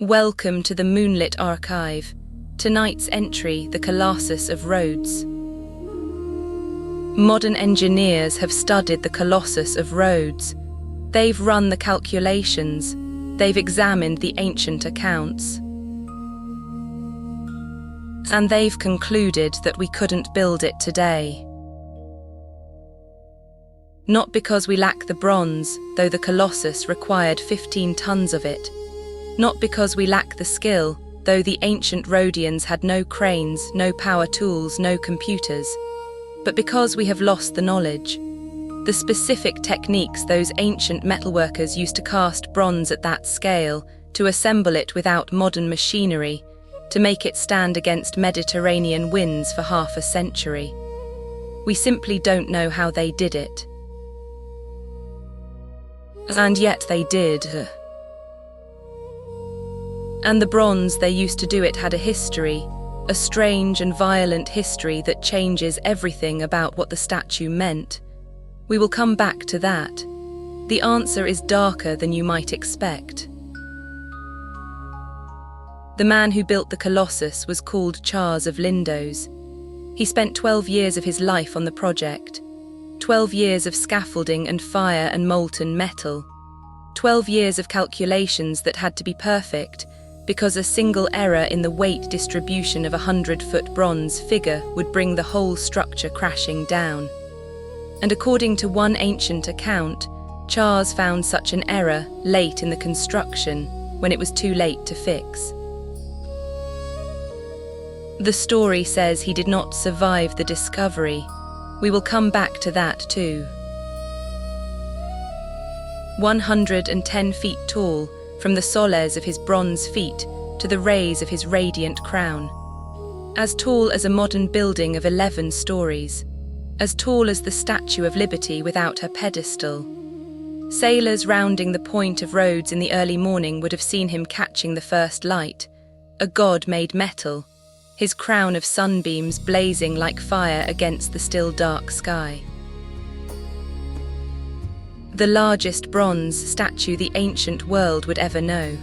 Welcome to the Moonlit archive. Tonight's entry, the Colossus of Rhodes. Modern engineers have studied the Colossus of Rhodes. They've run the calculations. They've examined the ancient accounts. And they've concluded that we couldn't build it today. Not because we lack the bronze, though the Colossus required 15 tons of it. Not because we lack the skill, though the ancient Rhodians had no cranes, no power tools, no computers, but because we have lost the knowledge. The specific techniques those ancient metalworkers used to cast bronze at that scale, to assemble it without modern machinery, to make it stand against Mediterranean winds for half a century. We simply don't know how they did it. And yet they did. And the bronze they used to do it had a history, a strange and violent history that changes everything about what the statue meant. We will come back to that. The answer is darker than you might expect. The man who built the Colossus was called Chares of Lindos. He spent 12 years of his life on the project. 12 years of scaffolding and fire and molten metal. 12 years of calculations that had to be perfect, because a single error in the weight distribution of a 100-foot bronze figure would bring the whole structure crashing down. And according to one ancient account, Chares found such an error late in the construction, when it was too late to fix. The story says he did not survive the discovery. We will come back to that too. 110 feet tall, from the soles of his bronze feet to the rays of his radiant crown. As tall as a modern building of 11 stories. As tall as the Statue of Liberty without her pedestal. Sailors rounding the point of Rhodes in the early morning would have seen him catching the first light, a god made metal, his crown of sunbeams blazing like fire against the still dark sky. The largest bronze statue the ancient world would ever know.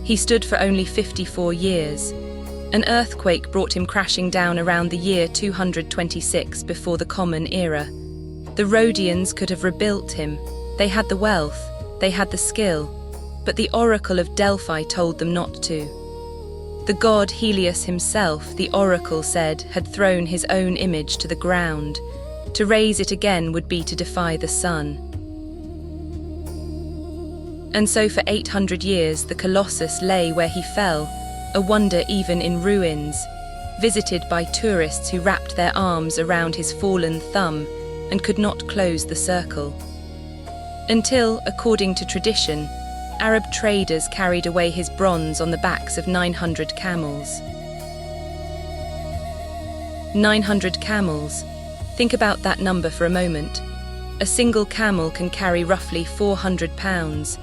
He stood for only 54 years. An earthquake brought him crashing down around the year 226 before the Common Era. The Rhodians could have rebuilt him. They had the wealth, they had the skill, but the Oracle of Delphi told them not to. The god Helios himself, the oracle said, had thrown his own image to the ground. To raise it again would be to defy the sun. And so for 800 years the Colossus lay where he fell, a wonder even in ruins, visited by tourists who wrapped their arms around his fallen thumb and could not close the circle. Until, according to tradition, Arab traders carried away his bronze on the backs of 900 camels. 900 camels. Think about that number for a moment. A single camel can carry roughly 400 pounds.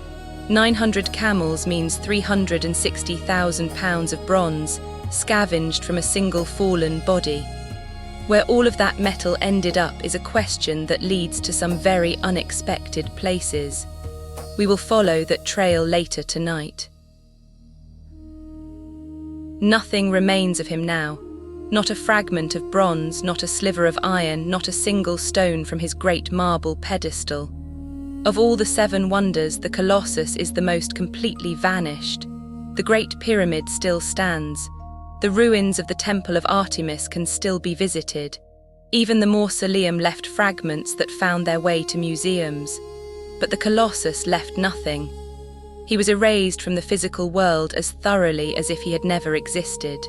900 camels means 360,000 pounds of bronze, scavenged from a single fallen body. Where all of that metal ended up is a question that leads to some very unexpected places. We will follow that trail later tonight. Nothing remains of him now. Not a fragment of bronze, not a sliver of iron, not a single stone from his great marble pedestal. Of all the 7 wonders, the Colossus is the most completely vanished. The Great Pyramid still stands. The ruins of the Temple of Artemis can still be visited. Even the mausoleum left fragments that found their way to museums. But the Colossus left nothing. He was erased from the physical world as thoroughly as if he had never existed.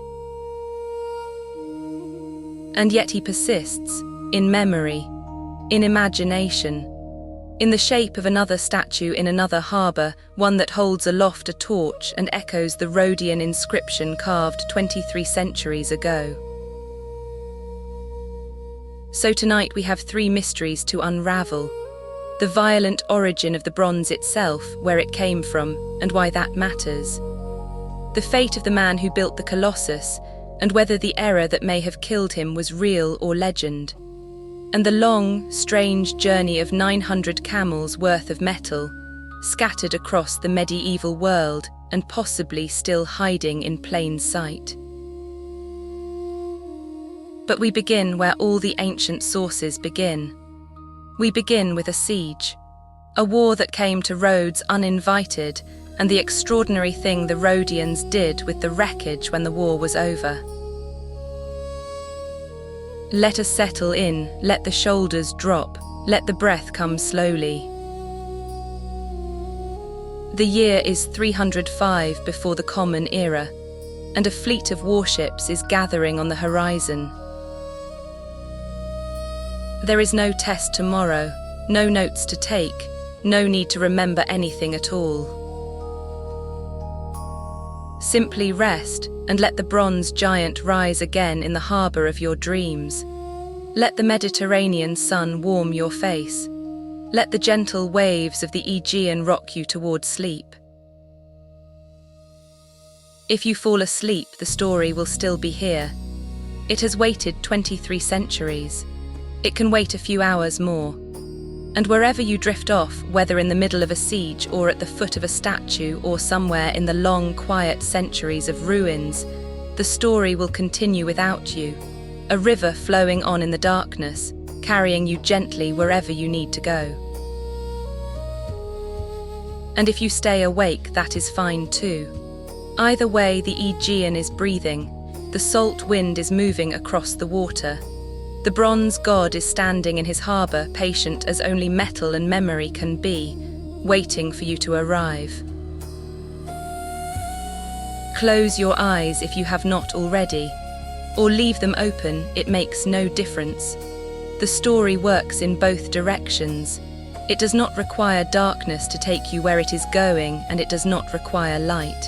And yet he persists, in memory, in imagination, in the shape of another statue in another harbour, one that holds aloft a torch and echoes the Rhodian inscription carved 23 centuries ago. So tonight we have 3 mysteries to unravel. The violent origin of the bronze itself, where it came from, and why that matters. The fate of the man who built the Colossus, and whether the error that may have killed him was real or legend. And the long, strange journey of 900 camels worth of metal, scattered across the medieval world and possibly still hiding in plain sight. But we begin where all the ancient sources begin. We begin with a siege, a war that came to Rhodes uninvited, and the extraordinary thing the Rhodians did with the wreckage when the war was over. Let us settle in, let the shoulders drop, let the breath come slowly. The year is 305 before the Common Era, and a fleet of warships is gathering on the horizon. There is no test tomorrow, no notes to take, no need to remember anything at all. Simply rest and let the bronze giant rise again in the harbour of your dreams. Let the Mediterranean sun warm your face. Let the gentle waves of the Aegean rock you toward sleep. If you fall asleep, the story will still be here. It has waited 23 centuries. It can wait a few hours more. And wherever you drift off, whether in the middle of a siege or at the foot of a statue or somewhere in the long, quiet centuries of ruins, the story will continue without you, a river flowing on in the darkness, carrying you gently wherever you need to go. And if you stay awake, that is fine too. Either way, the Aegean is breathing, the salt wind is moving across the water. The bronze god is standing in his harbour, patient as only metal and memory can be, waiting for you to arrive. Close your eyes if you have not already, or leave them open, it makes no difference. The story works in both directions. It does not require darkness to take you where it is going, and it does not require light.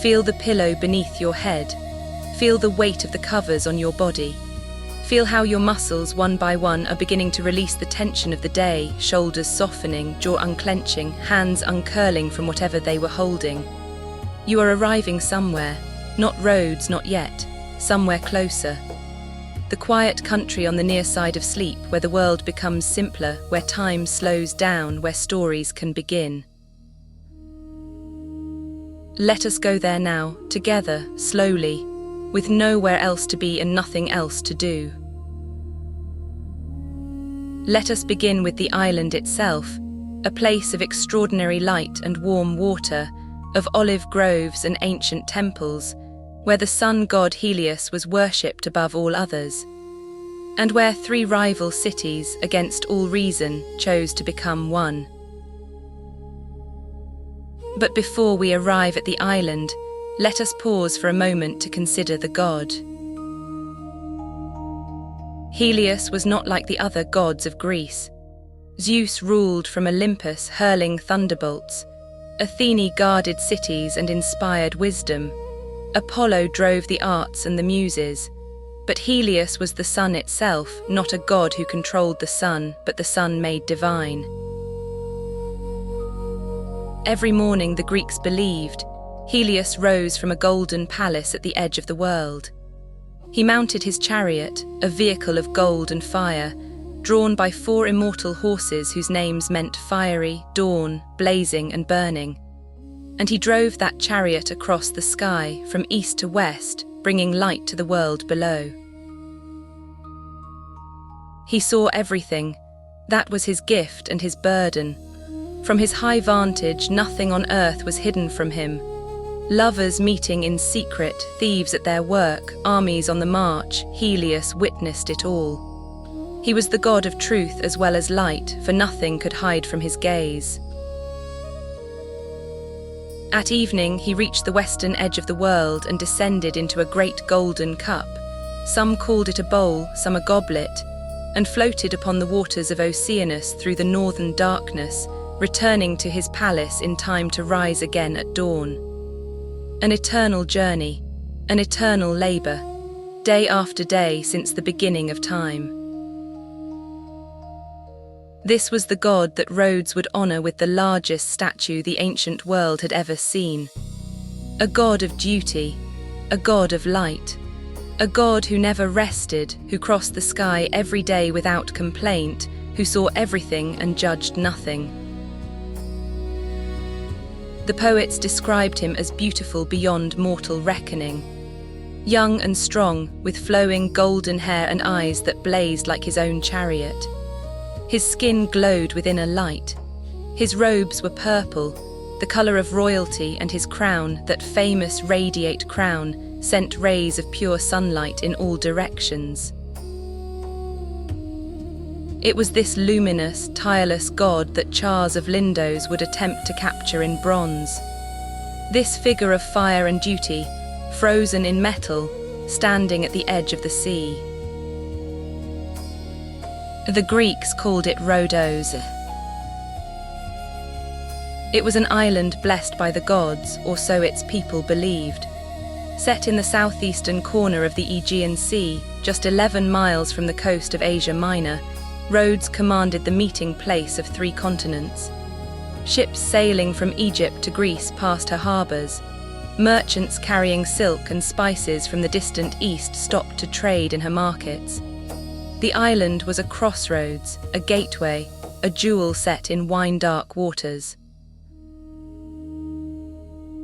Feel the pillow beneath your head. Feel the weight of the covers on your body. Feel how your muscles, one by one, are beginning to release the tension of the day, shoulders softening, jaw unclenching, hands uncurling from whatever they were holding. You are arriving somewhere, not Rhodes, not yet, somewhere closer. The quiet country on the near side of sleep, where the world becomes simpler, where time slows down, where stories can begin. Let us go there now, together, slowly, with nowhere else to be and nothing else to do. Let us begin with the island itself, a place of extraordinary light and warm water, of olive groves and ancient temples, where the sun god Helios was worshipped above all others, and where 3 rival cities, against all reason, chose to become one. But before we arrive at the island, let us pause for a moment to consider the god. Helios was not like the other gods of Greece. Zeus ruled from Olympus, hurling thunderbolts. Athene guarded cities and inspired wisdom. Apollo drove the arts and the muses. But Helios was the sun itself, not a god who controlled the sun, but the sun made divine. Every morning the Greeks believed Helios rose from a golden palace at the edge of the world. He mounted his chariot, a vehicle of gold and fire, drawn by 4 immortal horses whose names meant fiery, dawn, blazing and burning. And he drove that chariot across the sky from east to west, bringing light to the world below. He saw everything. That was his gift and his burden. From his high vantage, nothing on earth was hidden from him. Lovers meeting in secret, thieves at their work, armies on the march, Helios witnessed it all. He was the god of truth as well as light, for nothing could hide from his gaze. At evening, he reached the western edge of the world and descended into a great golden cup. Some called it a bowl, some a goblet, and floated upon the waters of Oceanus through the northern darkness, returning to his palace in time to rise again at dawn. An eternal journey, an eternal labour, day after day since the beginning of time. This was the god that Rhodes would honour with the largest statue the ancient world had ever seen. A god of duty, a god of light, a god who never rested, who crossed the sky every day without complaint, who saw everything and judged nothing. The poets described him as beautiful beyond mortal reckoning. Young and strong, with flowing golden hair and eyes that blazed like his own chariot. His skin glowed within a light. His robes were purple, the color of royalty, and his crown, that famous radiate crown, sent rays of pure sunlight in all directions. It was this luminous, tireless god that Chares of Lindos would attempt to capture in bronze. This figure of fire and duty, frozen in metal, standing at the edge of the sea. The Greeks called it Rhodos. It was an island blessed by the gods, or so its people believed. Set in the southeastern corner of the Aegean Sea, just 11 miles from the coast of Asia Minor, Rhodes commanded the meeting place of 3 continents. Ships sailing from Egypt to Greece passed her harbours. Merchants carrying silk and spices from the distant east stopped to trade in her markets. The island was a crossroads, a gateway, a jewel set in wine-dark waters.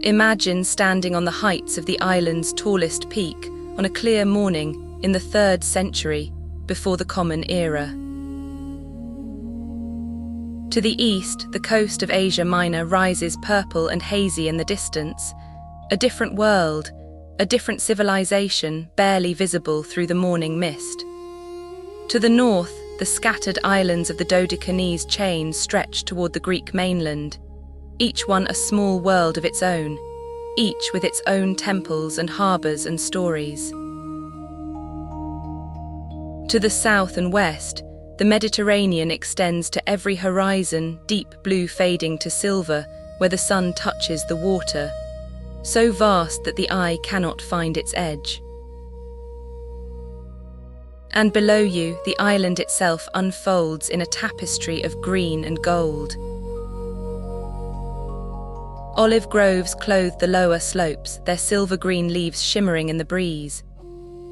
Imagine standing on the heights of the island's tallest peak on a clear morning in the 3rd century, before the Common Era. To the east, the coast of Asia Minor rises purple and hazy in the distance, a different world, a different civilization barely visible through the morning mist. To the north, the scattered islands of the Dodecanese chain stretch toward the Greek mainland, each one a small world of its own, each with its own temples and harbours and stories. To the south and west, the Mediterranean extends to every horizon, deep blue fading to silver where the sun touches the water, so vast that the eye cannot find its edge. And below you, the island itself unfolds in a tapestry of green and gold. Olive groves clothe the lower slopes, their silver-green leaves shimmering in the breeze.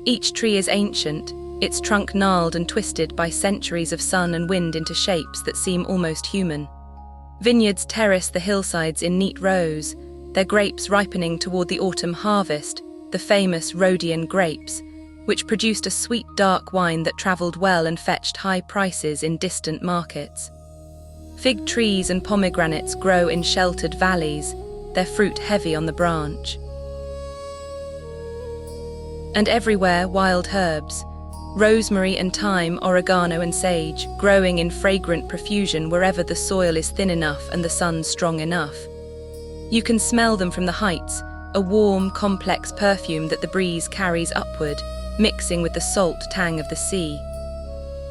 Each tree is ancient, its trunk gnarled and twisted by centuries of sun and wind into shapes that seem almost human. Vineyards terrace the hillsides in neat rows, their grapes ripening toward the autumn harvest, the famous Rhodian grapes, which produced a sweet dark wine that travelled well and fetched high prices in distant markets. Fig trees and pomegranates grow in sheltered valleys, their fruit heavy on the branch. And everywhere wild herbs, rosemary and thyme, oregano and sage, growing in fragrant profusion wherever the soil is thin enough and the sun strong enough. You can smell them from the heights, a warm, complex perfume that the breeze carries upward, mixing with the salt tang of the sea.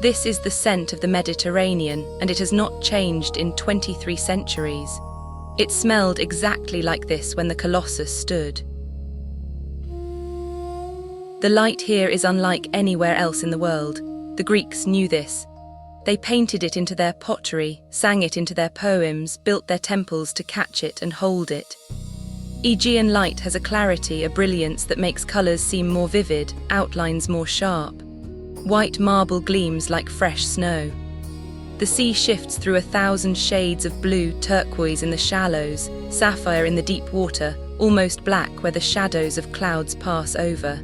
This is the scent of the Mediterranean, and it has not changed in 23 centuries. It smelled exactly like this when the Colossus stood. The light here is unlike anywhere else in the world. The Greeks knew this. They painted it into their pottery, sang it into their poems, built their temples to catch it and hold it. Aegean light has a clarity, a brilliance that makes colours seem more vivid, outlines more sharp. White marble gleams like fresh snow. The sea shifts through 1,000 shades of blue, turquoise in the shallows, sapphire in the deep water, almost black where the shadows of clouds pass over.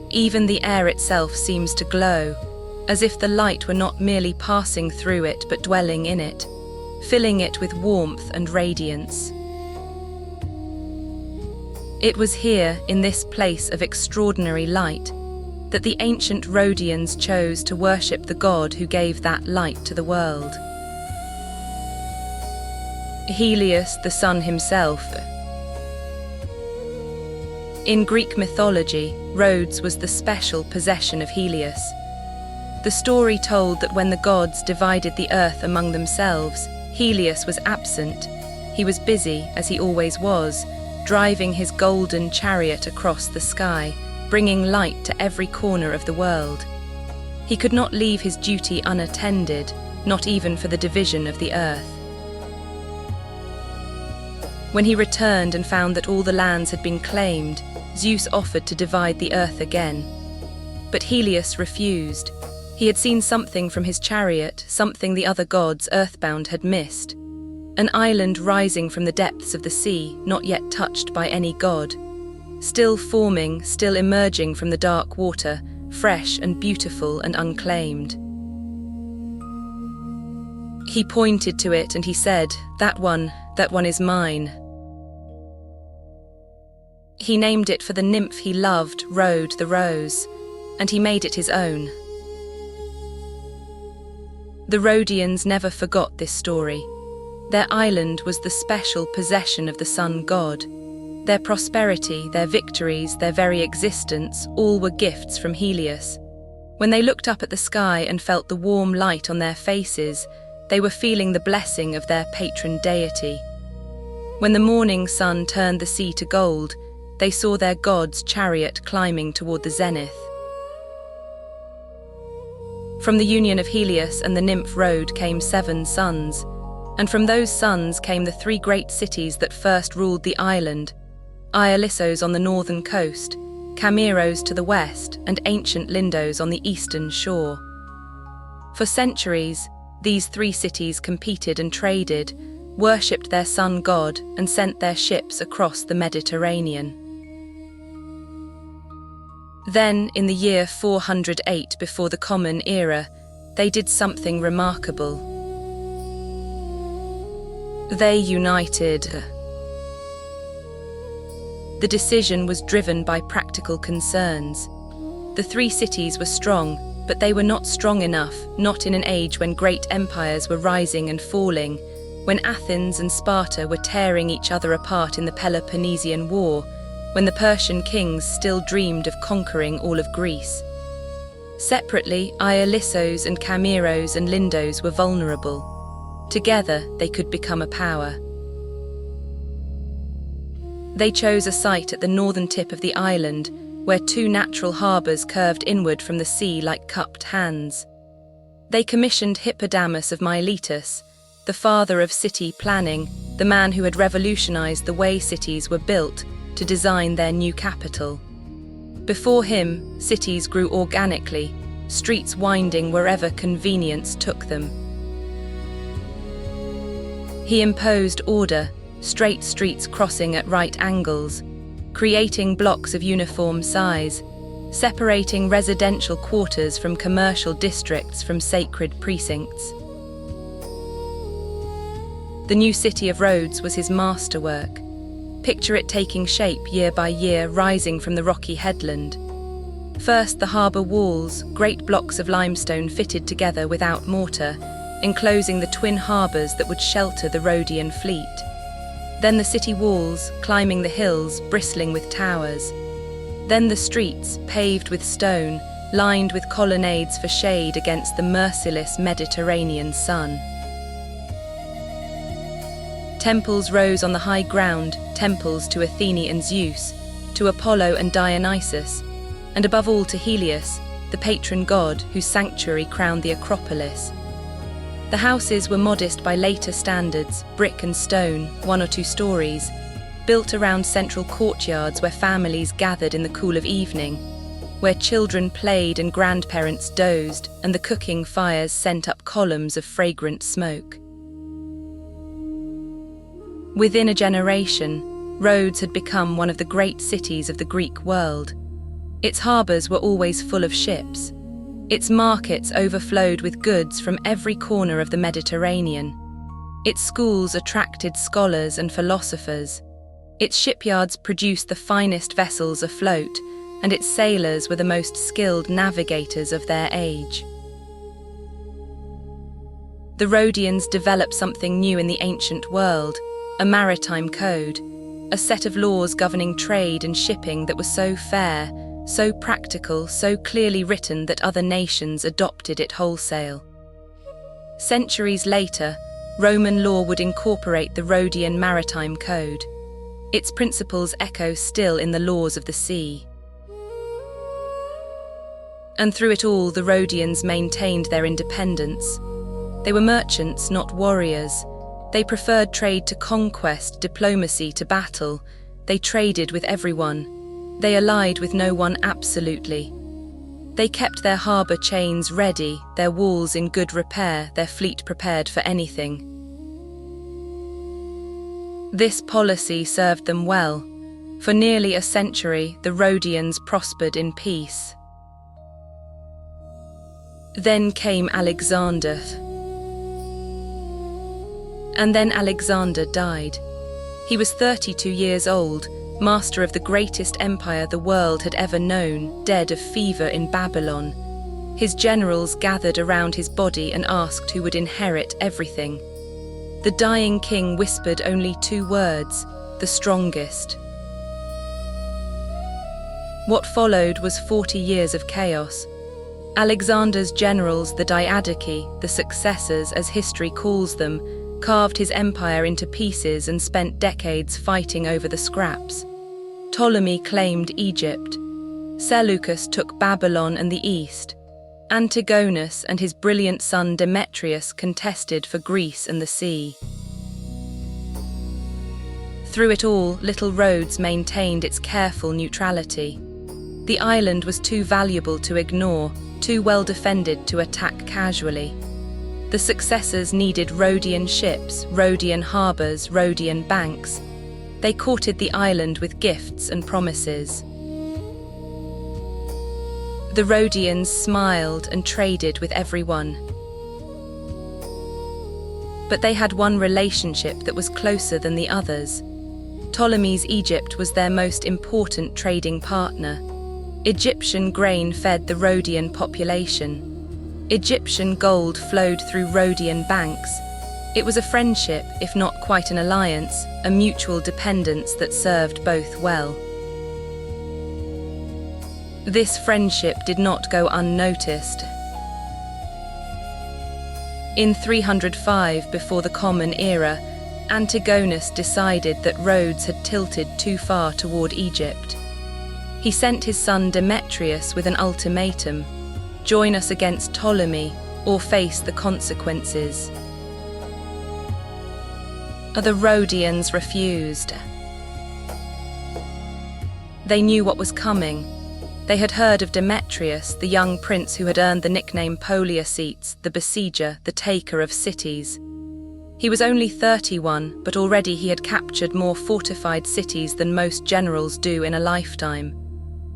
Even the air itself seems to glow, as if the light were not merely passing through it but dwelling in it, filling it with warmth and radiance. It was here, in this place of extraordinary light, that the ancient Rhodians chose to worship the god who gave that light to the world. Helios, the sun himself. In Greek mythology, Rhodes was the special possession of Helios. The story told that when the gods divided the earth among themselves, Helios was absent. He was busy, as he always was, driving his golden chariot across the sky, bringing light to every corner of the world. He could not leave his duty unattended, not even for the division of the earth. When he returned and found that all the lands had been claimed, Zeus offered to divide the earth again. But Helios refused. He had seen something from his chariot, something the other gods, earthbound, had missed. An island rising from the depths of the sea, not yet touched by any god. Still forming, still emerging from the dark water, fresh and beautiful and unclaimed. He pointed to it and he said, that one is mine." He named it for the nymph he loved, Rhode the rose, and he made it his own. The Rhodians never forgot this story. Their island was the special possession of the sun god. Their prosperity, their victories, their very existence, all were gifts from Helios. When they looked up at the sky and felt the warm light on their faces, they were feeling the blessing of their patron deity. When the morning sun turned the sea to gold, they saw their god's chariot climbing toward the zenith. From the union of Helios and the nymph Rhode came 7 sons, and from those sons came the 3 great cities that first ruled the island: Ialissos on the northern coast, Chares to the west, and ancient Lindos on the eastern shore. For centuries, these 3 cities competed and traded, worshipped their sun god, and sent their ships across the Mediterranean. Then, in the year 408 before the Common Era, they did something remarkable. They united. The decision was driven by practical concerns. The 3 cities were strong, but they were not strong enough, not in an age when great empires were rising and falling, when Athens and Sparta were tearing each other apart in the Peloponnesian War, when the Persian kings still dreamed of conquering all of Greece. Separately, Ialissos and Chares and Lindos were vulnerable. Together, they could become a power. They chose a site at the northern tip of the island, where 2 natural harbours curved inward from the sea like cupped hands. They commissioned Hippodamus of Miletus, the father of city planning, the man who had revolutionized the way cities were built, to design their new capital. Before him, cities grew organically, streets winding wherever convenience took them. He imposed order, straight streets crossing at right angles, creating blocks of uniform size, separating residential quarters from commercial districts from sacred precincts. The new city of Rhodes was his masterwork. Picture it taking shape year by year, rising from the rocky headland. First, the harbour walls, great blocks of limestone fitted together without mortar, enclosing the twin harbours that would shelter the Rhodian fleet. Then the city walls, climbing the hills, bristling with towers. Then the streets, paved with stone, lined with colonnades for shade against the merciless Mediterranean sun. Temples rose on the high ground, temples to Athene and Zeus, to Apollo and Dionysus, and above all to Helios, the patron god whose sanctuary crowned the Acropolis. The houses were modest by later standards, brick and stone, 1 or 2 stories, built around central courtyards where families gathered in the cool of evening, where children played and grandparents dozed, and the cooking fires sent up columns of fragrant smoke. Within a generation, Rhodes had become one of the great cities of the Greek world. Its harbours were always full of ships. Its markets overflowed with goods from every corner of the Mediterranean. Its schools attracted scholars and philosophers. Its shipyards produced the finest vessels afloat, and its sailors were the most skilled navigators of their age. The Rhodians developed something new in the ancient world, a maritime code, a set of laws governing trade and shipping that was so fair, so practical, so clearly written that other nations adopted it wholesale. Centuries later, Roman law would incorporate the Rhodian maritime code. Its principles echo still in the laws of the sea. And through it all, the Rhodians maintained their independence. They were merchants, not warriors. They preferred trade to conquest, diplomacy to battle. They traded with everyone. They allied with no one absolutely. They kept their harbour chains ready, their walls in good repair, their fleet prepared for anything. This policy served them well. For nearly a century, the Rhodians prospered in peace. Then came Alexander. And then Alexander died. He was 32 years old, master of the greatest empire the world had ever known, dead of fever in Babylon. His generals gathered around his body and asked who would inherit everything. The dying king whispered only 2 words, the strongest. What followed was 40 years of chaos. Alexander's generals, the Diadochi, the successors as history calls them, carved his empire into pieces and spent decades fighting over the scraps. Ptolemy claimed Egypt. Seleucus took Babylon and the east. Antigonus and his brilliant son Demetrius contested for Greece and the sea. Through it all, little Rhodes maintained its careful neutrality. The island was too valuable to ignore, too well defended to attack casually. The successors needed Rhodian ships, Rhodian harbours, Rhodian banks. They courted the island with gifts and promises. The Rhodians smiled and traded with everyone. But they had one relationship that was closer than the others. Ptolemy's Egypt was their most important trading partner. Egyptian grain fed the Rhodian population. Egyptian gold flowed through Rhodian banks. It was a friendship, if not quite an alliance, a mutual dependence that served both well. This friendship did not go unnoticed. In 305 before the Common Era, Antigonus decided that Rhodes had tilted too far toward Egypt. He sent his son Demetrius with an ultimatum: join us against Ptolemy or face the consequences. The Rhodians refused. They knew what was coming. They had heard of Demetrius, the young prince who had earned the nickname Poliorcetes, the besieger, the taker of cities. He was only 31, but already he had captured more fortified cities than most generals do in a lifetime.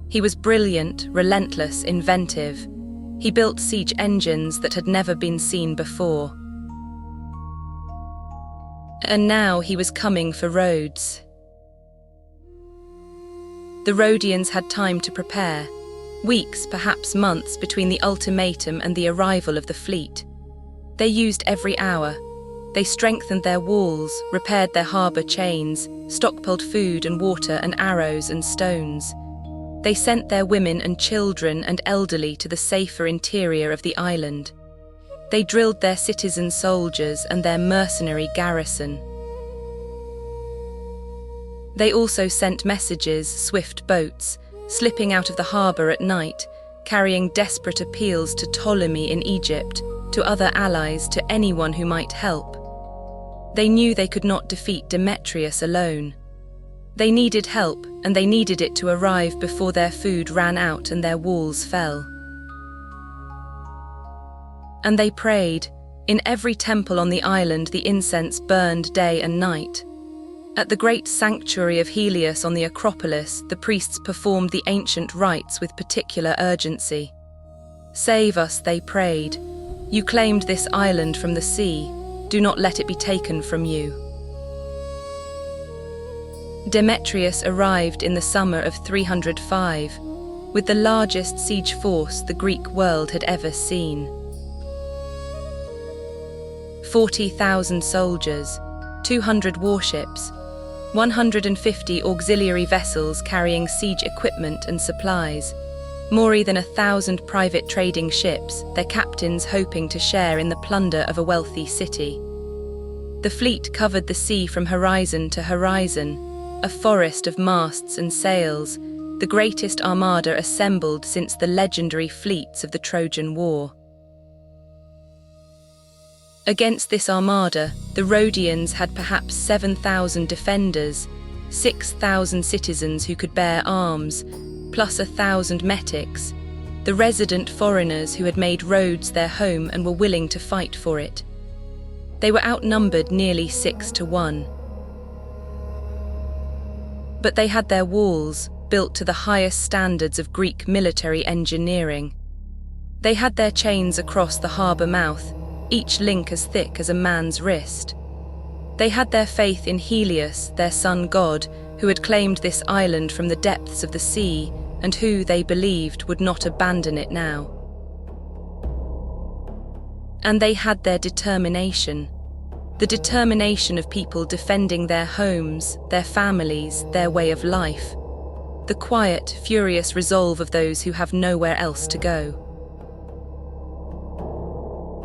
He was brilliant, relentless, inventive. He built siege engines that had never been seen before. And now he was coming for Rhodes. The Rhodians had time to prepare. Weeks, perhaps months, between the ultimatum and the arrival of the fleet. They used every hour. They strengthened their walls, repaired their harbour chains, stockpiled food and water and arrows and stones. They sent their women and children and elderly to the safer interior of the island. They drilled their citizen soldiers and their mercenary garrison. They also sent messages, swift boats, slipping out of the harbour at night, carrying desperate appeals to Ptolemy in Egypt, to other allies, to anyone who might help. They knew they could not defeat Demetrius alone. They needed help, and they needed it to arrive before their food ran out and their walls fell. And they prayed. In every temple on the island the incense burned day and night. At the great sanctuary of Helios on the Acropolis, the priests performed the ancient rites with particular urgency. Save us, they prayed. You claimed this island from the sea. Do not let it be taken from you. Demetrius arrived in the summer of 305, with the largest siege force the Greek world had ever seen. 40,000 soldiers, 200 warships, 150 auxiliary vessels carrying siege equipment and supplies, more than 1,000 private trading ships, their captains hoping to share in the plunder of a wealthy city. The fleet covered the sea from horizon to horizon, a forest of masts and sails, the greatest armada assembled since the legendary fleets of the Trojan War. Against this armada, the Rhodians had perhaps 7,000 defenders, 6,000 citizens who could bear arms, plus 1,000 metics. the resident foreigners who had made Rhodes their home and were willing to fight for it. They were outnumbered nearly 6-1. But they had their walls, built to the highest standards of Greek military engineering. They had their chains across the harbour mouth, each link as thick as a man's wrist. They had their faith in Helios, their sun god, who had claimed this island from the depths of the sea, and who, they believed, would not abandon it now. And they had their determination. The determination of people defending their homes, their families, their way of life. The quiet, furious resolve of those who have nowhere else to go.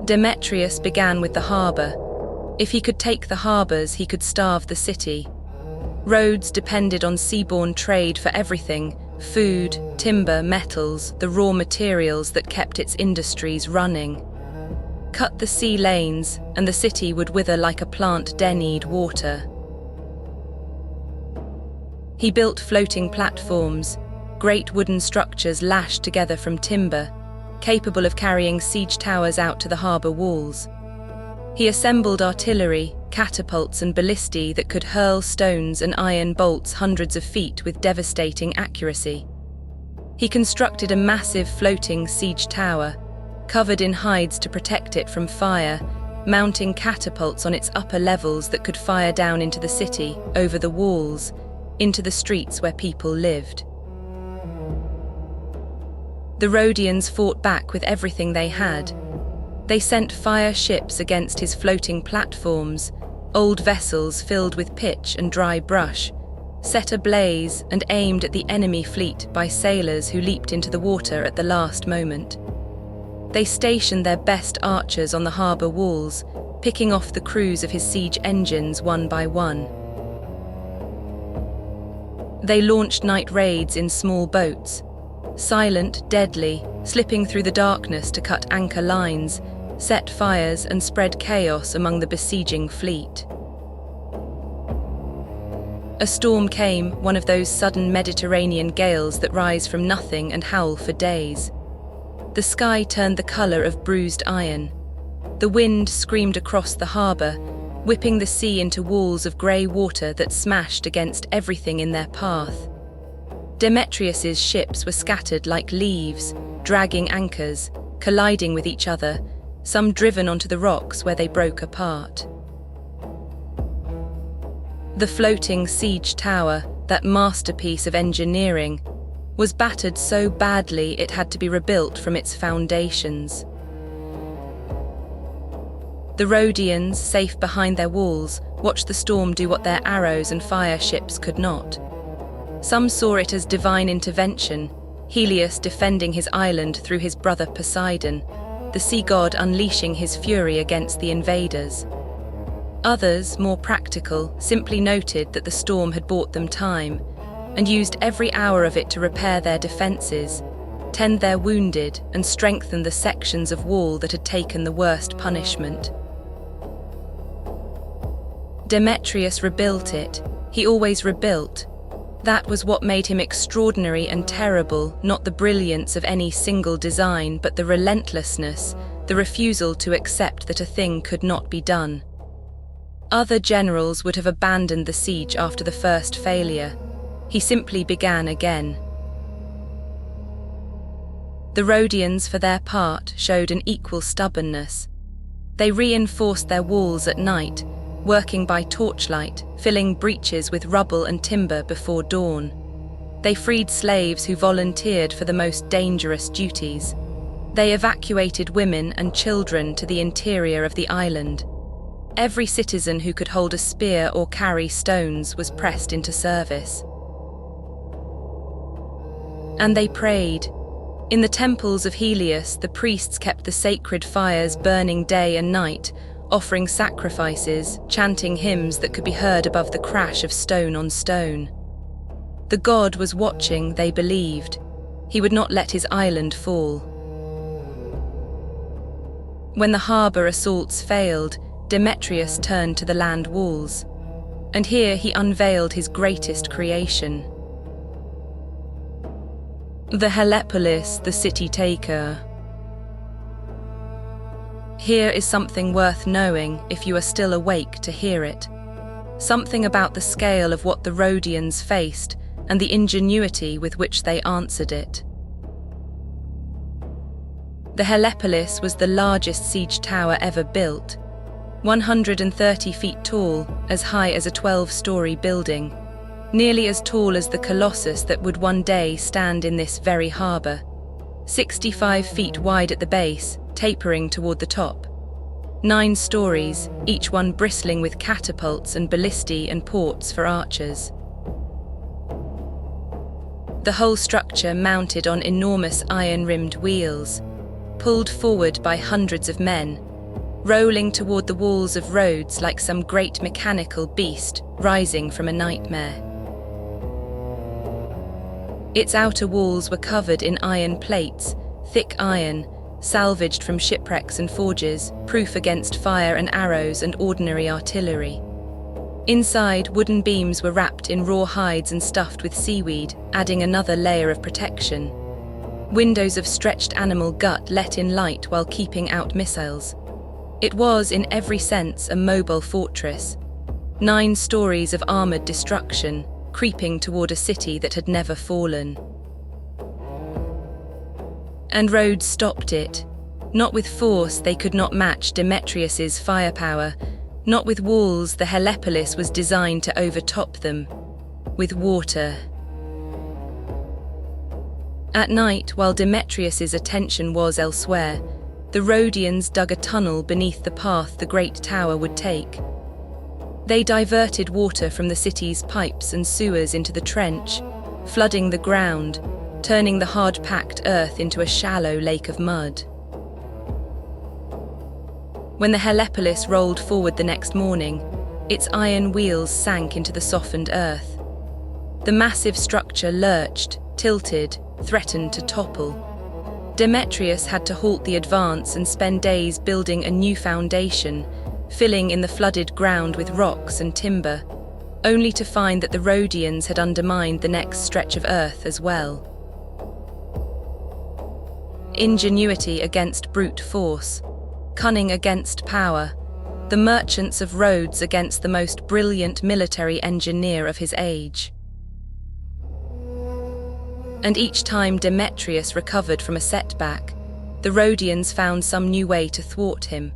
Demetrius began with the harbour. If he could take the harbours, he could starve the city. Rhodes depended on seaborne trade for everything: food, timber, metals, the raw materials that kept its industries running. Cut the sea lanes, and the city would wither like a plant need water. He built floating platforms, great wooden structures lashed together from timber, capable of carrying siege towers out to the harbour walls. He assembled artillery, catapults and ballistae that could hurl stones and iron bolts hundreds of feet with devastating accuracy. He constructed a massive floating siege tower, covered in hides to protect it from fire, mounting catapults on its upper levels that could fire down into the city, over the walls, into the streets where people lived. The Rhodians fought back with everything they had. They sent fire ships against his floating platforms, old vessels filled with pitch and dry brush, set ablaze and aimed at the enemy fleet by sailors who leaped into the water at the last moment. They stationed their best archers on the harbour walls, picking off the crews of his siege engines one by one. They launched night raids in small boats, silent, deadly, slipping through the darkness to cut anchor lines, set fires and spread chaos among the besieging fleet. A storm came, one of those sudden Mediterranean gales that rise from nothing and howl for days. The sky turned the colour of bruised iron. The wind screamed across the harbour, whipping the sea into walls of grey water that smashed against everything in their path. Demetrius's ships were scattered like leaves, dragging anchors, colliding with each other, some driven onto the rocks where they broke apart. The floating siege tower, that masterpiece of engineering, was battered so badly it had to be rebuilt from its foundations. The Rhodians, safe behind their walls, watched the storm do what their arrows and fire ships could not. Some saw it as divine intervention, Helios defending his island through his brother Poseidon, the sea god unleashing his fury against the invaders. Others, more practical, simply noted that the storm had bought them time, and used every hour of it to repair their defences, tend their wounded, and strengthen the sections of wall that had taken the worst punishment. Demetrius rebuilt it. He always rebuilt. That was what made him extraordinary and terrible, not the brilliance of any single design, but the relentlessness, the refusal to accept that a thing could not be done. Other generals would have abandoned the siege after the first failure. He simply began again. The Rhodians, for their part, showed an equal stubbornness. They reinforced their walls at night, working by torchlight, filling breaches with rubble and timber before dawn. They freed slaves who volunteered for the most dangerous duties. They evacuated women and children to the interior of the island. Every citizen who could hold a spear or carry stones was pressed into service. And they prayed. In the temples of Helios, the priests kept the sacred fires burning day and night, offering sacrifices, chanting hymns that could be heard above the crash of stone on stone. The god was watching, they believed. He would not let his island fall. When the harbour assaults failed, Demetrius turned to the land walls, and here he unveiled his greatest creation. The Helepolis, the city taker. Here is something worth knowing if you are still awake to hear it. Something about the scale of what the Rhodians faced and the ingenuity with which they answered it. The Helepolis was the largest siege tower ever built, 130 feet tall, as high as a 12-story building, nearly as tall as the Colossus that would one day stand in this very harbour, 65 feet wide at the base, tapering toward the top. 9 stories, each one bristling with catapults and ballistae and ports for archers. The whole structure mounted on enormous iron-rimmed wheels, pulled forward by hundreds of men, rolling toward the walls of Rhodes like some great mechanical beast rising from a nightmare. Its outer walls were covered in iron plates, thick iron, salvaged from shipwrecks and forges, proof against fire and arrows and ordinary artillery. Inside, wooden beams were wrapped in raw hides and stuffed with seaweed, adding another layer of protection. Windows of stretched animal gut let in light while keeping out missiles. It was, in every sense, a mobile fortress. 9 stories of armored destruction, creeping toward a city that had never fallen. And Rhodes stopped it. Not with force, they could not match Demetrius's firepower. Not with walls, the Helepolis was designed to overtop them. With water. At night, while Demetrius's attention was elsewhere, the Rhodians dug a tunnel beneath the path the great tower would take. They diverted water from the city's pipes and sewers into the trench, flooding the ground, turning the hard-packed earth into a shallow lake of mud. When the Helepolis rolled forward the next morning, its iron wheels sank into the softened earth. The massive structure lurched, tilted, threatened to topple. Demetrius had to halt the advance and spend days building a new foundation, filling in the flooded ground with rocks and timber, only to find that the Rhodians had undermined the next stretch of earth as well. Ingenuity against brute force, cunning against power, the merchants of Rhodes against the most brilliant military engineer of his age. And each time Demetrius recovered from a setback, the Rhodians found some new way to thwart him.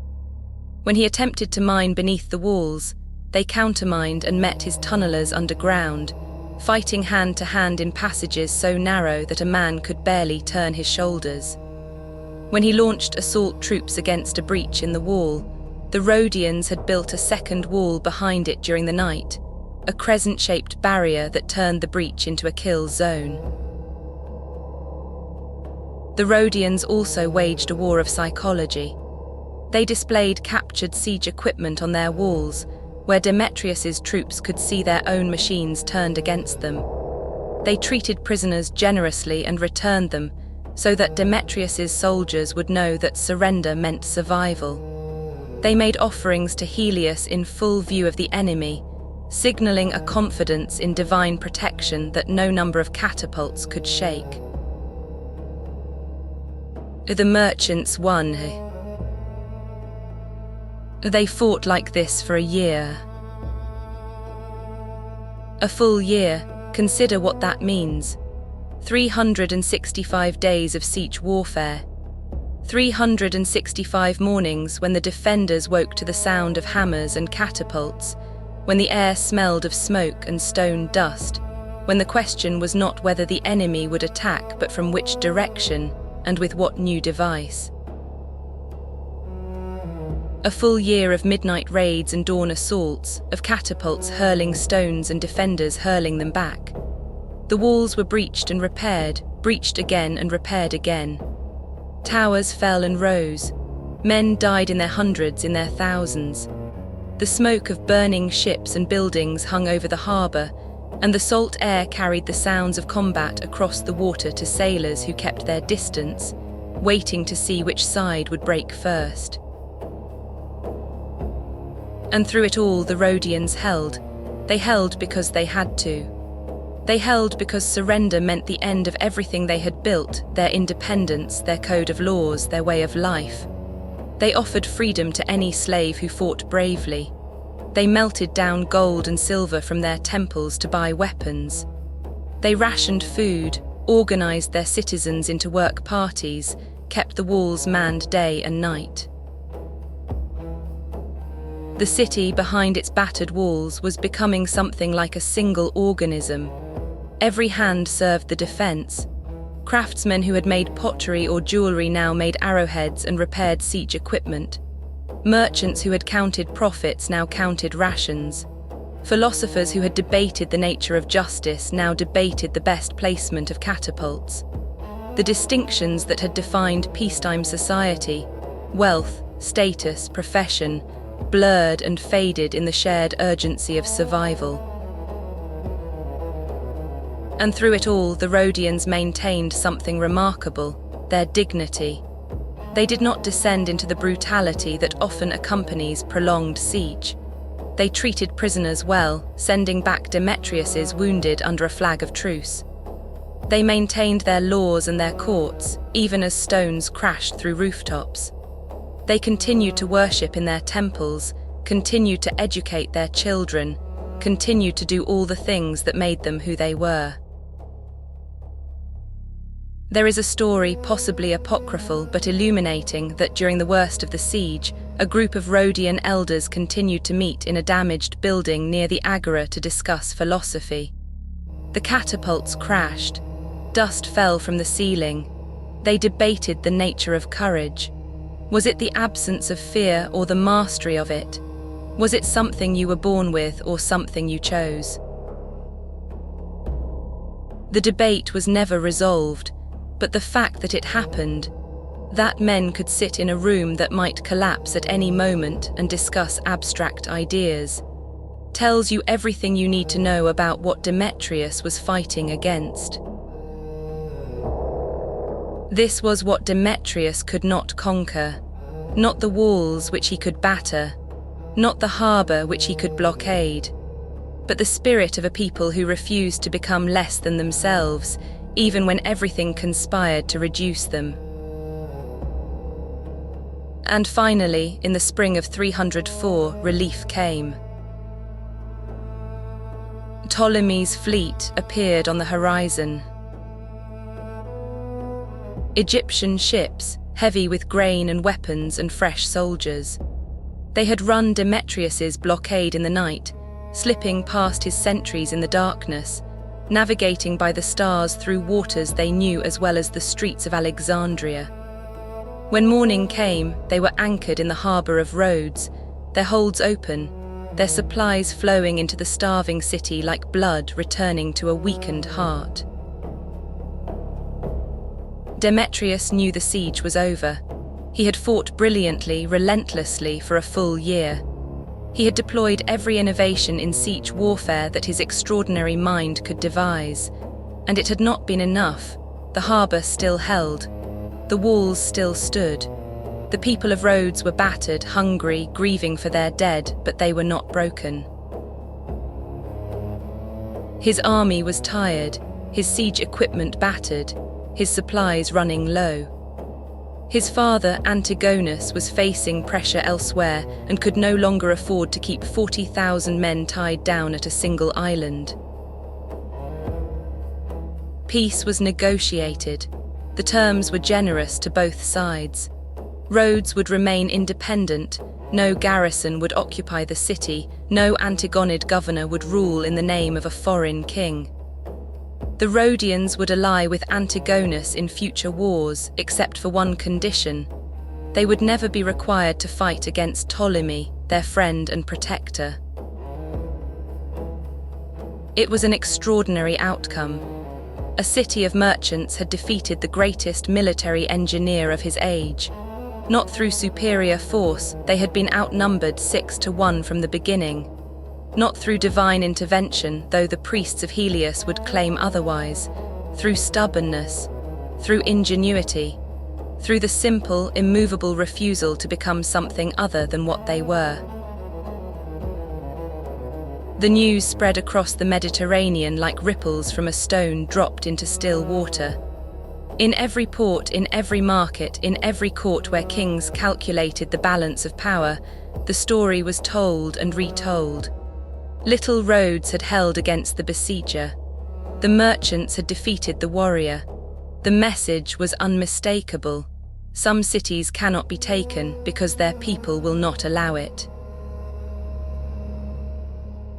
When he attempted to mine beneath the walls, they countermined and met his tunnelers underground, fighting hand to hand in passages so narrow that a man could barely turn his shoulders. When he launched assault troops against a breach in the wall, the Rhodians had built a second wall behind it during the night, a crescent-shaped barrier that turned the breach into a kill zone. The Rhodians also waged a war of psychology. They displayed captured siege equipment on their walls, where Demetrius's troops could see their own machines turned against them. They treated prisoners generously and returned them, so that Demetrius's soldiers would know that surrender meant survival. They made offerings to Helios in full view of the enemy, signaling a confidence in divine protection that no number of catapults could shake. The merchants won. They fought like this for a year. A full year, consider what that means. 365 days of siege warfare. 365 mornings when the defenders woke to the sound of hammers and catapults, when the air smelled of smoke and stone dust, when the question was not whether the enemy would attack but from which direction and with what new device. A full year of midnight raids and dawn assaults, of catapults hurling stones and defenders hurling them back. The walls were breached and repaired, breached again and repaired again. Towers fell and rose. Men died in their hundreds, in their thousands. The smoke of burning ships and buildings hung over the harbour, and the salt air carried the sounds of combat across the water to sailors who kept their distance, waiting to see which side would break first. And through it all the Rhodians held. They held because they had to. They held because surrender meant the end of everything they had built, their independence, their code of laws, their way of life. They offered freedom to any slave who fought bravely. They melted down gold and silver from their temples to buy weapons. They rationed food, organized their citizens into work parties, kept the walls manned day and night. The city, behind its battered walls, was becoming something like a single organism. Every hand served the defense. Craftsmen who had made pottery or jewelry now made arrowheads and repaired siege equipment. Merchants who had counted profits now counted rations. Philosophers who had debated the nature of justice now debated the best placement of catapults. The distinctions that had defined peacetime society, wealth, status, profession, blurred and faded in the shared urgency of survival. And through it all, the Rhodians maintained something remarkable: their dignity. They did not descend into the brutality that often accompanies prolonged siege. They treated prisoners well, sending back Demetrius's wounded under a flag of truce. They maintained their laws and their courts, even as stones crashed through rooftops. They continued to worship in their temples, continued to educate their children, continued to do all the things that made them who they were. There is a story, possibly apocryphal but illuminating, that during the worst of the siege, a group of Rhodian elders continued to meet in a damaged building near the agora to discuss philosophy. The catapults crashed. Dust fell from the ceiling. They debated the nature of courage. Was it the absence of fear or the mastery of it? Was it something you were born with or something you chose? The debate was never resolved, but the fact that it happened, that men could sit in a room that might collapse at any moment and discuss abstract ideas, tells you everything you need to know about what Demetrius was fighting against. This was what Demetrius could not conquer, not the walls which he could batter, not the harbour which he could blockade, but the spirit of a people who refused to become less than themselves, even when everything conspired to reduce them. And finally, in the spring of 304, relief came. Ptolemy's fleet appeared on the horizon. Egyptian ships, heavy with grain and weapons and fresh soldiers. They had run Demetrius's blockade in the night, slipping past his sentries in the darkness, navigating by the stars through waters they knew as well as the streets of Alexandria. When morning came, they were anchored in the harbour of Rhodes, their holds open, their supplies flowing into the starving city like blood returning to a weakened heart. Demetrius knew the siege was over. He had fought brilliantly, relentlessly for a full year. He had deployed every innovation in siege warfare that his extraordinary mind could devise. And it had not been enough. The harbour still held. The walls still stood. The people of Rhodes were battered, hungry, grieving for their dead, but they were not broken. His army was tired, his siege equipment battered, his supplies running low. His father, Antigonus, was facing pressure elsewhere and could no longer afford to keep 40,000 men tied down at a single island. Peace was negotiated. The terms were generous to both sides. Rhodes would remain independent, no garrison would occupy the city, no Antigonid governor would rule in the name of a foreign king. The Rhodians would ally with Antigonus in future wars, except for one condition. They would never be required to fight against Ptolemy, their friend and protector. It was an extraordinary outcome. A city of merchants had defeated the greatest military engineer of his age. Not through superior force, they had been outnumbered 6-1 from the beginning. Not through divine intervention, though the priests of Helios would claim otherwise. Through stubbornness, through ingenuity, through the simple, immovable refusal to become something other than what they were. The news spread across the Mediterranean like ripples from a stone dropped into still water. In every port, in every market, in every court where kings calculated the balance of power, the story was told and retold. Little Rhodes had held against the besieger. The merchants had defeated the warrior. The message was unmistakable. Some cities cannot be taken because their people will not allow it.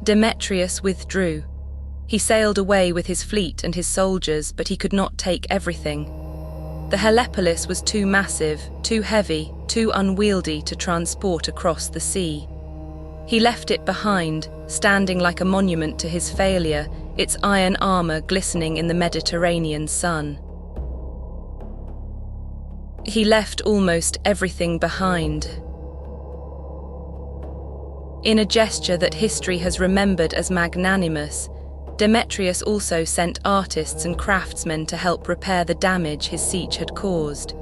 Demetrius withdrew. He sailed away with his fleet and his soldiers, but he could not take everything. The Helepolis was too massive, too heavy, too unwieldy to transport across the sea. He left it behind, standing like a monument to his failure, its iron armor glistening in the Mediterranean sun. He left almost everything behind. In a gesture that history has remembered as magnanimous, Demetrius also sent artists and craftsmen to help repair the damage his siege had caused.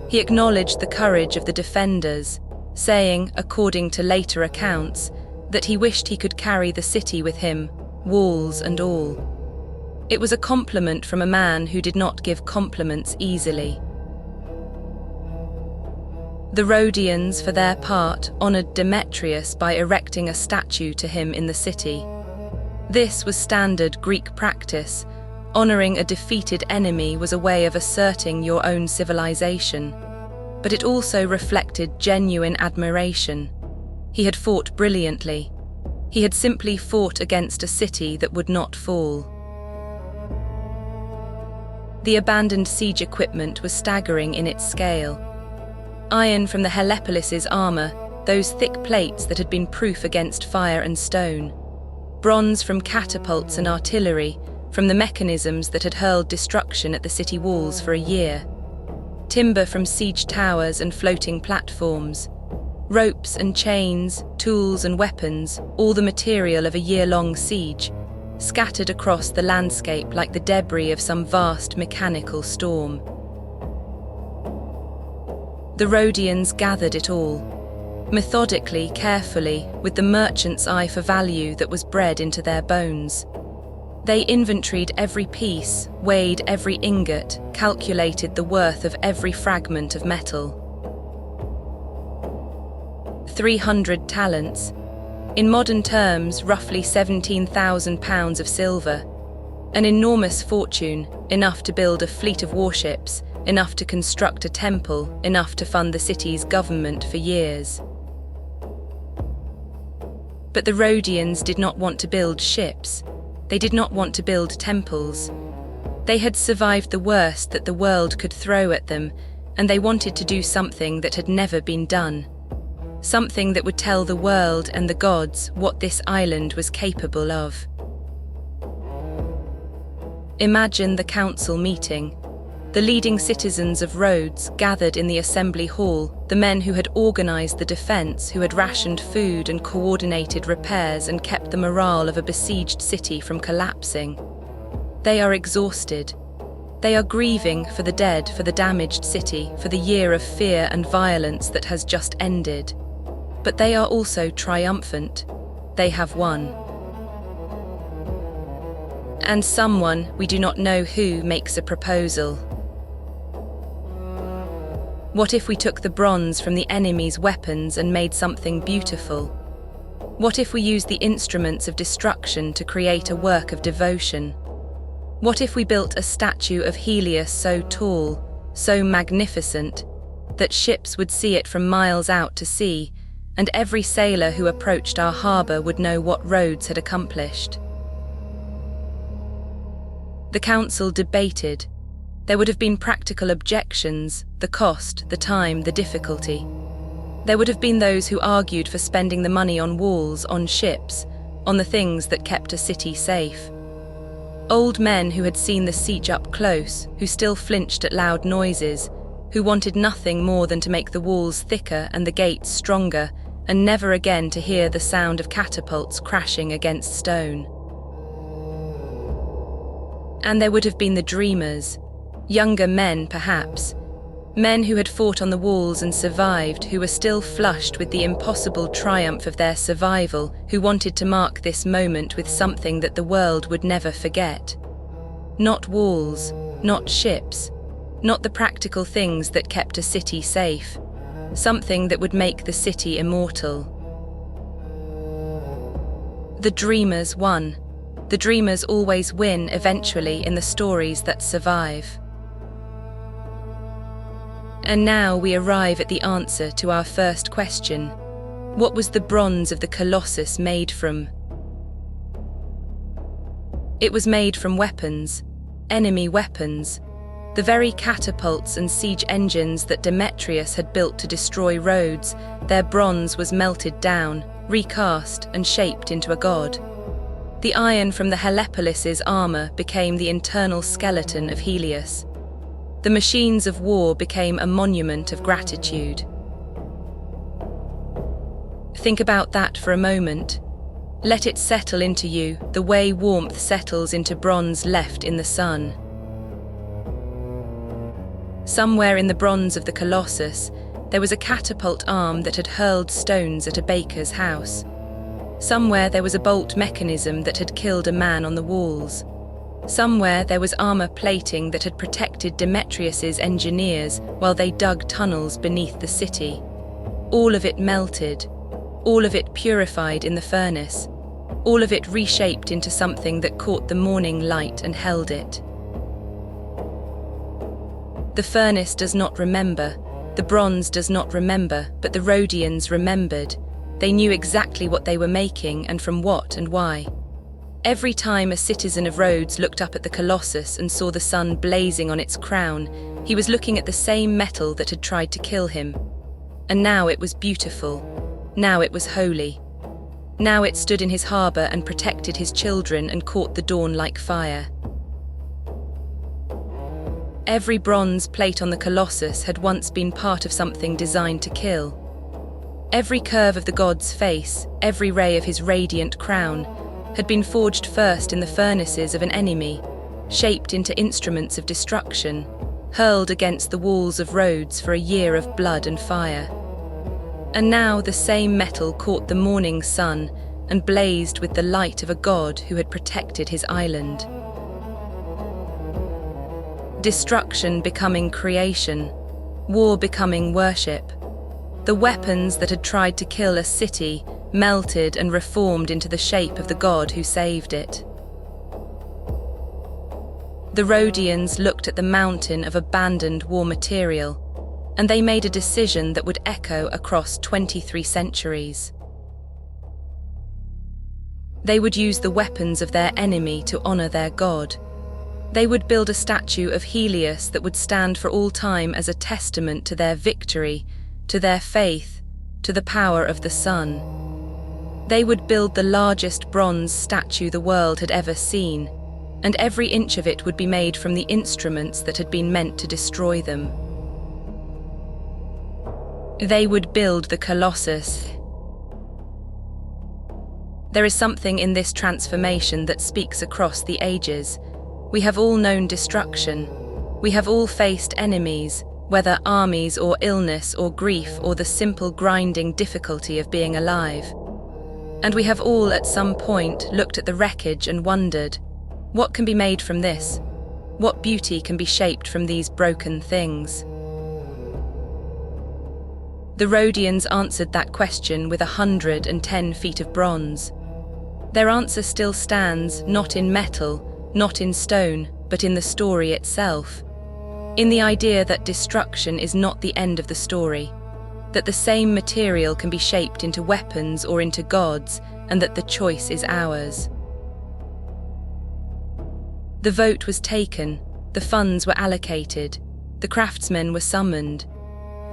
He acknowledged the courage of the defenders, saying, according to later accounts, that he wished he could carry the city with him, walls and all. It was a compliment from a man who did not give compliments easily. The Rhodians, for their part, honored Demetrius by erecting a statue to him in the city. This was standard Greek practice. Honoring a defeated enemy was a way of asserting your own civilization. But it also reflected genuine admiration. He had fought brilliantly. He had simply fought against a city that would not fall. The abandoned siege equipment was staggering in its scale. Iron from the Helepolis's armor, those thick plates that had been proof against fire and stone. Bronze from catapults and artillery, from the mechanisms that had hurled destruction at the city walls for a year. Timber from siege towers and floating platforms. Ropes and chains, tools and weapons, all the material of a year-long siege, scattered across the landscape like the debris of some vast mechanical storm. The Rhodians gathered it all, methodically, carefully, with the merchant's eye for value that was bred into their bones. They inventoried every piece, weighed every ingot, calculated the worth of every fragment of metal. 300 talents, in modern terms roughly £17,000 of silver, an enormous fortune, enough to build a fleet of warships, enough to construct a temple, enough to fund the city's government for years. But the Rhodians did not want to build ships. They did not want to build temples. They had survived the worst that the world could throw at them, and they wanted to do something that had never been done. Something that would tell the world and the gods what this island was capable of. Imagine the council meeting. The leading citizens of Rhodes gathered in the assembly hall, the men who had organized the defense, who had rationed food and coordinated repairs and kept the morale of a besieged city from collapsing. They are exhausted. They are grieving for the dead, for the damaged city, for the year of fear and violence that has just ended. But they are also triumphant. They have won. And someone, we do not know who, makes a proposal. What if we took the bronze from the enemy's weapons and made something beautiful? What if we used the instruments of destruction to create a work of devotion? What if we built a statue of Helios so tall, so magnificent, that ships would see it from miles out to sea, and every sailor who approached our harbour would know what Rhodes had accomplished? The council debated. There would have been practical objections, the cost, the time, the difficulty. There would have been those who argued for spending the money on walls, on ships, on the things that kept a city safe. Old men who had seen the siege up close, who still flinched at loud noises, who wanted nothing more than to make the walls thicker and the gates stronger, and never again to hear the sound of catapults crashing against stone. And there would have been the dreamers, younger men perhaps, Men who had fought on the walls and survived, who were still flushed with the impossible triumph of their survival, who wanted to mark this moment with something that the world would never forget. Not walls, not ships, not the practical things that kept a city safe. Something that would make the city immortal. The dreamers won. The dreamers always win eventually in the stories that survive. And now we arrive at the answer to our first question. What was the bronze of the Colossus made from? It was made from weapons, enemy weapons, the very catapults and siege engines that Demetrius had built to destroy Rhodes. Their bronze was melted down, recast and shaped into a god. The iron from the Helepolis' armor became the internal skeleton of Helios. The machines of war became a monument of gratitude. Think about that for a moment. Let it settle into you, the way warmth settles into bronze left in the sun. Somewhere in the bronze of the Colossus, there was a catapult arm that had hurled stones at a baker's house. Somewhere there was a bolt mechanism that had killed a man on the walls. Somewhere there was armor plating that had protected Demetrius's engineers while they dug tunnels beneath the city. All of it melted, all of it purified in the furnace, all of it reshaped into something that caught the morning light and held it. The furnace does not remember, the bronze does not remember, but the Rhodians remembered. They knew exactly what they were making and from what and why. Every time a citizen of Rhodes looked up at the Colossus and saw the sun blazing on its crown, he was looking at the same metal that had tried to kill him. And now it was beautiful. Now it was holy. Now it stood in his harbor and protected his children and caught the dawn like fire. Every bronze plate on the Colossus had once been part of something designed to kill. Every curve of the god's face, every ray of his radiant crown, had been forged first in the furnaces of an enemy, shaped into instruments of destruction, hurled against the walls of Rhodes for a year of blood and fire. And now the same metal caught the morning sun and blazed with the light of a god who had protected his island. Destruction becoming creation, war becoming worship. The weapons that had tried to kill a city melted and reformed into the shape of the god who saved it. The Rhodians looked at the mountain of abandoned war material, and they made a decision that would echo across 23 centuries. They would use the weapons of their enemy to honor their god. They would build a statue of Helios that would stand for all time as a testament to their victory, to their faith, to the power of the sun. They would build the largest bronze statue the world had ever seen, and every inch of it would be made from the instruments that had been meant to destroy them. They would build the Colossus. There is something in this transformation that speaks across the ages. We have all known destruction. We have all faced enemies, whether armies or illness or grief or the simple grinding difficulty of being alive. And we have all at some point looked at the wreckage and wondered, what can be made from this? What beauty can be shaped from these broken things? The Rhodians answered that question with 110 feet of bronze. Their answer still stands, not in metal, not in stone, but in the story itself. In the idea that destruction is not the end of the story, that the same material can be shaped into weapons or into gods, and that the choice is ours. The vote was taken, the funds were allocated, the craftsmen were summoned,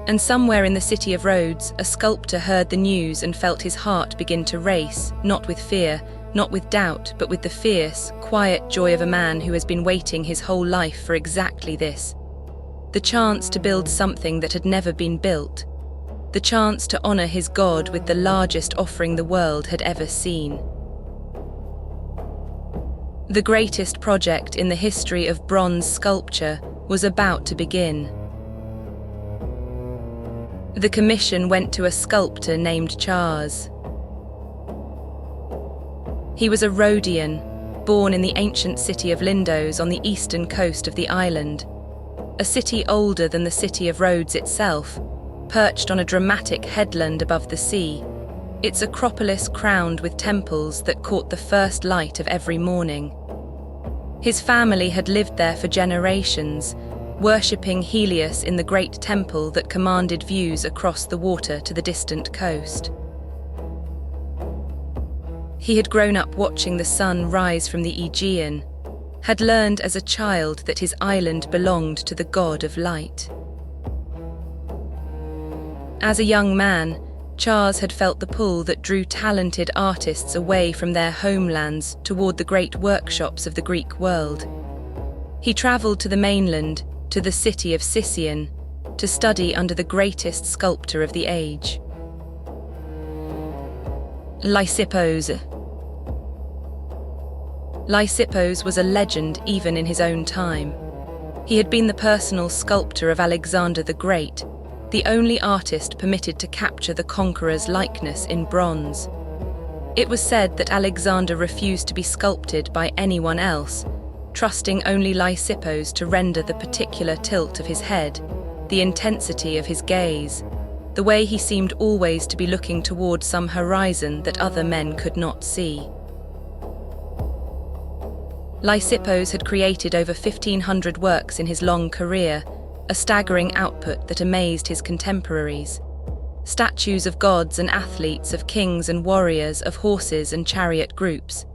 and somewhere in the city of Rhodes, a sculptor heard the news and felt his heart begin to race, not with fear, not with doubt, but with the fierce, quiet joy of a man who has been waiting his whole life for exactly this. The chance to build something that had never been built. The chance to honor his God with the largest offering the world had ever seen. The greatest project in the history of bronze sculpture was about to begin. The commission went to a sculptor named Chares. He was a Rhodian, born in the ancient city of Lindos on the eastern coast of the island, a city older than the city of Rhodes itself, perched on a dramatic headland above the sea, its acropolis crowned with temples that caught the first light of every morning. His family had lived there for generations, worshipping Helios in the great temple that commanded views across the water to the distant coast. He had grown up watching the sun rise from the Aegean, had learned as a child that his island belonged to the god of light. As a young man, Chares had felt the pull that drew talented artists away from their homelands toward the great workshops of the Greek world. He travelled to the mainland, to the city of Sicyon, to study under the greatest sculptor of the age. Lysippos. Lysippos was a legend even in his own time. He had been the personal sculptor of Alexander the Great, the only artist permitted to capture the conqueror's likeness in bronze. It was said that Alexander refused to be sculpted by anyone else, trusting only Lysippos to render the particular tilt of his head, the intensity of his gaze, the way he seemed always to be looking toward some horizon that other men could not see. Lysippos had created over 1,500 works in his long career, a staggering output that amazed his contemporaries. Statues of gods and athletes, of kings and warriors, of horses and chariot groups.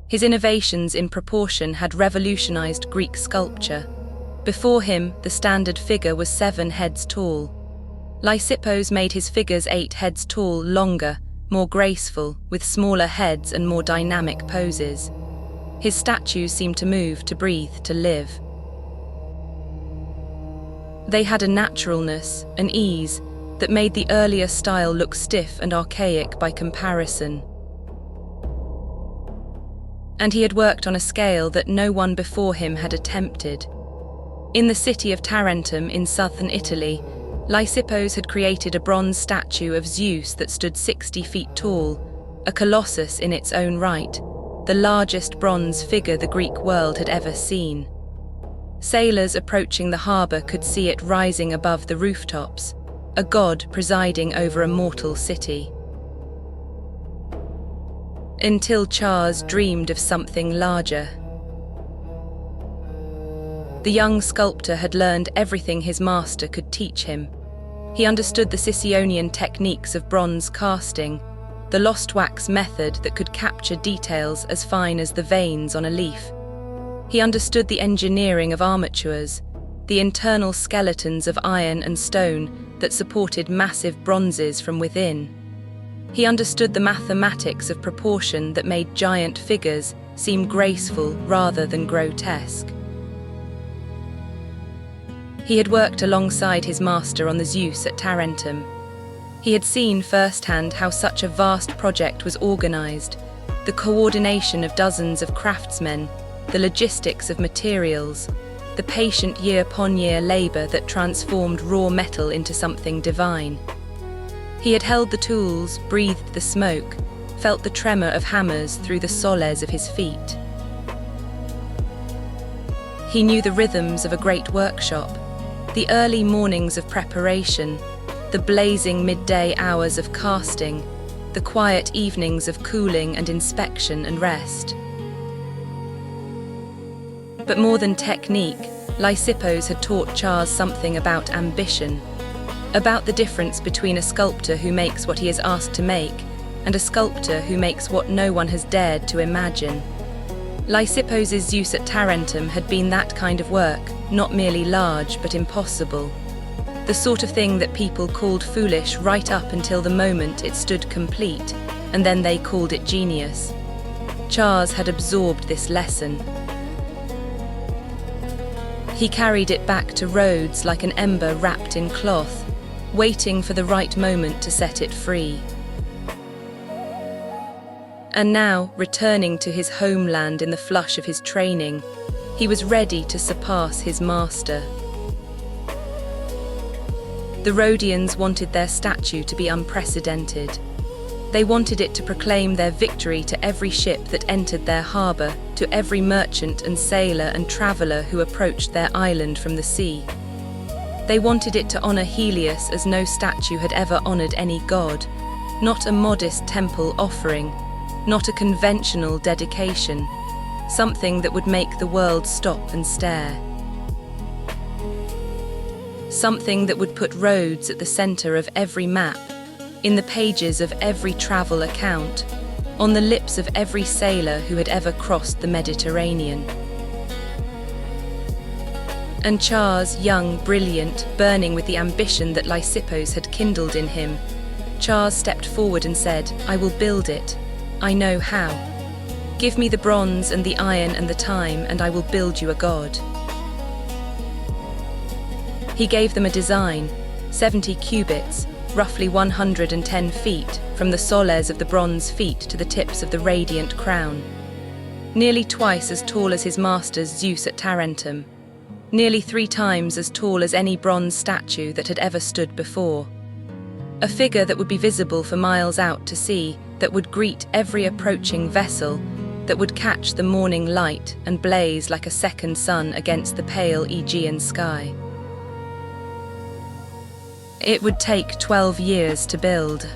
His innovations in proportion had revolutionized Greek sculpture. Before him, the standard figure was 7 heads tall. Lysippos made his figures 8 heads tall, longer, more graceful, with smaller heads and more dynamic poses. His statues seemed to move, to breathe, to live. They had a naturalness, an ease, that made the earlier style look stiff and archaic by comparison. And he had worked on a scale that no one before him had attempted. In the city of Tarentum in southern Italy, Lysippos had created a bronze statue of Zeus that stood 60 feet tall, a colossus in its own right, the largest bronze figure the Greek world had ever seen. Sailors approaching the harbour could see it rising above the rooftops, a god presiding over a mortal city. Until Chares dreamed of something larger. The young sculptor had learned everything his master could teach him. He understood the Sicyonian techniques of bronze casting, the lost wax method that could capture details as fine as the veins on a leaf. He understood the engineering of armatures, the internal skeletons of iron and stone that supported massive bronzes from within. He understood the mathematics of proportion that made giant figures seem graceful rather than grotesque. He had worked alongside his master on the Zeus at Tarentum. He had seen firsthand how such a vast project was organized, the coordination of dozens of craftsmen, the logistics of materials, the patient year-upon-year labor that transformed raw metal into something divine. He had held the tools, breathed the smoke, felt the tremor of hammers through the soles of his feet. He knew the rhythms of a great workshop, the early mornings of preparation, the blazing midday hours of casting, the quiet evenings of cooling and inspection and rest. But more than technique, Lysippos had taught Chares something about ambition, about the difference between a sculptor who makes what he is asked to make and a sculptor who makes what no one has dared to imagine. Lysippos' Zeus at Tarentum had been that kind of work, not merely large but impossible. The sort of thing that people called foolish right up until the moment it stood complete, and then they called it genius. Chares had absorbed this lesson. He carried it back to Rhodes like an ember wrapped in cloth, waiting for the right moment to set it free. And now, returning to his homeland in the flush of his training, he was ready to surpass his master. The Rhodians wanted their statue to be unprecedented. They wanted it to proclaim their victory to every ship that entered their harbour, to every merchant and sailor and traveller who approached their island from the sea. They wanted it to honour Helios as no statue had ever honoured any god, not a modest temple offering, not a conventional dedication, something that would make the world stop and stare. Something that would put Rhodes at the centre of every map, in the pages of every travel account, on the lips of every sailor who had ever crossed the Mediterranean. And Chares, young, brilliant, burning with the ambition that Lysippos had kindled in him, Chares stepped forward and said, "I will build it. I know how. Give me the bronze and the iron and the time, and I will build you a god." He gave them a design, 70 cubits, roughly 110 feet, from the soles of the bronze feet to the tips of the radiant crown. Nearly twice as tall as his master's Zeus at Tarentum. Nearly 3 times as tall as any bronze statue that had ever stood before. A figure that would be visible for miles out to sea, that would greet every approaching vessel, that would catch the morning light and blaze like a second sun against the pale Aegean sky. It would take 12 years to build.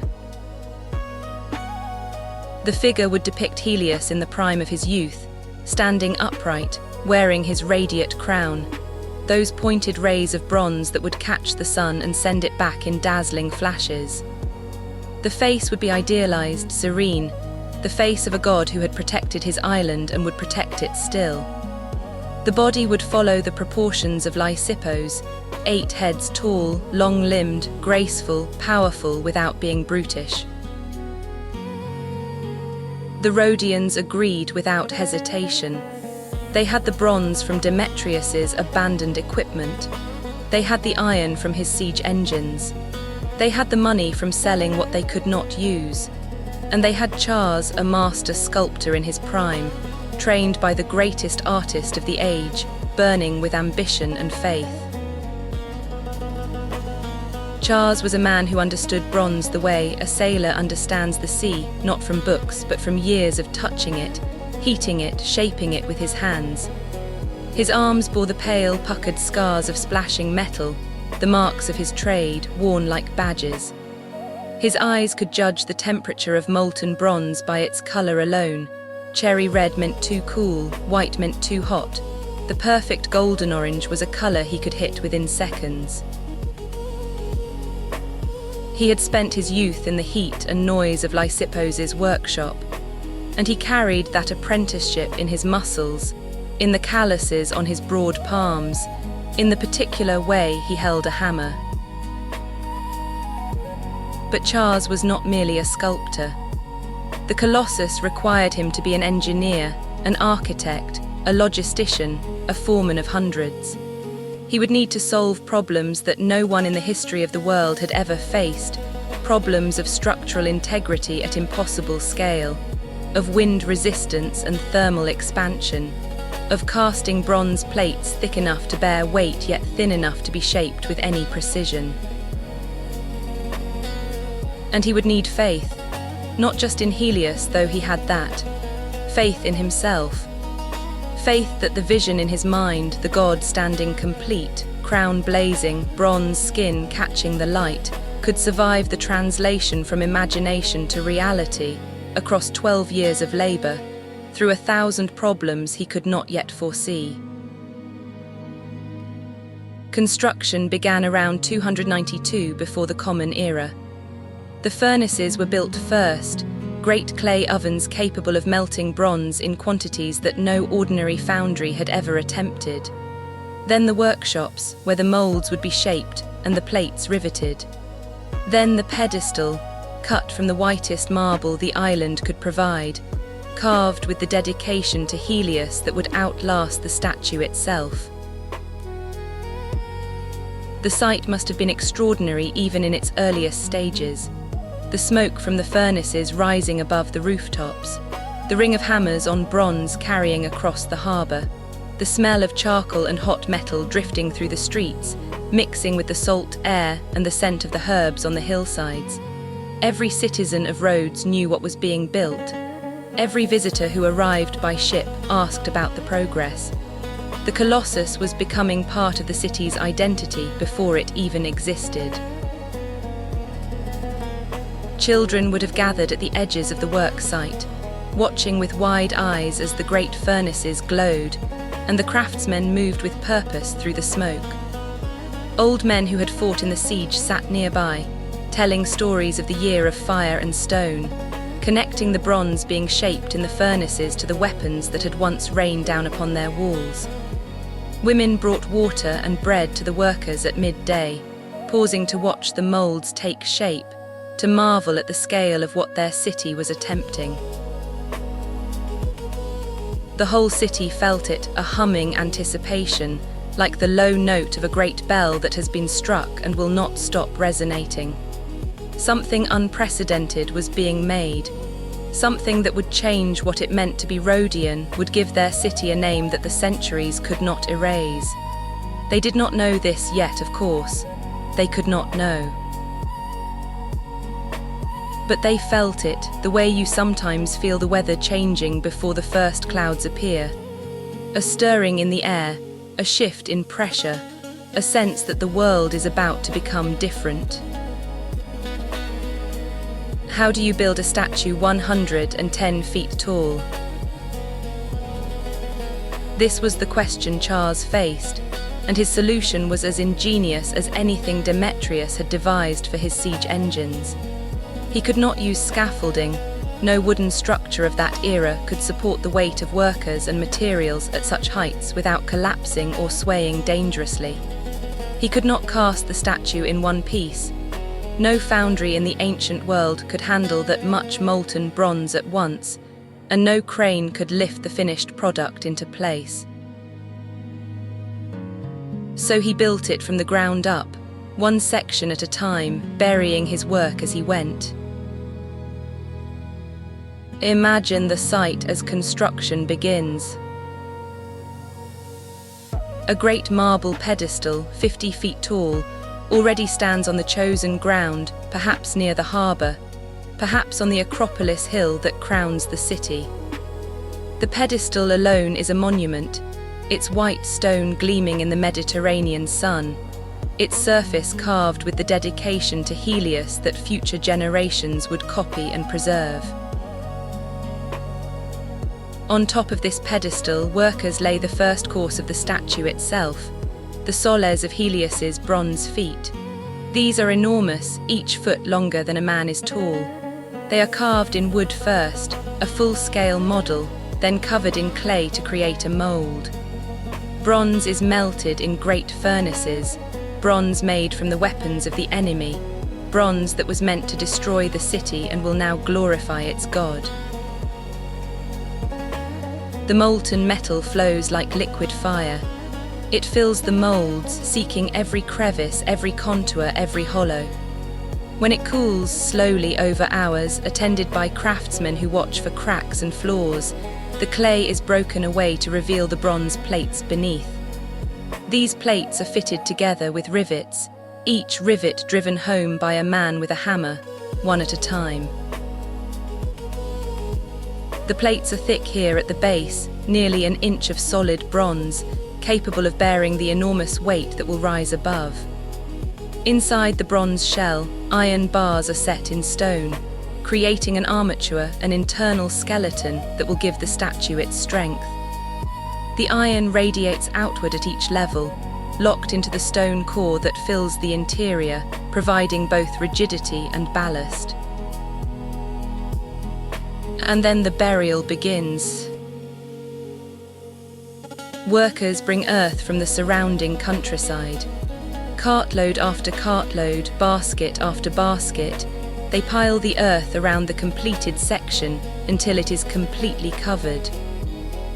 The figure would depict Helios in the prime of his youth, standing upright, wearing his radiant crown, those pointed rays of bronze that would catch the sun and send it back in dazzling flashes. The face would be idealized, serene, the face of a god who had protected his island and would protect it still. The body would follow the proportions of Lysippos, 8 heads tall, long-limbed, graceful, powerful without being brutish. The Rhodians agreed without hesitation. They had the bronze from Demetrius's abandoned equipment. They had the iron from his siege engines. They had the money from selling what they could not use. And they had Chares, a master sculptor in his prime, trained by the greatest artist of the age, burning with ambition and faith. Chares was a man who understood bronze the way a sailor understands the sea, not from books, but from years of touching it, heating it, shaping it with his hands. His arms bore the pale, puckered scars of splashing metal, the marks of his trade, worn like badges. His eyes could judge the temperature of molten bronze by its colour alone. Cherry red meant too cool, white meant too hot. The perfect golden orange was a colour he could hit within seconds. He had spent his youth in the heat and noise of Lysippos' workshop, and he carried that apprenticeship in his muscles, in the calluses on his broad palms, in the particular way he held a hammer. But Chares was not merely a sculptor. The Colossus required him to be an engineer, an architect, a logistician, a foreman of hundreds. He would need to solve problems that no one in the history of the world had ever faced, problems of structural integrity at impossible scale, of wind resistance and thermal expansion, of casting bronze plates thick enough to bear weight yet thin enough to be shaped with any precision. And he would need faith, not just in Helios, though he had that, faith in himself. Faith that the vision in his mind, the god standing complete, crown blazing, bronze skin catching the light, could survive the translation from imagination to reality across 12 years of labour, through 1,000 problems he could not yet foresee. Construction began around 292 before the Common Era. The furnaces were built first, great clay ovens capable of melting bronze in quantities that no ordinary foundry had ever attempted. Then the workshops, where the moulds would be shaped and the plates riveted. Then the pedestal, cut from the whitest marble the island could provide, carved with the dedication to Helios that would outlast the statue itself. The sight must have been extraordinary even in its earliest stages. The smoke from the furnaces rising above the rooftops, the ring of hammers on bronze carrying across the harbour, the smell of charcoal and hot metal drifting through the streets, mixing with the salt air and the scent of the herbs on the hillsides. Every citizen of Rhodes knew what was being built. Every visitor who arrived by ship asked about the progress. The Colossus was becoming part of the city's identity before it even existed. Children would have gathered at the edges of the work site, watching with wide eyes as the great furnaces glowed, and the craftsmen moved with purpose through the smoke. Old men who had fought in the siege sat nearby, telling stories of the year of fire and stone, connecting the bronze being shaped in the furnaces to the weapons that had once rained down upon their walls. Women brought water and bread to the workers at midday, pausing to watch the molds take shape, to marvel at the scale of what their city was attempting. The whole city felt it, a humming anticipation, like the low note of a great bell that has been struck and will not stop resonating. Something unprecedented was being made. Something that would change what it meant to be Rhodian, would give their city a name that the centuries could not erase. They did not know this yet, of course. They could not know. But they felt it, the way you sometimes feel the weather changing before the first clouds appear. A stirring in the air, a shift in pressure, a sense that the world is about to become different. How do you build a statue 110 feet tall? This was the question Chares faced, and his solution was as ingenious as anything Demetrius had devised for his siege engines. He could not use scaffolding. No wooden structure of that era could support the weight of workers and materials at such heights without collapsing or swaying dangerously. He could not cast the statue in one piece. No foundry in the ancient world could handle that much molten bronze at once, and no crane could lift the finished product into place. So he built it from the ground up, one section at a time, burying his work as he went. Imagine the sight as construction begins. A great marble pedestal, 50 feet tall, already stands on the chosen ground, perhaps near the harbour, perhaps on the Acropolis hill that crowns the city. The pedestal alone is a monument, its white stone gleaming in the Mediterranean sun, its surface carved with the dedication to Helios that future generations would copy and preserve. On top of this pedestal, workers lay the first course of the statue itself, the soles of Helios's bronze feet. These are enormous, each foot longer than a man is tall. They are carved in wood first, a full-scale model, then covered in clay to create a mould. Bronze is melted in great furnaces, bronze made from the weapons of the enemy, bronze that was meant to destroy the city and will now glorify its god. The molten metal flows like liquid fire. It fills the molds, seeking every crevice, every contour, every hollow. When it cools slowly over hours, attended by craftsmen who watch for cracks and flaws, the clay is broken away to reveal the bronze plates beneath. These plates are fitted together with rivets, each rivet driven home by a man with a hammer, one at a time. The plates are thick here at the base, nearly an inch of solid bronze, capable of bearing the enormous weight that will rise above. Inside the bronze shell, iron bars are set in stone, creating an armature, an internal skeleton that will give the statue its strength. The iron radiates outward at each level, locked into the stone core that fills the interior, providing both rigidity and ballast. And then the burial begins. Workers bring earth from the surrounding countryside. Cartload after cartload, basket after basket, they pile the earth around the completed section until it is completely covered.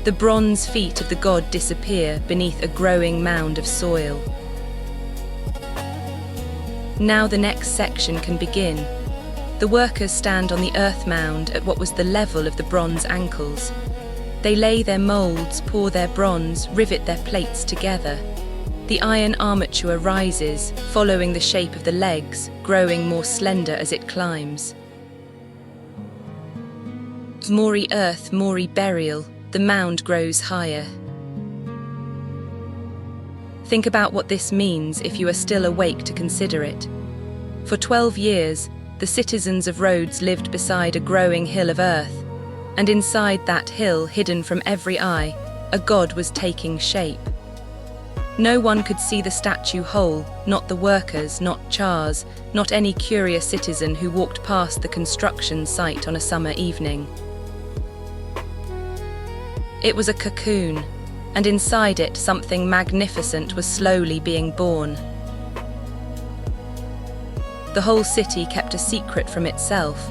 The bronze feet of the god disappear beneath a growing mound of soil. Now the next section can begin. The workers stand on the earth mound at what was the level of the bronze ankles. They lay their moulds, pour their bronze, rivet their plates together. The iron armature rises, following the shape of the legs, growing more slender as it climbs. Mori earth, Mori burial, the mound grows higher. Think about what this means if you are still awake to consider it. For 12 years, the citizens of Rhodes lived beside a growing hill of earth, and inside that hill, hidden from every eye, a god was taking shape. No one could see the statue whole, not the workers, not Chares, not any curious citizen who walked past the construction site on a summer evening. It was a cocoon, and inside it something magnificent was slowly being born. The whole city kept a secret from itself.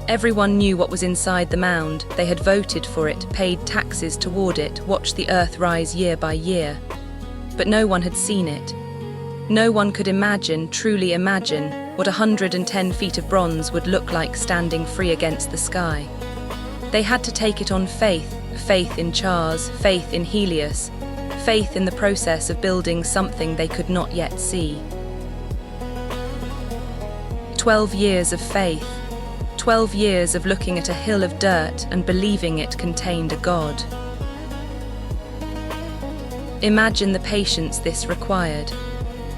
Everyone knew what was inside the mound. They had voted for it, paid taxes toward it, watched the earth rise year by year. But no one had seen it. No one could imagine, truly imagine, what 110 feet of bronze would look like standing free against the sky. They had to take it on faith, faith in Chares, faith in Helios, faith in the process of building something they could not yet see. 12 years of faith, 12 years of looking at a hill of dirt and believing it contained a god. Imagine the patience this required.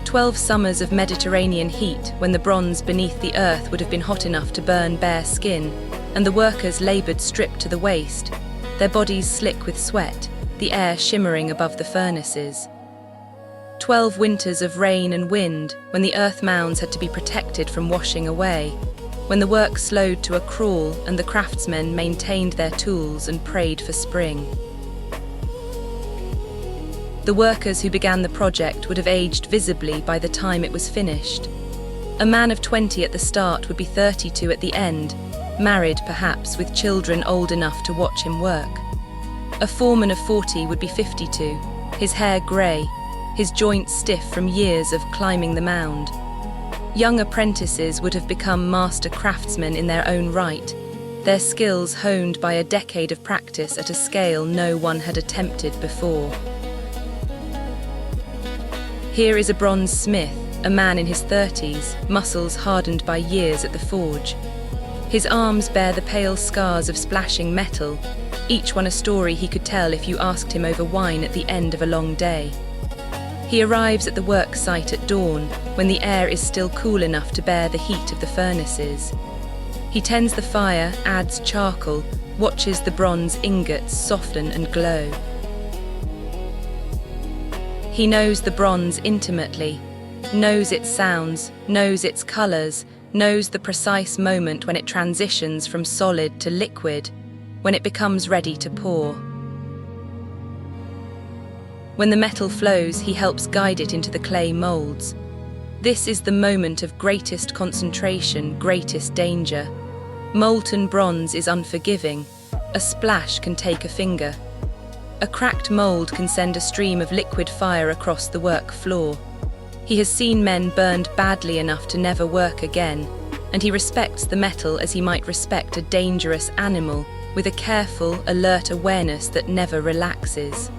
12 summers of Mediterranean heat when the bronze beneath the earth would have been hot enough to burn bare skin, and the workers laboured stripped to the waist, their bodies slick with sweat, the air shimmering above the furnaces. 12 winters of rain and wind when the earth mounds had to be protected from washing away, when the work slowed to a crawl and the craftsmen maintained their tools and prayed for spring. The workers who began the project would have aged visibly by the time it was finished. A man of 20 at the start would be 32 at the end, married perhaps with children old enough to watch him work. A foreman of 40 would be 52, his hair grey, his joints stiff from years of climbing the mound. Young apprentices would have become master craftsmen in their own right, their skills honed by a decade of practice at a scale no one had attempted before. Here is a bronze smith, a man in his 30s, muscles hardened by years at the forge. His arms bear the pale scars of splashing metal, each one a story he could tell if you asked him over wine at the end of a long day. He arrives at the work site at dawn, when the air is still cool enough to bear the heat of the furnaces. He tends the fire, adds charcoal, watches the bronze ingots soften and glow. He knows the bronze intimately, knows its sounds, knows its colours, knows the precise moment when it transitions from solid to liquid, when it becomes ready to pour. When the metal flows, he helps guide it into the clay moulds. This is the moment of greatest concentration, greatest danger. Molten bronze is unforgiving. A splash can take a finger. A cracked mould can send a stream of liquid fire across the work floor. He has seen men burned badly enough to never work again, and he respects the metal as he might respect a dangerous animal, with a careful, alert awareness that never relaxes.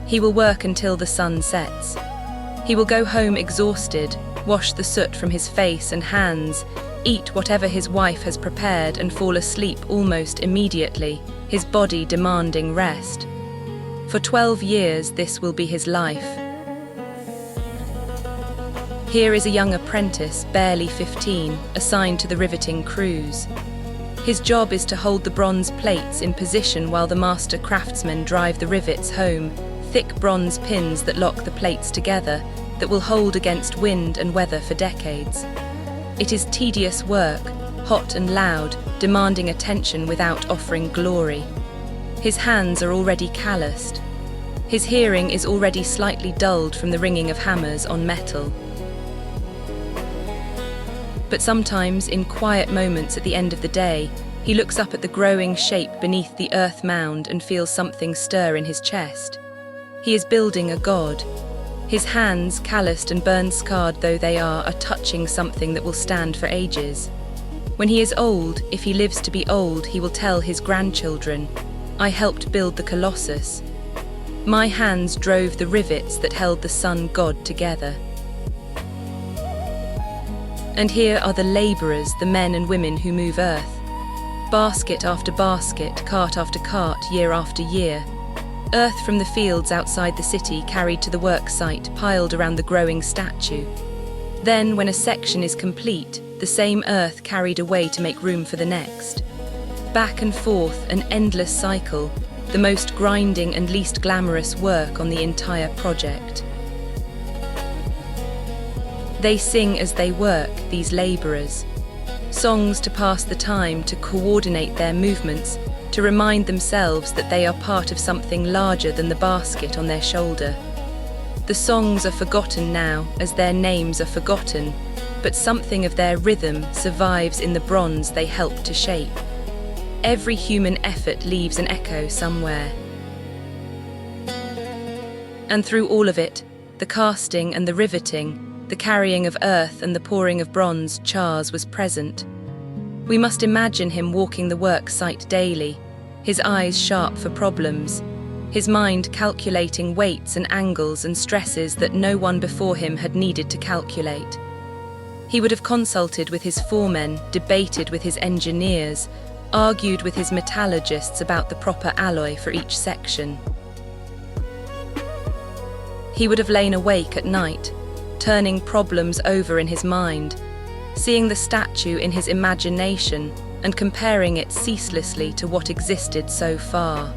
He will work until the sun sets. He will go home exhausted, wash the soot from his face and hands, eat whatever his wife has prepared and fall asleep almost immediately, his body demanding rest. For 12 years this will be his life. Here is a young apprentice, barely 15, assigned to the riveting crews. His job is to hold the bronze plates in position while the master craftsmen drive the rivets home, thick bronze pins that lock the plates together, that will hold against wind and weather for decades. It is tedious work, hot and loud, demanding attention without offering glory. His hands are already calloused. His hearing is already slightly dulled from the ringing of hammers on metal. But sometimes, in quiet moments at the end of the day, he looks up at the growing shape beneath the earth mound and feels something stir in his chest. He is building a god. His hands, calloused and burn-scarred though they are touching something that will stand for ages. When he is old, if he lives to be old, he will tell his grandchildren, "I helped build the Colossus." My hands drove the rivets that held the sun god together. And here are the labourers, the men and women who move earth. Basket after basket, cart after cart, year after year. Earth from the fields outside the city carried to the work site, piled around the growing statue. Then, when a section is complete, the same earth carried away to make room for the next. Back and forth, an endless cycle, the most grinding and least glamorous work on the entire project. They sing as they work, these labourers. Songs to pass the time, to coordinate their movements, to remind themselves that they are part of something larger than the basket on their shoulder. The songs are forgotten now, as their names are forgotten, but something of their rhythm survives in the bronze they help to shape. Every human effort leaves an echo somewhere. And through all of it, the casting and the riveting, the carrying of earth and the pouring of bronze, Chares was present. We must imagine him walking the work site daily, his eyes sharp for problems, his mind calculating weights and angles and stresses that no one before him had needed to calculate. He would have consulted with his foremen, debated with his engineers, argued with his metallurgists about the proper alloy for each section. He would have lain awake at night, turning problems over in his mind, seeing the statue in his imagination and comparing it ceaselessly to what existed so far.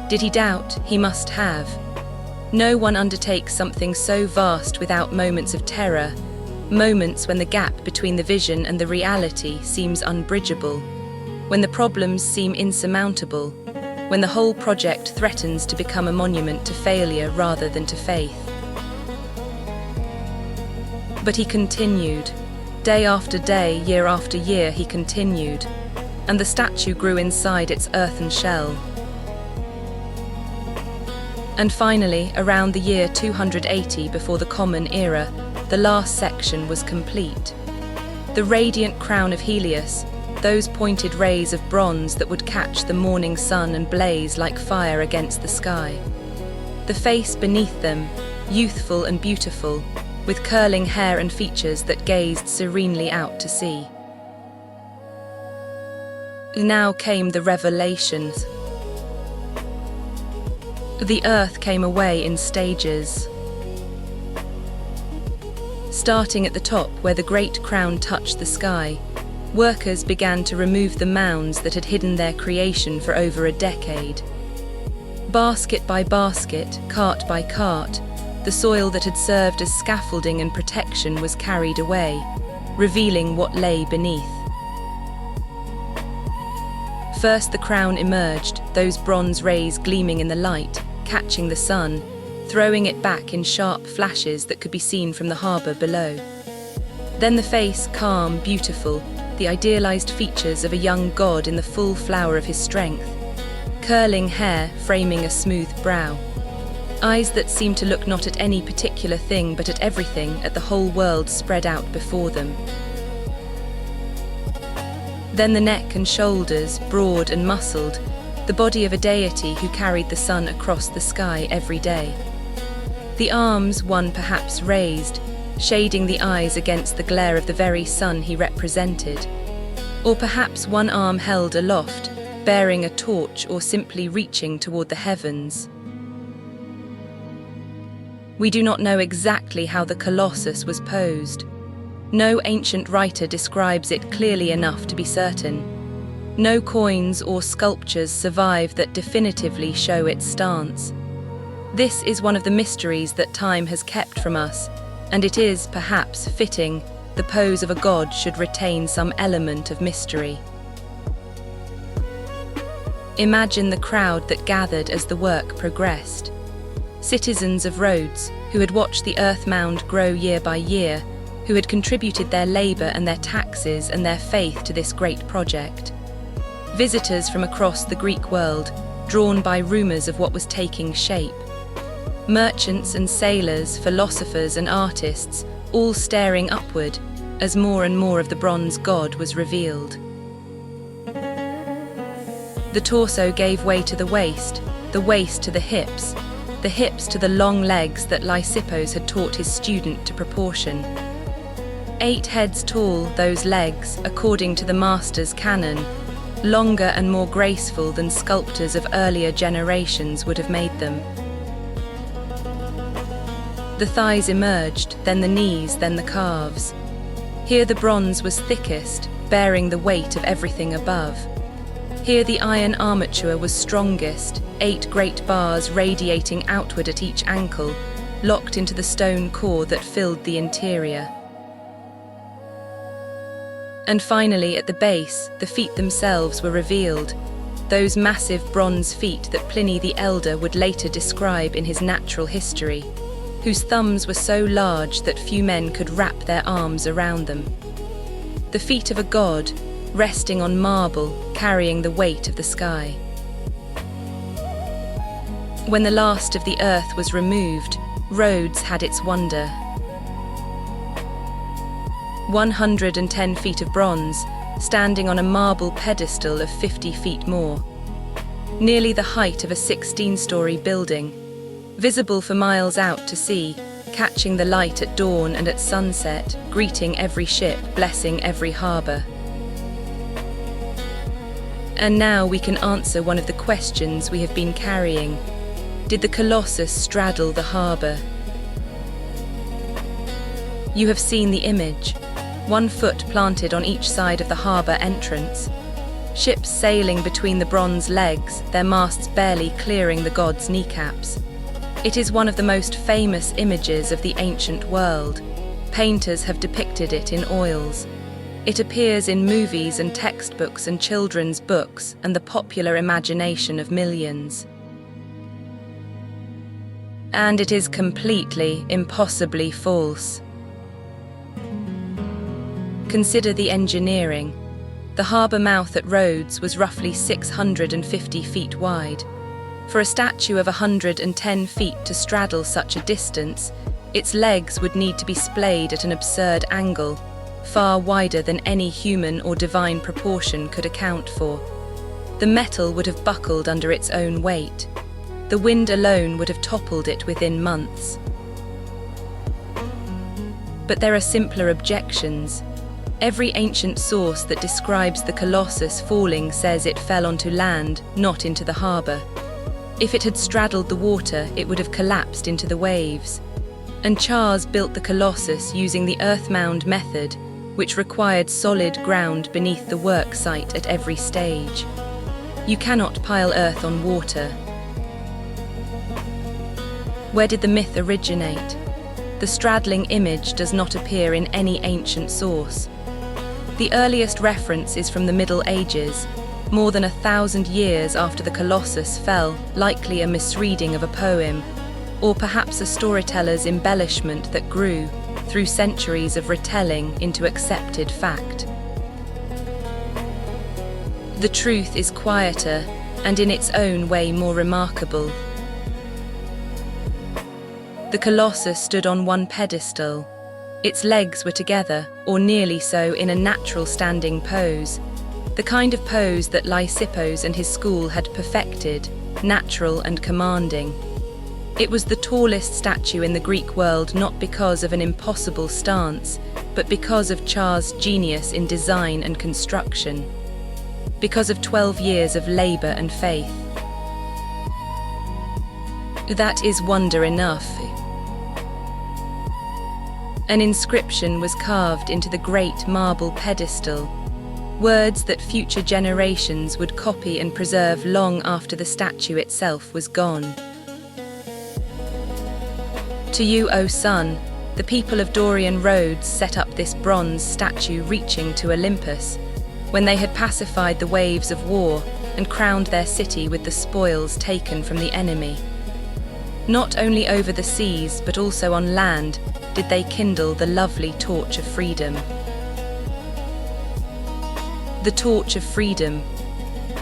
Did he doubt? He must have. No one undertakes something so vast without moments of terror, moments when the gap between the vision and the reality seems unbridgeable, when the problems seem insurmountable, when the whole project threatens to become a monument to failure rather than to faith. But he continued. Day after day, year after year, he continued, and the statue grew inside its earthen shell. And finally, around the year 280 before the Common Era, the last section was complete. The radiant crown of Helios, those pointed rays of bronze that would catch the morning sun and blaze like fire against the sky. The face beneath them, youthful and beautiful, with curling hair and features that gazed serenely out to sea. Now came the revelations. The earth came away in stages. Starting at the top where the great crown touched the sky, workers began to remove the mounds that had hidden their creation for over a decade. Basket by basket, cart by cart, the soil that had served as scaffolding and protection was carried away, revealing what lay beneath. First the crown emerged, those bronze rays gleaming in the light, catching the sun, throwing it back in sharp flashes that could be seen from the harbour below. Then the face, calm, beautiful, the idealized features of a young god in the full flower of his strength, curling hair framing a smooth brow, eyes that seemed to look not at any particular thing but at everything, at the whole world spread out before them. Then the neck and shoulders, broad and muscled, the body of a deity who carried the sun across the sky every day. The arms, one perhaps raised, shading the eyes against the glare of the very sun he represented. Or perhaps one arm held aloft, bearing a torch or simply reaching toward the heavens. We do not know exactly how the Colossus was posed. No ancient writer describes it clearly enough to be certain. No coins or sculptures survive that definitively show its stance. This is one of the mysteries that time has kept from us, and it is, perhaps, fitting the pose of a god should retain some element of mystery. Imagine the crowd that gathered as the work progressed. Citizens of Rhodes, who had watched the earth mound grow year by year, who had contributed their labour and their taxes and their faith to this great project. Visitors from across the Greek world, drawn by rumours of what was taking shape. Merchants and sailors, philosophers and artists, all staring upward as more and more of the bronze god was revealed. The torso gave way to the waist to the hips to the long legs that Lysippos had taught his student to proportion. 8 heads tall, those legs, according to the master's canon, longer and more graceful than sculptors of earlier generations would have made them. The thighs emerged, then the knees, then the calves. Here the bronze was thickest, bearing the weight of everything above. Here the iron armature was strongest, 8 great bars radiating outward at each ankle, locked into the stone core that filled the interior. And finally, at the base, the feet themselves were revealed, those massive bronze feet that Pliny the Elder would later describe in his Natural History, whose thumbs were so large that few men could wrap their arms around them. The feet of a god, resting on marble, carrying the weight of the sky. When the last of the earth was removed, Rhodes had its wonder. 110 feet of bronze, standing on a marble pedestal of 50 feet more. Nearly the height of a 16-story building, visible for miles out to sea, catching the light at dawn and at sunset, greeting every ship, blessing every harbour. And now we can answer one of the questions we have been carrying. Did the Colossus straddle the harbour? You have seen the image. 1 foot planted on each side of the harbour entrance. Ships sailing between the bronze legs, their masts barely clearing the god's kneecaps. It is one of the most famous images of the ancient world. Painters have depicted it in oils. It appears in movies and textbooks and children's books and the popular imagination of millions. And it is completely, impossibly false. Consider the engineering. The harbour mouth at Rhodes was roughly 650 feet wide. For a statue of 110 feet to straddle such a distance, its legs would need to be splayed at an absurd angle, far wider than any human or divine proportion could account for. The metal would have buckled under its own weight. The wind alone would have toppled it within months. But there are simpler objections. Every ancient source that describes the Colossus falling says it fell onto land, not into the harbour. If it had straddled the water, it would have collapsed into the waves. And Chares built the Colossus using the earth mound method, which required solid ground beneath the work site at every stage. You cannot pile earth on water. Where did the myth originate? The straddling image does not appear in any ancient source. The earliest reference is from the Middle Ages, more than 1,000 years after the Colossus fell, likely a misreading of a poem, or perhaps a storyteller's embellishment that grew, through centuries of retelling, into accepted fact. The truth is quieter, and in its own way more remarkable. The Colossus stood on one pedestal. Its legs were together, or nearly so, in a natural standing pose, the kind of pose that Lysippos and his school had perfected, natural and commanding. It was the tallest statue in the Greek world not because of an impossible stance, but because of Chares' genius in design and construction, because of 12 years of labour and faith. That is wonder enough. An inscription was carved into the great marble pedestal, words that future generations would copy and preserve long after the statue itself was gone. To you, O sun, the people of Dorian Rhodes set up this bronze statue reaching to Olympus, when they had pacified the waves of war and crowned their city with the spoils taken from the enemy. Not only over the seas, but also on land, did they kindle the lovely torch of freedom. The torch of freedom.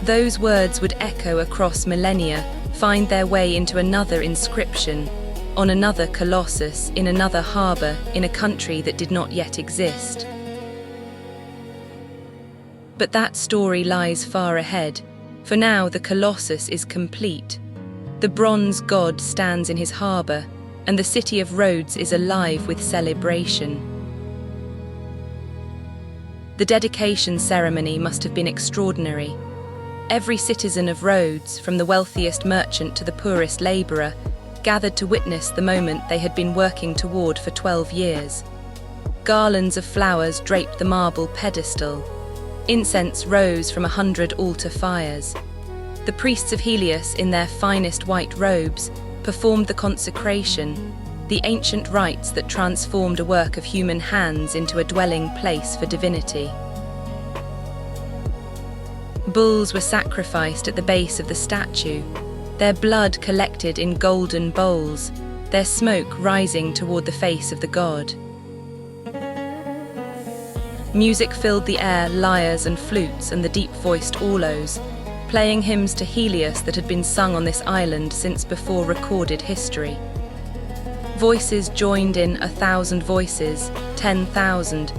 Those words would echo across millennia, find their way into another inscription, on another Colossus, in another harbour, in a country that did not yet exist. But that story lies far ahead, For now the Colossus is complete. The bronze god stands in his harbour, and the city of Rhodes is alive with celebration. The dedication ceremony must have been extraordinary. Every citizen of Rhodes, from the wealthiest merchant to the poorest labourer, gathered to witness the moment they had been working toward for 12 years. Garlands of flowers draped the marble pedestal. Incense rose from 100 altar fires. The priests of Helios, in their finest white robes, performed the consecration, the ancient rites that transformed a work of human hands into a dwelling place for divinity. Bulls were sacrificed at the base of the statue, their blood collected in golden bowls, their smoke rising toward the face of the god. Music filled the air, lyres and flutes and the deep-voiced aulos, playing hymns to Helios that had been sung on this island since before recorded history. Voices joined in 1,000 voices, 10,000,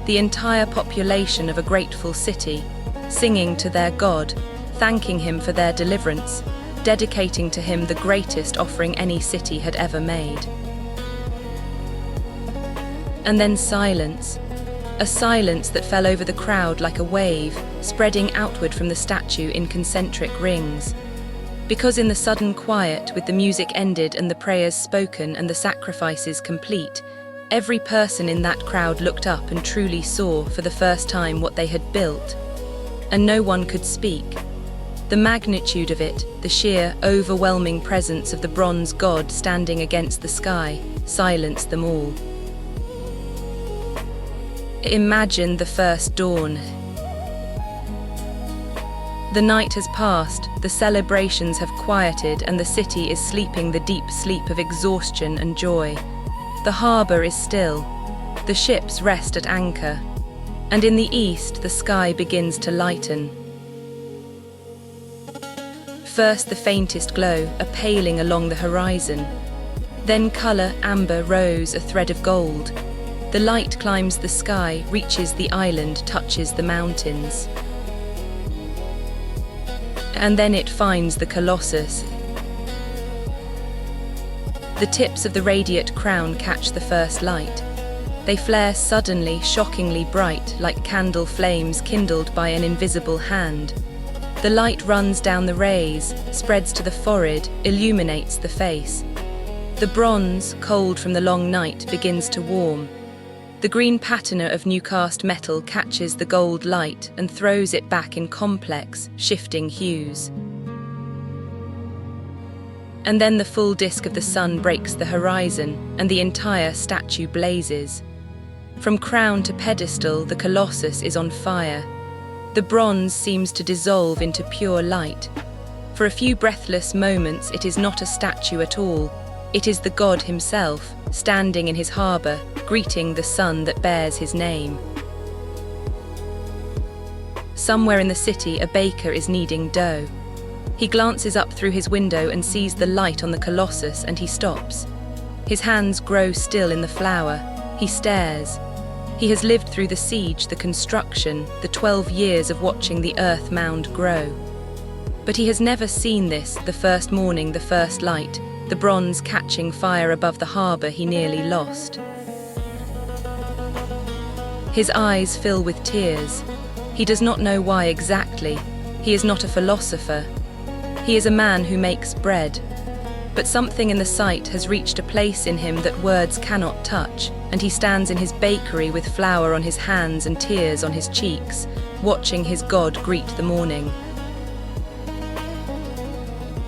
the entire population of a grateful city, singing to their god, thanking him for their deliverance, dedicating to him the greatest offering any city had ever made. And then silence. A silence that fell over the crowd like a wave, spreading outward from the statue in concentric rings. Because in the sudden quiet, with the music ended and the prayers spoken and the sacrifices complete, every person in that crowd looked up and truly saw for the first time what they had built. And no one could speak. The magnitude of it, the sheer, overwhelming presence of the bronze god standing against the sky, silenced them all. Imagine the first dawn. The night has passed, the celebrations have quieted, and the city is sleeping the deep sleep of exhaustion and joy. The harbour is still. The ships rest at anchor. And in the east, the sky begins to lighten. First the faintest glow, a paling along the horizon. Then colour, amber, rose, a thread of gold. The light climbs the sky, reaches the island, touches the mountains. And then it finds the Colossus. The tips of the radiate crown catch the first light. They flare suddenly, shockingly bright, like candle flames kindled by an invisible hand. The light runs down the rays, spreads to the forehead, illuminates the face. The bronze, cold from the long night, begins to warm. The green patina of new-cast metal catches the gold light and throws it back in complex, shifting hues. And then the full disk of the sun breaks the horizon, and the entire statue blazes. From crown to pedestal, the Colossus is on fire. The bronze seems to dissolve into pure light. For a few breathless moments, it is not a statue at all. It is the god himself, standing in his harbour, greeting the sun that bears his name. Somewhere in the city, a baker is kneading dough. He glances up through his window and sees the light on the Colossus, and he stops. His hands grow still in the flour. He stares. He has lived through the siege, the construction, the 12 years of watching the earth mound grow. But he has never seen this, the first morning, the first light, the bronze catching fire above the harbour he nearly lost. His eyes fill with tears. He does not know why exactly. He is not a philosopher. He is a man who makes bread. But something in the sight has reached a place in him that words cannot touch, and he stands in his bakery with flour on his hands and tears on his cheeks, watching his god greet the morning.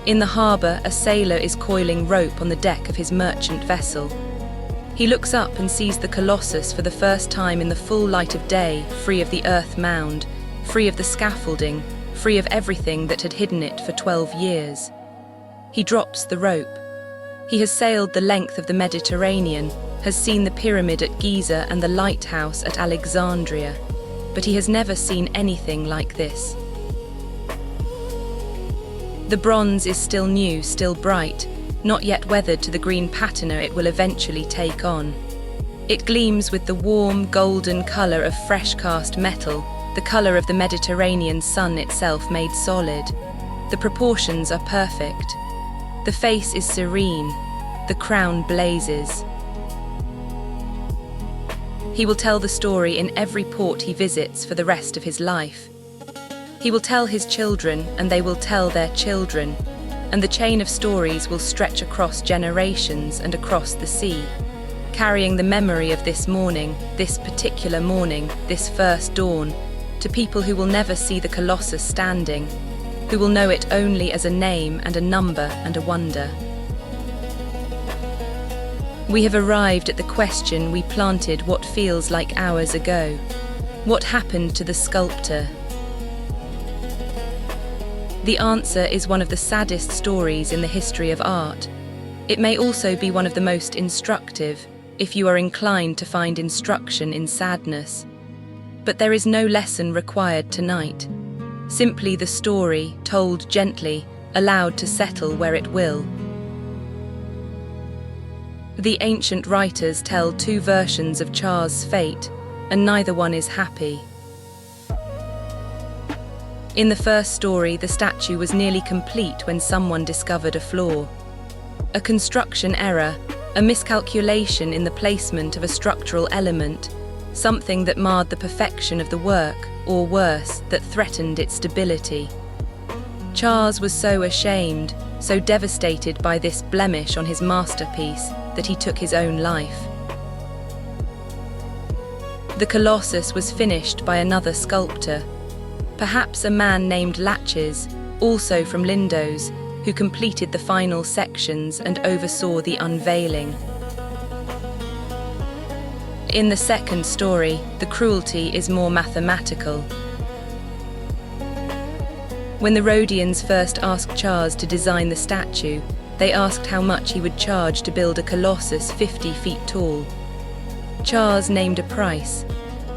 In the harbour, a sailor is coiling rope on the deck of his merchant vessel. He looks up and sees the Colossus for the first time in the full light of day, free of the earth mound, free of the scaffolding, free of everything that had hidden it for 12 years. He drops the rope. He has sailed the length of the Mediterranean, has seen the pyramid at Giza and the lighthouse at Alexandria, but he has never seen anything like this. The bronze is still new, still bright, not yet weathered to the green patina it will eventually take on. It gleams with the warm, golden colour of fresh cast metal, the colour of the Mediterranean sun itself made solid. The proportions are perfect. The face is serene. The crown blazes. He will tell the story in every port he visits for the rest of his life. He will tell his children, and they will tell their children, and the chain of stories will stretch across generations and across the sea, carrying the memory of this morning, this particular morning, this first dawn, to people who will never see the Colossus standing, who will know it only as a name and a number and a wonder. We have arrived at the question we planted what feels like hours ago. What happened to the sculptor? The answer is one of the saddest stories in the history of art. It may also be one of the most instructive, if you are inclined to find instruction in sadness. But there is no lesson required tonight. Simply the story, told gently, allowed to settle where it will. The ancient writers tell two versions of Chares' fate, and neither one is happy. In the first story, the statue was nearly complete when someone discovered a flaw. A construction error, a miscalculation in the placement of a structural element, something that marred the perfection of the work, or worse, that threatened its stability. Chares was so ashamed, so devastated by this blemish on his masterpiece, that he took his own life. The Colossus was finished by another sculptor, perhaps a man named Chares, also from Lindos, who completed the final sections and oversaw the unveiling. In the second story, the cruelty is more mathematical. When the Rhodians first asked Chares to design the statue, they asked how much he would charge to build a Colossus 50 feet tall. Chares named a price.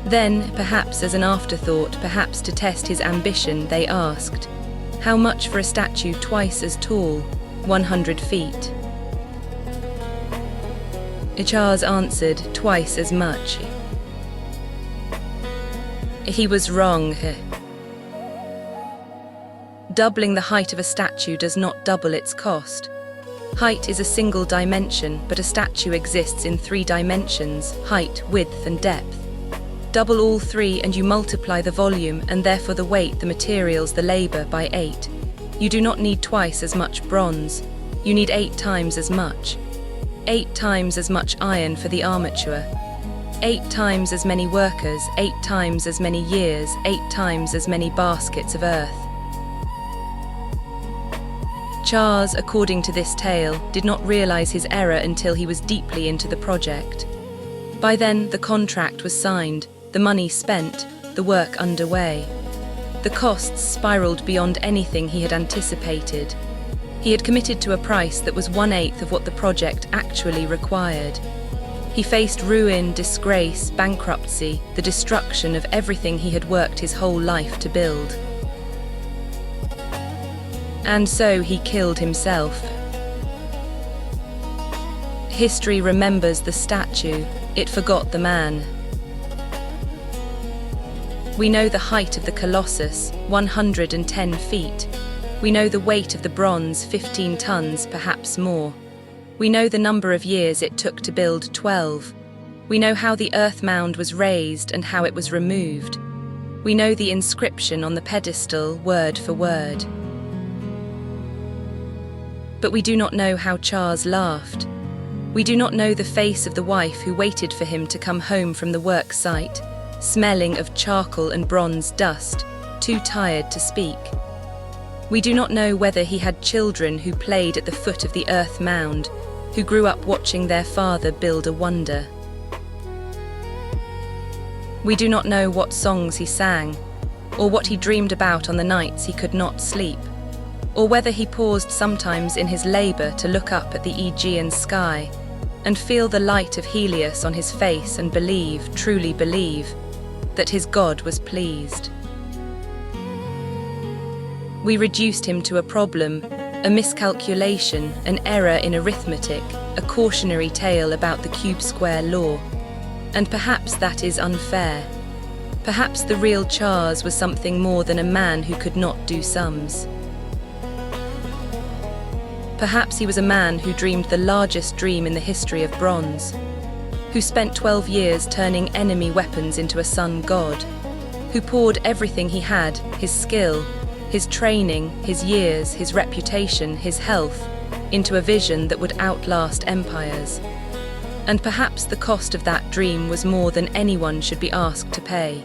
Then, perhaps as an afterthought, perhaps to test his ambition, they asked, "How much for a statue twice as tall, 100 feet?" Chares answered, "Twice as much." He was wrong. Doubling the height of a statue does not double its cost. Height is a single dimension, but a statue exists in 3 dimensions: height, width, and depth. Double all 3 and you multiply the volume and therefore the weight, the materials, the labor by 8. You do not need twice as much bronze. You need 8 times as much. 8 times as much iron for the armature. 8 times as many workers, 8 times as many years, 8 times as many baskets of earth. Chares, according to this tale, did not realize his error until he was deeply into the project. By then, the contract was signed, the money spent, the work underway. The costs spiraled beyond anything he had anticipated. He had committed to a price that was 1/8 of what the project actually required. He faced ruin, disgrace, bankruptcy, the destruction of everything he had worked his whole life to build. And so he killed himself. History remembers the statue, it forgot the man. We know the height of the Colossus, 110 feet. We know the weight of the bronze, 15 tons, perhaps more. We know the number of years it took to build 12. We know how the earth mound was raised and how it was removed. We know the inscription on the pedestal, word for word. But we do not know how Chares laughed. We do not know the face of the wife who waited for him to come home from the work site, smelling of charcoal and bronze dust, too tired to speak. We do not know whether he had children who played at the foot of the earth mound, who grew up watching their father build a wonder. We do not know what songs he sang, or what he dreamed about on the nights he could not sleep, or whether he paused sometimes in his labor to look up at the Aegean sky and feel the light of Helios on his face and believe, truly believe, that his God was pleased. We reduced him to a problem, a miscalculation, an error in arithmetic, a cautionary tale about the cube-square law. And perhaps that is unfair. Perhaps the real Chares was something more than a man who could not do sums. Perhaps he was a man who dreamed the largest dream in the history of bronze, who spent 12 years turning enemy weapons into a sun god, who poured everything he had, his skill, his training, his years, his reputation, his health, into a vision that would outlast empires. And perhaps the cost of that dream was more than anyone should be asked to pay.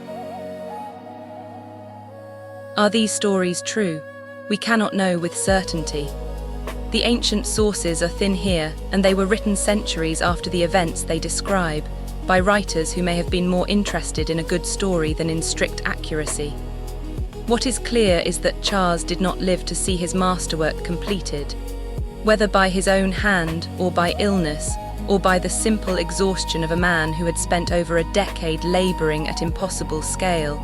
Are these stories true? We cannot know with certainty. The ancient sources are thin here, and they were written centuries after the events they describe, by writers who may have been more interested in a good story than in strict accuracy. What is clear is that Chares did not live to see his masterwork completed. Whether by his own hand, or by illness, or by the simple exhaustion of a man who had spent over a decade laboring at impossible scale,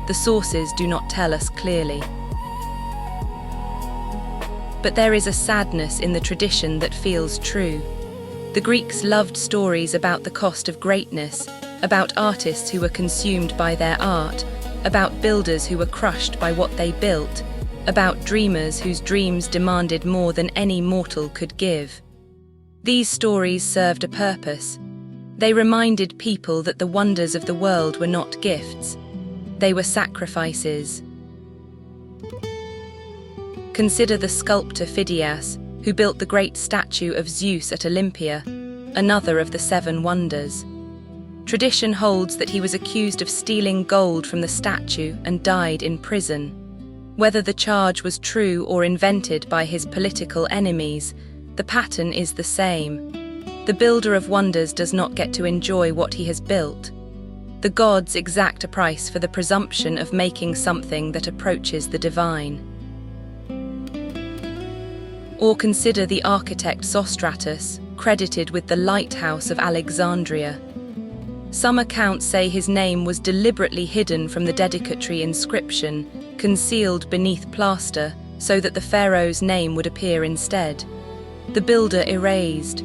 the sources do not tell us clearly. But there is a sadness in the tradition that feels true. The Greeks loved stories about the cost of greatness, about artists who were consumed by their art, about builders who were crushed by what they built, about dreamers whose dreams demanded more than any mortal could give. These stories served a purpose. They reminded people that the wonders of the world were not gifts. They were sacrifices. Consider the sculptor Phidias, who built the great statue of Zeus at Olympia, another of the 7 wonders. Tradition holds that he was accused of stealing gold from the statue and died in prison. Whether the charge was true or invented by his political enemies, the pattern is the same. The builder of wonders does not get to enjoy what he has built. The gods exact a price for the presumption of making something that approaches the divine. Or consider the architect Sostratus, credited with the lighthouse of Alexandria. Some accounts say his name was deliberately hidden from the dedicatory inscription, concealed beneath plaster, so that the pharaoh's name would appear instead. The builder erased,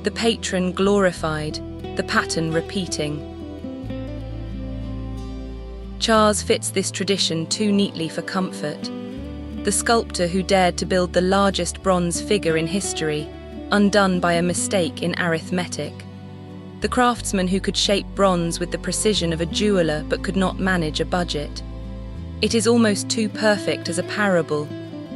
the patron glorified, the pattern repeating. Chares fits this tradition too neatly for comfort. The sculptor who dared to build the largest bronze figure in history, undone by a mistake in arithmetic. The craftsman who could shape bronze with the precision of a jeweler but could not manage a budget. It is almost too perfect as a parable,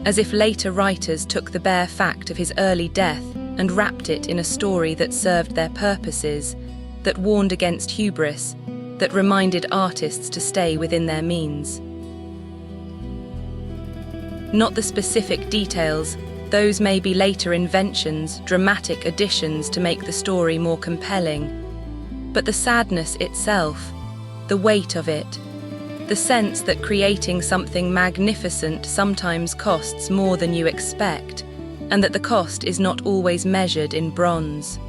as if later writers took the bare fact of his early death and wrapped it in a story that served their purposes, that warned against hubris, that reminded artists to stay within their means. Not the specific details, those may be later inventions, dramatic additions to make the story more compelling. But the sadness itself, the weight of it, the sense that creating something magnificent sometimes costs more than you expect, and that the cost is not always measured in bronze.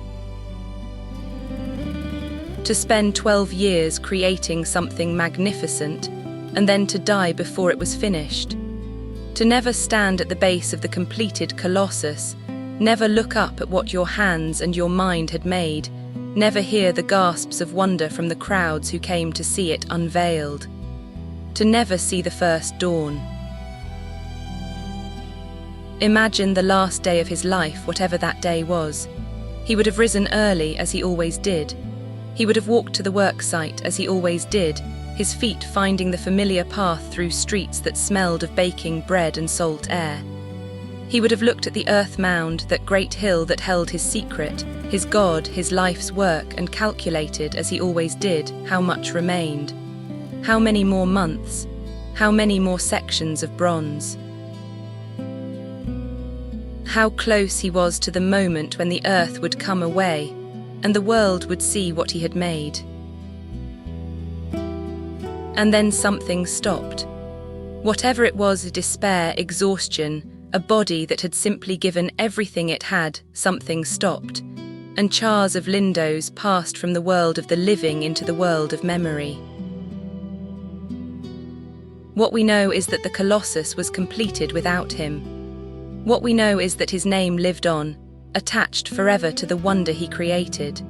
To spend 12 years creating something magnificent, and then to die before it was finished. To never stand at the base of the completed Colossus, never look up at what your hands and your mind had made, never hear the gasps of wonder from the crowds who came to see it unveiled. To never see the first dawn. Imagine the last day of his life, whatever that day was. He would have risen early, as he always did. He would have walked to the work site, as he always did, his feet finding the familiar path through streets that smelled of baking bread and salt air. He would have looked at the earth mound, that great hill that held his secret, his God, his life's work, and calculated, as he always did, how much remained. How many more months? How many more sections of bronze? How close he was to the moment when the earth would come away, and the world would see what he had made. And then something stopped. Whatever it was, despair, exhaustion, a body that had simply given everything it had, something stopped, and Chares of Lindos passed from the world of the living into the world of memory. What we know is that the Colossus was completed without him. What we know is that his name lived on, attached forever to the wonder he created.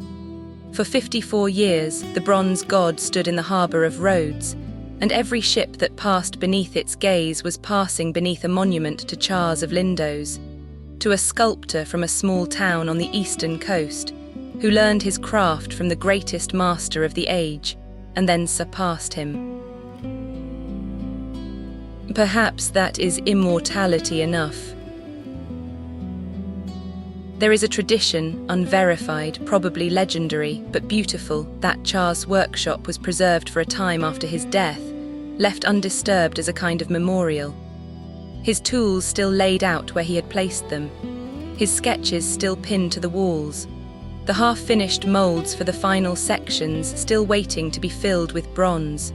For 54 years, the bronze god stood in the harbour of Rhodes, and every ship that passed beneath its gaze was passing beneath a monument to Chares of Lindos. to a sculptor from a small town on the eastern coast, who learned his craft from the greatest master of the age, and then surpassed him. Perhaps that is immortality enough. There is a tradition, unverified, probably legendary, but beautiful, that Chares' workshop was preserved for a time after his death, left undisturbed as a kind of memorial. His tools still laid out where he had placed them, his sketches still pinned to the walls, the half-finished molds for the final sections still waiting to be filled with bronze.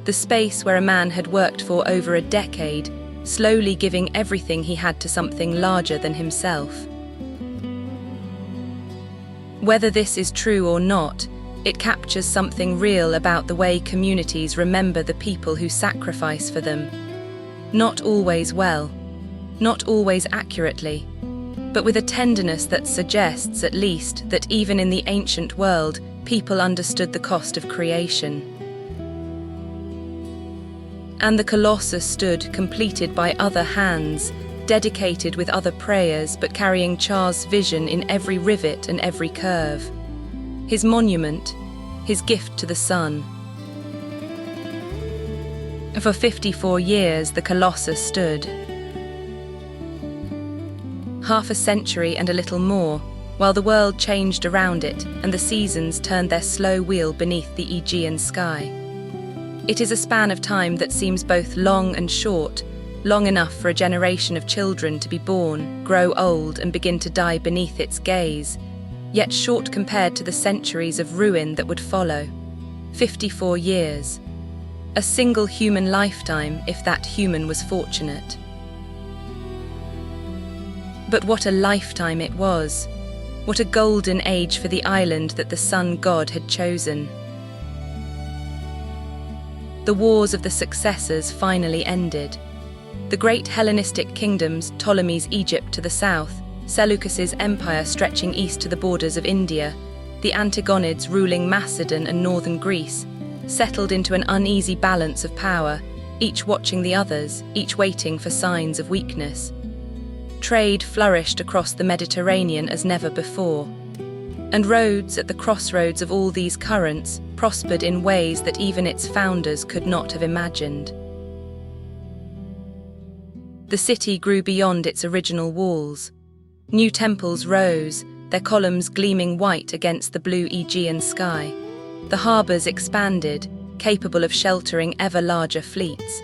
The space where a man had worked for over a decade, slowly giving everything he had to something larger than himself. Whether this is true or not, it captures something real about the way communities remember the people who sacrifice for them. Not always well, not always accurately, but with a tenderness that suggests, at least, that even in the ancient world, people understood the cost of creation. And the Colossus stood, completed by other hands, dedicated with other prayers, but carrying Chares' vision in every rivet and every curve. His monument, his gift to the sun. For 54 years, the Colossus stood. Half a century and a little more, while the world changed around it and the seasons turned their slow wheel beneath the Aegean sky. It is a span of time that seems both long and short, long enough for a generation of children to be born, grow old, and begin to die beneath its gaze, yet short compared to the centuries of ruin that would follow. 54 years. A single human lifetime, if that human was fortunate. But what a lifetime it was! What a golden age for the island that the sun god had chosen. The wars of the successors finally ended. The great Hellenistic kingdoms, Ptolemy's Egypt to the south, Seleucus' empire stretching east to the borders of India, the Antigonids ruling Macedon and northern Greece, settled into an uneasy balance of power, each watching the others, each waiting for signs of weakness. Trade flourished across the Mediterranean as never before, and Rhodes, at the crossroads of all these currents, prospered in ways that even its founders could not have imagined. The city grew beyond its original walls. New temples rose, their columns gleaming white against the blue Aegean sky. The harbours expanded, capable of sheltering ever larger fleets.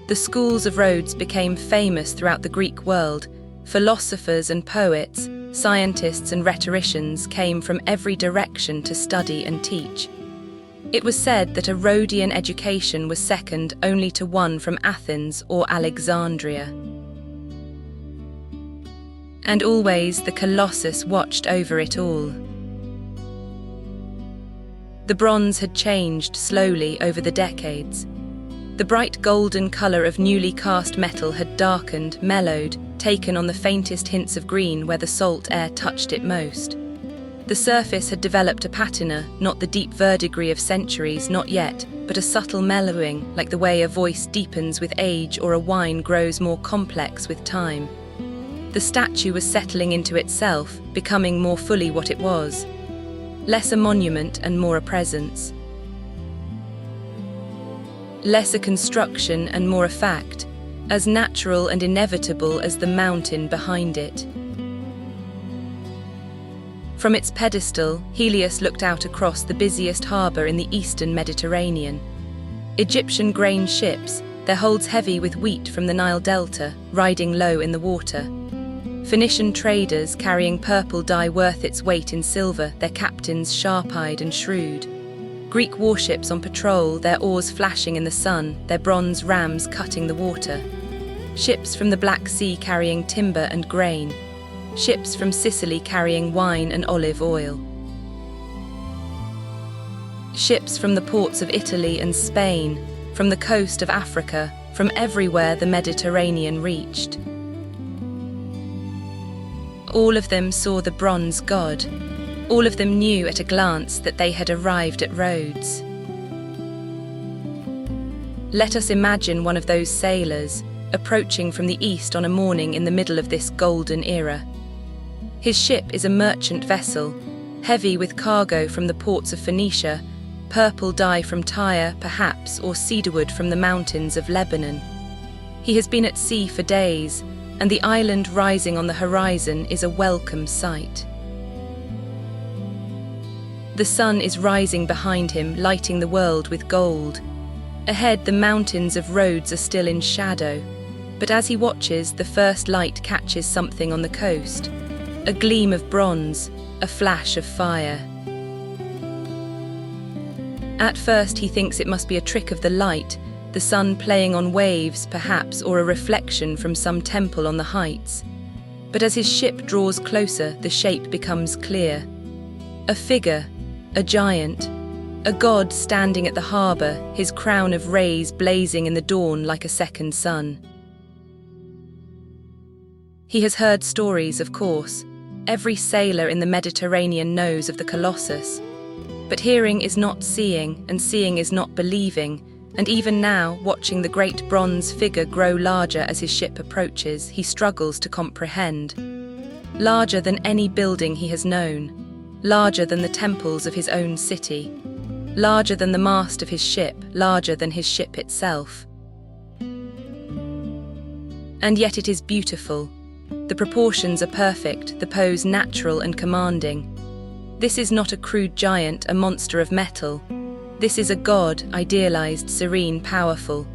The schools of Rhodes became famous throughout the Greek world. Philosophers and poets, scientists and rhetoricians came from every direction to study and teach. It was said that a Rhodian education was second only to one from Athens or Alexandria. And always the Colossus watched over it all. The bronze had changed slowly over the decades. The bright golden colour of newly cast metal had darkened, mellowed, taken on the faintest hints of green where the salt air touched it most. The surface had developed a patina, not the deep verdigris of centuries, not yet, but a subtle mellowing, like the way a voice deepens with age or a wine grows more complex with time. The statue was settling into itself, becoming more fully what it was. Less a monument and more a presence. Less a construction and more a fact, as natural and inevitable as the mountain behind it. From its pedestal, Helios looked out across the busiest harbour in the eastern Mediterranean. Egyptian grain ships, their holds heavy with wheat from the Nile Delta, riding low in the water. Phoenician traders carrying purple dye worth its weight in silver, their captains sharp-eyed and shrewd. Greek warships on patrol, their oars flashing in the sun, their bronze rams cutting the water. Ships from the Black Sea carrying timber and grain. Ships from Sicily carrying wine and olive oil. Ships from the ports of Italy and Spain, from the coast of Africa, from everywhere the Mediterranean reached. All of them saw the bronze god. All of them knew at a glance that they had arrived at Rhodes. Let us imagine one of those sailors, approaching from the east on a morning in the middle of this golden era. His ship is a merchant vessel, heavy with cargo from the ports of Phoenicia, purple dye from Tyre, perhaps, or cedarwood from the mountains of Lebanon. He has been at sea for days, and the island rising on the horizon is a welcome sight. The sun is rising behind him, lighting the world with gold. Ahead, the mountains of Rhodes are still in shadow, but as he watches, the first light catches something on the coast. A gleam of bronze, a flash of fire. At first he thinks it must be a trick of the light, the sun playing on waves perhaps, or a reflection from some temple on the heights. But as his ship draws closer, the shape becomes clear. A figure, a giant, a god standing at the harbour, his crown of rays blazing in the dawn like a second sun. He has heard stories, of course. Every sailor in the Mediterranean knows of the Colossus. But hearing is not seeing, and seeing is not believing, and even now, watching the great bronze figure grow larger as his ship approaches, he struggles to comprehend. Larger than any building he has known, larger than the temples of his own city, larger than the mast of his ship, larger than his ship itself. And yet it is beautiful. The proportions are perfect, the pose natural and commanding. This is not a crude giant, a monster of metal. This is a god, idealized, serene, powerful.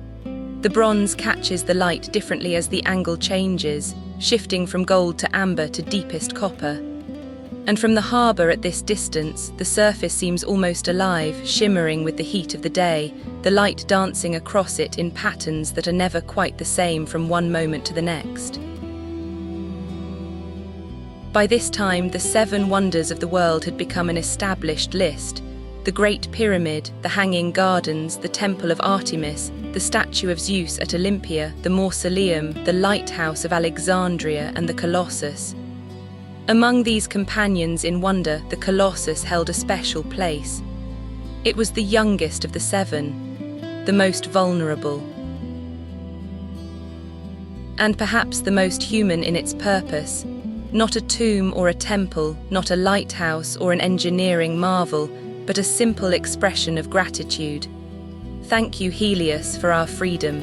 The bronze catches the light differently as the angle changes, shifting from gold to amber to deepest copper. And from the harbour at this distance, the surface seems almost alive, shimmering with the heat of the day, the light dancing across it in patterns that are never quite the same from one moment to the next. By this time, the 7 wonders of the world had become an established list. The Great Pyramid, the Hanging Gardens, the Temple of Artemis, the statue of Zeus at Olympia, the Mausoleum, the Lighthouse of Alexandria, and the Colossus. Among these companions in wonder, the Colossus held a special place. It was the youngest of the 7, the most vulnerable, and perhaps the most human in its purpose. Not a tomb or a temple, not a lighthouse or an engineering marvel, but a simple expression of gratitude. Thank you, Helios, for our freedom.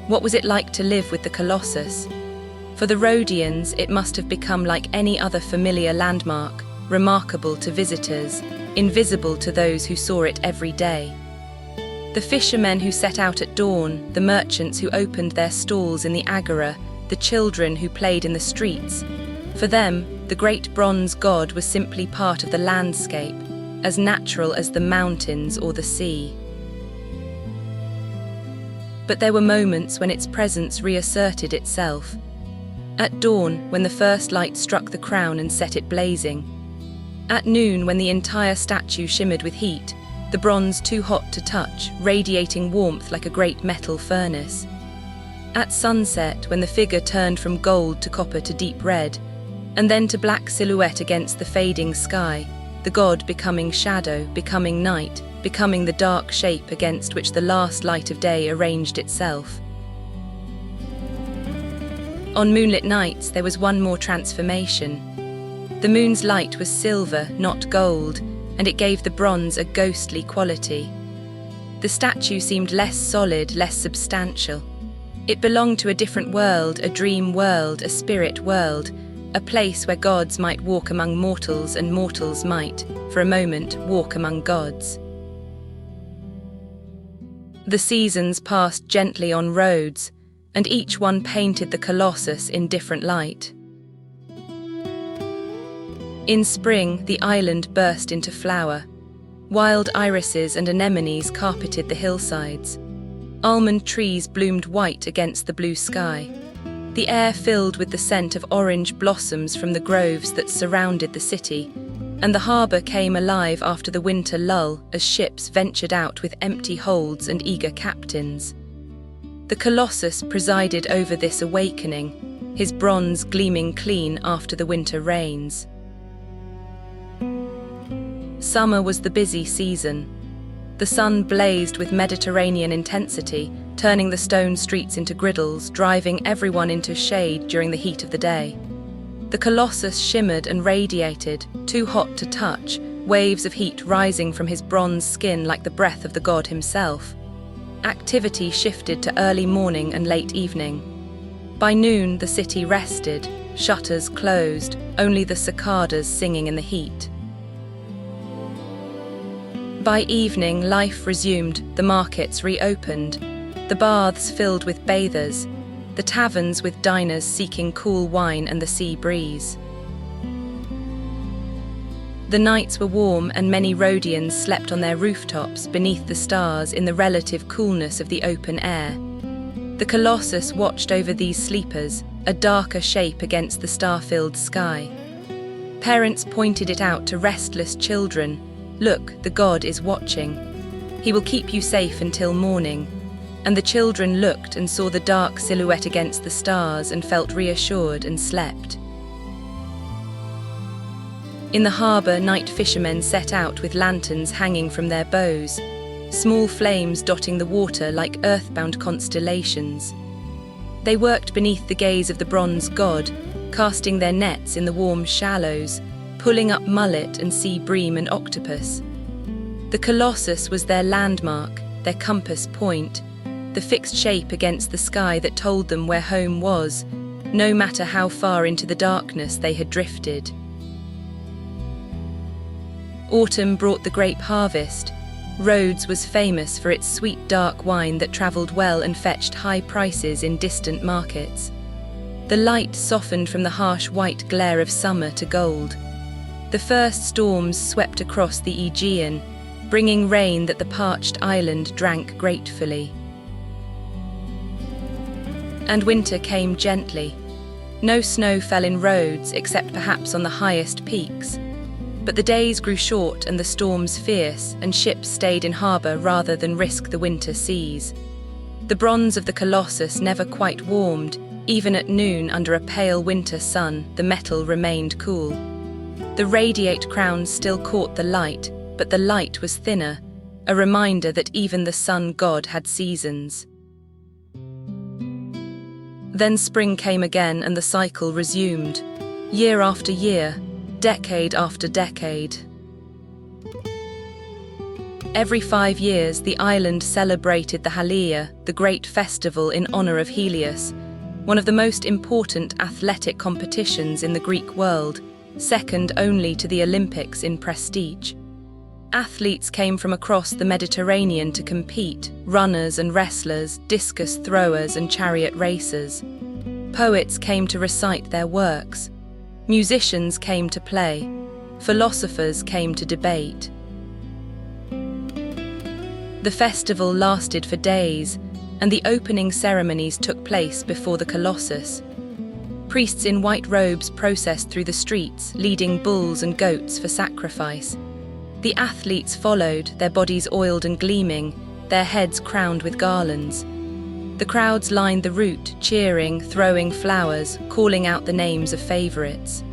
What was it like to live with the Colossus? For the Rhodians, it must have become like any other familiar landmark, remarkable to visitors, invisible to those who saw it every day. The fishermen who set out at dawn, the merchants who opened their stalls in the agora, the children who played in the streets. For them, the great bronze god was simply part of the landscape, as natural as the mountains or the sea. But there were moments when its presence reasserted itself. At dawn, when the first light struck the crown and set it blazing. At noon, when the entire statue shimmered with heat, the bronze too hot to touch, radiating warmth like a great metal furnace. At sunset, when the figure turned from gold to copper to deep red, and then to black silhouette against the fading sky, the god becoming shadow, becoming night, becoming the dark shape against which the last light of day arranged itself. On moonlit nights, there was one more transformation. The moon's light was silver, not gold, and it gave the bronze a ghostly quality. The statue seemed less solid, less substantial. It belonged to a different world, a dream world, a spirit world, a place where gods might walk among mortals and mortals might, for a moment, walk among gods. The seasons passed gently on Rhodes, and each one painted the Colossus in different light. In spring, the island burst into flower. Wild irises and anemones carpeted the hillsides. Almond trees bloomed white against the blue sky. The air filled with the scent of orange blossoms from the groves that surrounded the city, and the harbour came alive after the winter lull as ships ventured out with empty holds and eager captains. The Colossus presided over this awakening, his bronze gleaming clean after the winter rains. Summer was the busy season. The sun blazed with Mediterranean intensity, turning the stone streets into griddles, driving everyone into shade during the heat of the day. The Colossus shimmered and radiated, too hot to touch, waves of heat rising from his bronze skin like the breath of the god himself. Activity shifted to early morning and late evening. By noon, the city rested, shutters closed, only the cicadas singing in the heat. By evening, life resumed, the markets reopened, the baths filled with bathers, the taverns with diners seeking cool wine and the sea breeze. The nights were warm and many Rhodians slept on their rooftops beneath the stars in the relative coolness of the open air. The Colossus watched over these sleepers, a darker shape against the star-filled sky. Parents pointed it out to restless children. Look, the god is watching. He will keep you safe until morning. And the children looked and saw the dark silhouette against the stars and felt reassured and slept. In the harbour, night fishermen set out with lanterns hanging from their bows, small flames dotting the water like earthbound constellations. They worked beneath the gaze of the bronze god, casting their nets in the warm shallows, pulling up mullet and sea bream and octopus. The Colossus was their landmark, their compass point, the fixed shape against the sky that told them where home was, no matter how far into the darkness they had drifted. Autumn brought the grape harvest. Rhodes was famous for its sweet dark wine that travelled well and fetched high prices in distant markets. The light softened from the harsh white glare of summer to gold. The first storms swept across the Aegean, bringing rain that the parched island drank gratefully. And winter came gently. No snow fell in Rhodes except perhaps on the highest peaks. But the days grew short and the storms fierce, and ships stayed in harbour rather than risk the winter seas. The bronze of the Colossus never quite warmed. Even at noon under a pale winter sun, the metal remained cool. The radiate crown still caught the light, but the light was thinner, a reminder that even the sun god had seasons. Then spring came again and the cycle resumed, year after year, decade after decade. Every 5 years, the island celebrated the Halia, the great festival in honor of Helios, one of the most important athletic competitions in the Greek world, second only to the Olympics in prestige. Athletes came from across the Mediterranean to compete, runners and wrestlers, discus throwers and chariot racers. Poets came to recite their works. Musicians came to play. Philosophers came to debate. The festival lasted for days, and the opening ceremonies took place before the Colossus. Priests in white robes processed through the streets, leading bulls and goats for sacrifice. The athletes followed, their bodies oiled and gleaming, their heads crowned with garlands. The crowds lined the route, cheering, throwing flowers, calling out the names of favourites.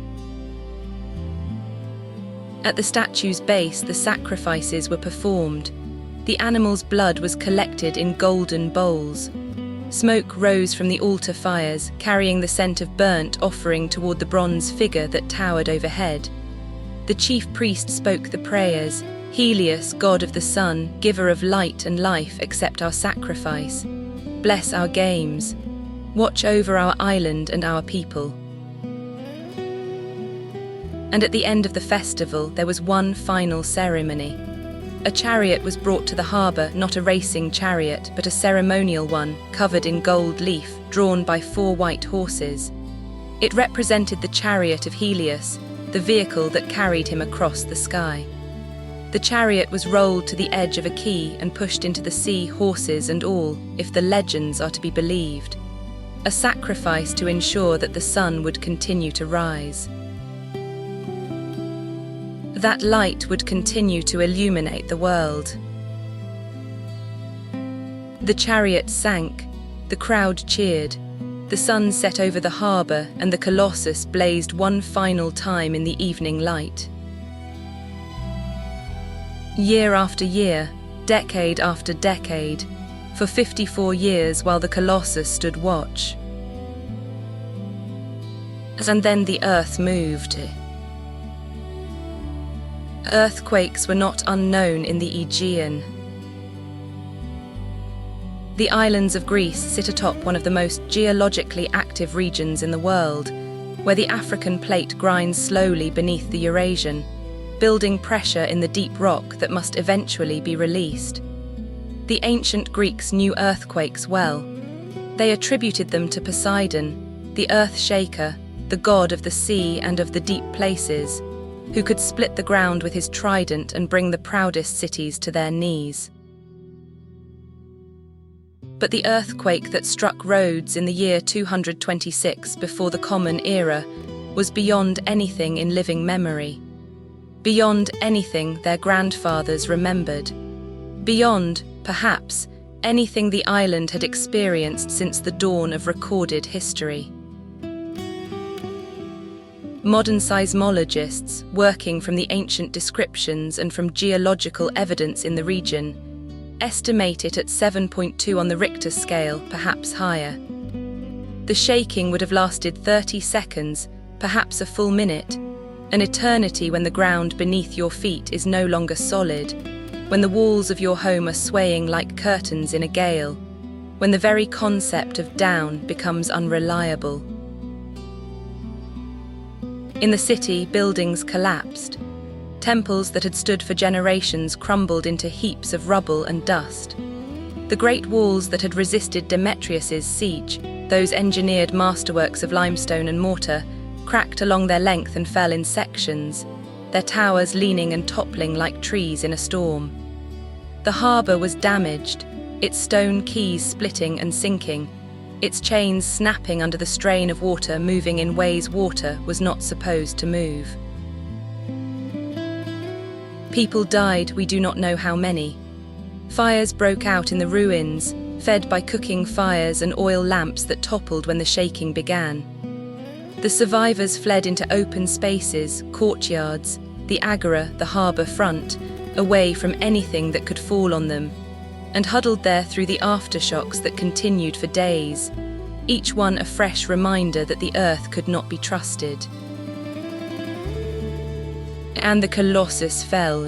At the statue's base, the sacrifices were performed. The animal's blood was collected in golden bowls. Smoke rose from the altar fires, carrying the scent of burnt offering toward the bronze figure that towered overhead. The chief priest spoke the prayers. Helios, god of the sun, giver of light and life, accept our sacrifice. Bless our games. Watch over our island and our people. And at the end of the festival, there was one final ceremony. A chariot was brought to the harbour, not a racing chariot, but a ceremonial one, covered in gold leaf, drawn by 4 white horses. It represented the chariot of Helios, the vehicle that carried him across the sky. The chariot was rolled to the edge of a quay and pushed into the sea, horses and all, if the legends are to be believed. A sacrifice to ensure that the sun would continue to rise. That light would continue to illuminate the world. The chariot sank, the crowd cheered, the sun set over the harbour and the Colossus blazed one final time in the evening light. Year after year, decade after decade, for 54 years while the Colossus stood watch. And then the earth moved. Earthquakes were not unknown in the Aegean. The islands of Greece sit atop one of the most geologically active regions in the world, where the African plate grinds slowly beneath the Eurasian, building pressure in the deep rock that must eventually be released. The ancient Greeks knew earthquakes well. They attributed them to Poseidon, the earth shaker, the god of the sea and of the deep places, who could split the ground with his trident and bring the proudest cities to their knees. But the earthquake that struck Rhodes in the year 226 before the Common Era was beyond anything in living memory, beyond anything their grandfathers remembered, beyond, perhaps, anything the island had experienced since the dawn of recorded history. Modern seismologists, working from the ancient descriptions and from geological evidence in the region, estimate it at 7.2 on the Richter scale, perhaps higher. The shaking would have lasted 30 seconds, perhaps a full minute, an eternity when the ground beneath your feet is no longer solid, when the walls of your home are swaying like curtains in a gale, when the very concept of down becomes unreliable. In the city, buildings collapsed. Temples that had stood for generations crumbled into heaps of rubble and dust. The great walls that had resisted Demetrius's siege, those engineered masterworks of limestone and mortar, cracked along their length and fell in sections, their towers leaning and toppling like trees in a storm. The harbour was damaged, its stone quays splitting and sinking, its chains snapping under the strain of water moving in ways water was not supposed to move. People died, we do not know how many. Fires broke out in the ruins, fed by cooking fires and oil lamps that toppled when the shaking began. The survivors fled into open spaces, courtyards, the agora, the harbour front, away from anything that could fall on them, and huddled there through the aftershocks that continued for days, each one a fresh reminder that the earth could not be trusted. And the Colossus fell.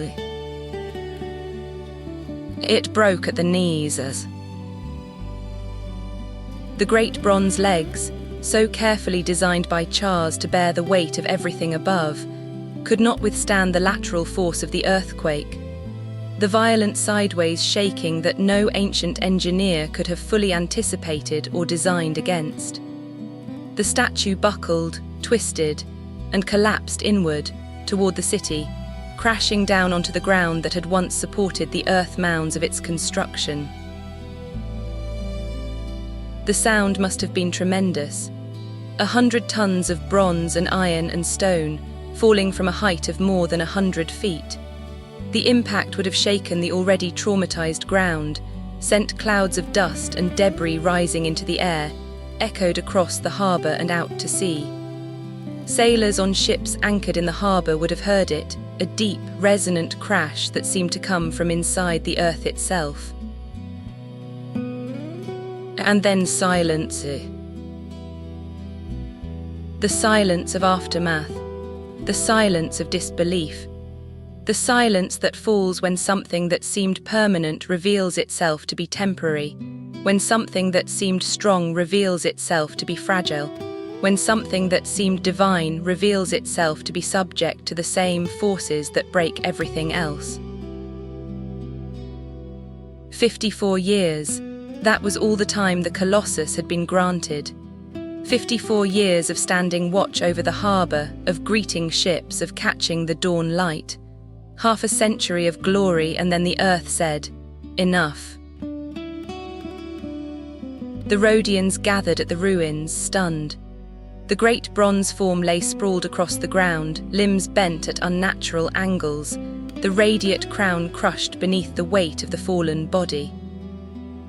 It broke at the knees. The great bronze legs, so carefully designed by Chares to bear the weight of everything above, could not withstand the lateral force of the earthquake, the violent sideways shaking that no ancient engineer could have fully anticipated or designed against. The statue buckled, twisted, and collapsed inward toward the city, crashing down onto the ground that had once supported the earth mounds of its construction. The sound must have been tremendous. 100 tons of bronze and iron and stone falling from a height of more than 100 feet. The impact would have shaken the already traumatized ground, sent clouds of dust and debris rising into the air, echoed across the harbour and out to sea. Sailors on ships anchored in the harbour would have heard it, a deep, resonant crash that seemed to come from inside the earth itself. And then silence. The silence of aftermath, the silence of disbelief, the silence that falls when something that seemed permanent reveals itself to be temporary, when something that seemed strong reveals itself to be fragile, when something that seemed divine reveals itself to be subject to the same forces that break everything else. 54 years, that was all the time the Colossus had been granted. 54 years of standing watch over the harbour, of greeting ships, of catching the dawn light. Half a century of glory, and then the earth said, "Enough." The Rhodians gathered at the ruins, stunned. The great bronze form lay sprawled across the ground, limbs bent at unnatural angles, the radiate crown crushed beneath the weight of the fallen body.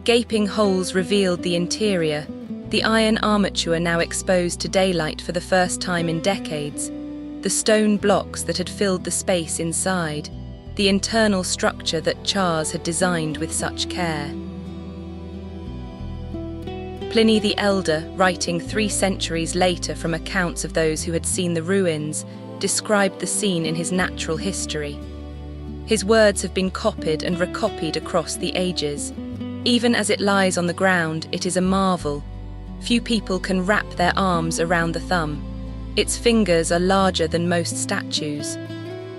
Gaping holes revealed the interior, the iron armature now exposed to daylight for the first time in decades, the stone blocks that had filled the space inside, the internal structure that Chares had designed with such care. Pliny the Elder, writing 3 centuries later from accounts of those who had seen the ruins, described the scene in his Natural History. His words have been copied and recopied across the ages. Even as it lies on the ground, it is a marvel. Few people can wrap their arms around the thumb. Its fingers are larger than most statues.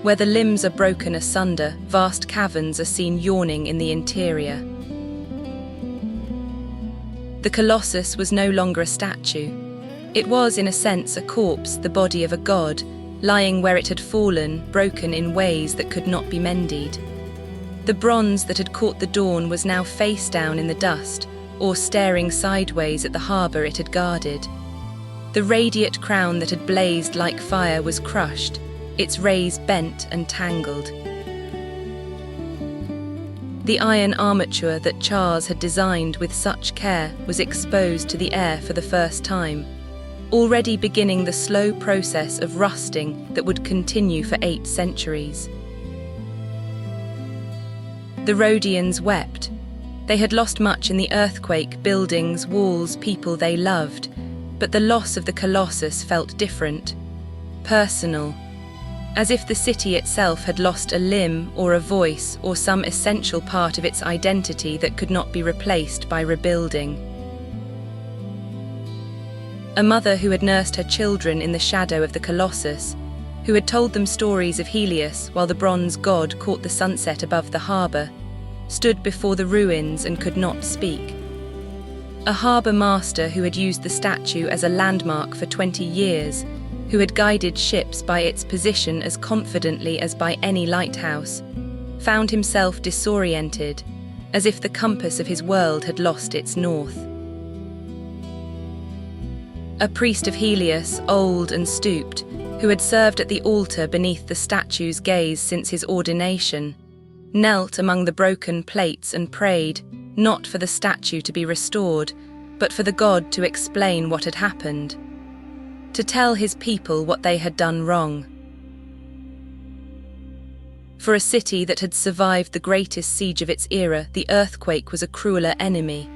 Where the limbs are broken asunder, vast caverns are seen yawning in the interior. The Colossus was no longer a statue. It was, in a sense, a corpse, the body of a god, lying where it had fallen, broken in ways that could not be mended. The bronze that had caught the dawn was now face down in the dust, or staring sideways at the harbour it had guarded. The radiate crown that had blazed like fire was crushed, its rays bent and tangled. The iron armature that Chares had designed with such care was exposed to the air for the first time, already beginning the slow process of rusting that would continue for 8 centuries. The Rhodians wept. They had lost much in the earthquake, buildings, walls, people they loved, but the loss of the Colossus felt different, personal, as if the city itself had lost a limb or a voice or some essential part of its identity that could not be replaced by rebuilding. A mother who had nursed her children in the shadow of the Colossus, who had told them stories of Helios while the bronze god caught the sunset above the harbour, stood before the ruins and could not speak. A harbour master who had used the statue as a landmark for 20 years, who had guided ships by its position as confidently as by any lighthouse, found himself disoriented, as if the compass of his world had lost its north. A priest of Helios, old and stooped, who had served at the altar beneath the statue's gaze since his ordination, knelt among the broken plates and prayed, not for the statue to be restored, but for the god to explain what had happened, to tell his people what they had done wrong. For a city that had survived the greatest siege of its era, the earthquake was a crueler enemy.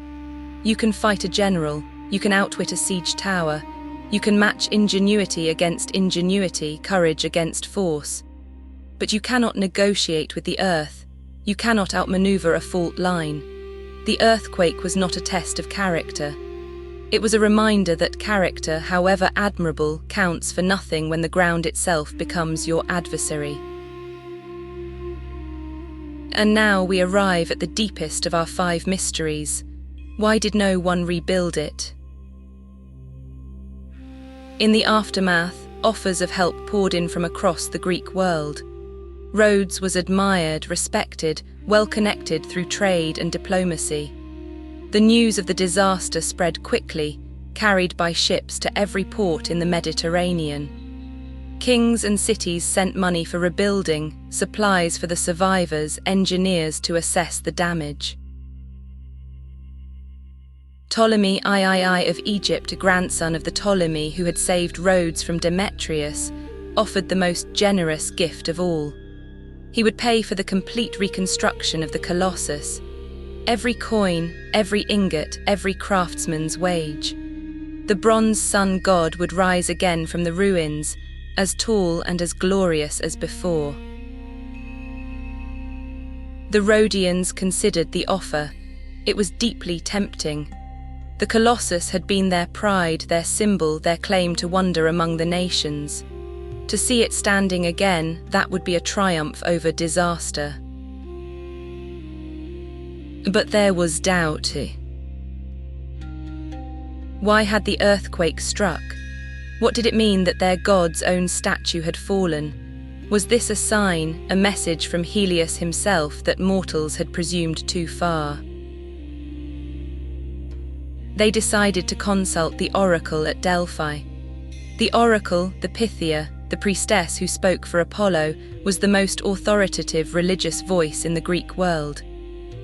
You can fight a general, you can outwit a siege tower, you can match ingenuity against ingenuity, courage against force. But you cannot negotiate with the earth, you cannot outmaneuver a fault line. The earthquake was not a test of character. It was a reminder that character, however admirable, counts for nothing when the ground itself becomes your adversary. And now we arrive at the deepest of our 5 mysteries. Why did no one rebuild it? In the aftermath, offers of help poured in from across the Greek world. Rhodes was admired, respected, well-connected through trade and diplomacy. The news of the disaster spread quickly, carried by ships to every port in the Mediterranean. Kings and cities sent money for rebuilding, supplies for the survivors, engineers to assess the damage. Ptolemy III of Egypt, a grandson of the Ptolemy who had saved Rhodes from Demetrius, offered the most generous gift of all. He would pay for the complete reconstruction of the Colossus. Every coin, every ingot, every craftsman's wage. The bronze sun god would rise again from the ruins, as tall and as glorious as before. The Rhodians considered the offer. It was deeply tempting. The Colossus had been their pride, their symbol, their claim to wonder among the nations. To see it standing again, that would be a triumph over disaster. But there was doubt. Why had the earthquake struck? What did it mean that their god's own statue had fallen? Was this a sign, a message from Helios himself that mortals had presumed too far? They decided to consult the oracle at Delphi. The oracle, the Pythia, the priestess who spoke for Apollo, was the most authoritative religious voice in the Greek world.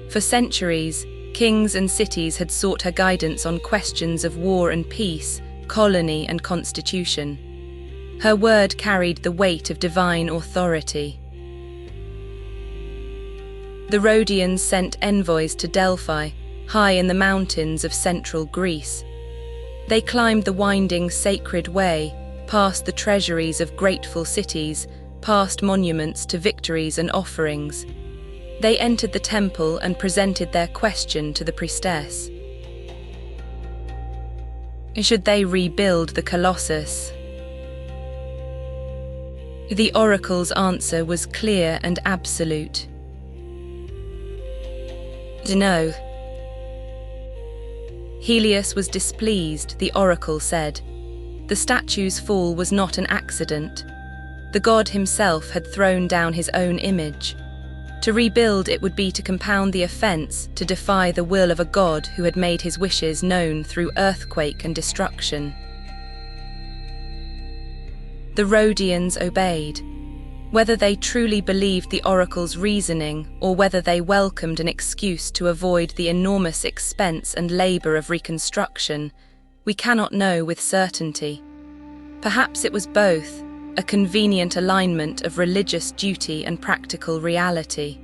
For centuries, kings and cities had sought her guidance on questions of war and peace, colony and constitution. Her word carried the weight of divine authority. The Rhodians sent envoys to Delphi, high in the mountains of central Greece. They climbed the winding sacred way, past the treasuries of grateful cities, past monuments to victories and offerings. They entered the temple and presented their question to the priestess. Should they rebuild the Colossus? The oracle's answer was clear and absolute. No. Helios was displeased, the oracle said. The statue's fall was not an accident. The god himself had thrown down his own image. To rebuild it would be to compound the offense, to defy the will of a god who had made his wishes known through earthquake and destruction. The Rhodians obeyed. Whether they truly believed the oracle's reasoning or whether they welcomed an excuse to avoid the enormous expense and labor of reconstruction, we cannot know with certainty. Perhaps it was both, a convenient alignment of religious duty and practical reality.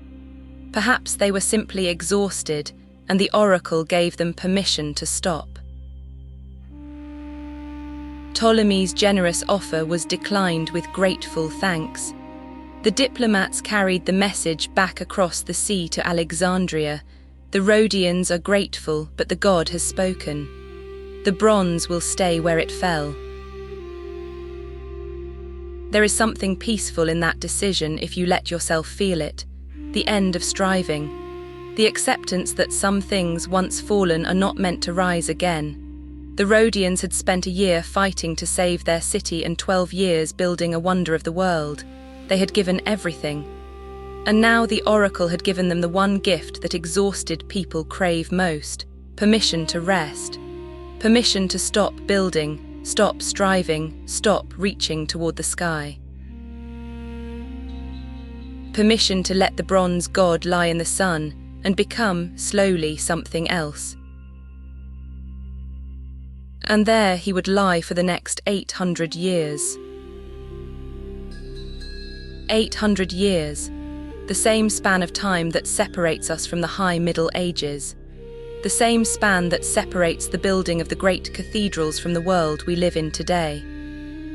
Perhaps they were simply exhausted, and the oracle gave them permission to stop. Ptolemy's generous offer was declined with grateful thanks. The diplomats carried the message back across the sea to Alexandria. The Rhodians are grateful, but the god has spoken. The bronze will stay where it fell. There is something peaceful in that decision if you let yourself feel it. The end of striving. The acceptance that some things once fallen are not meant to rise again. The Rhodians had spent a year fighting to save their city and 12 years building a wonder of the world. They had given everything. And now the oracle had given them the one gift that exhausted people crave most: permission to rest. Permission to stop building, stop striving, stop reaching toward the sky. Permission to let the bronze god lie in the sun and become, slowly, something else. And there he would lie for the next 800 years. 800 years, the same span of time that separates us from the High Middle Ages. The same span that separates the building of the great cathedrals from the world we live in today.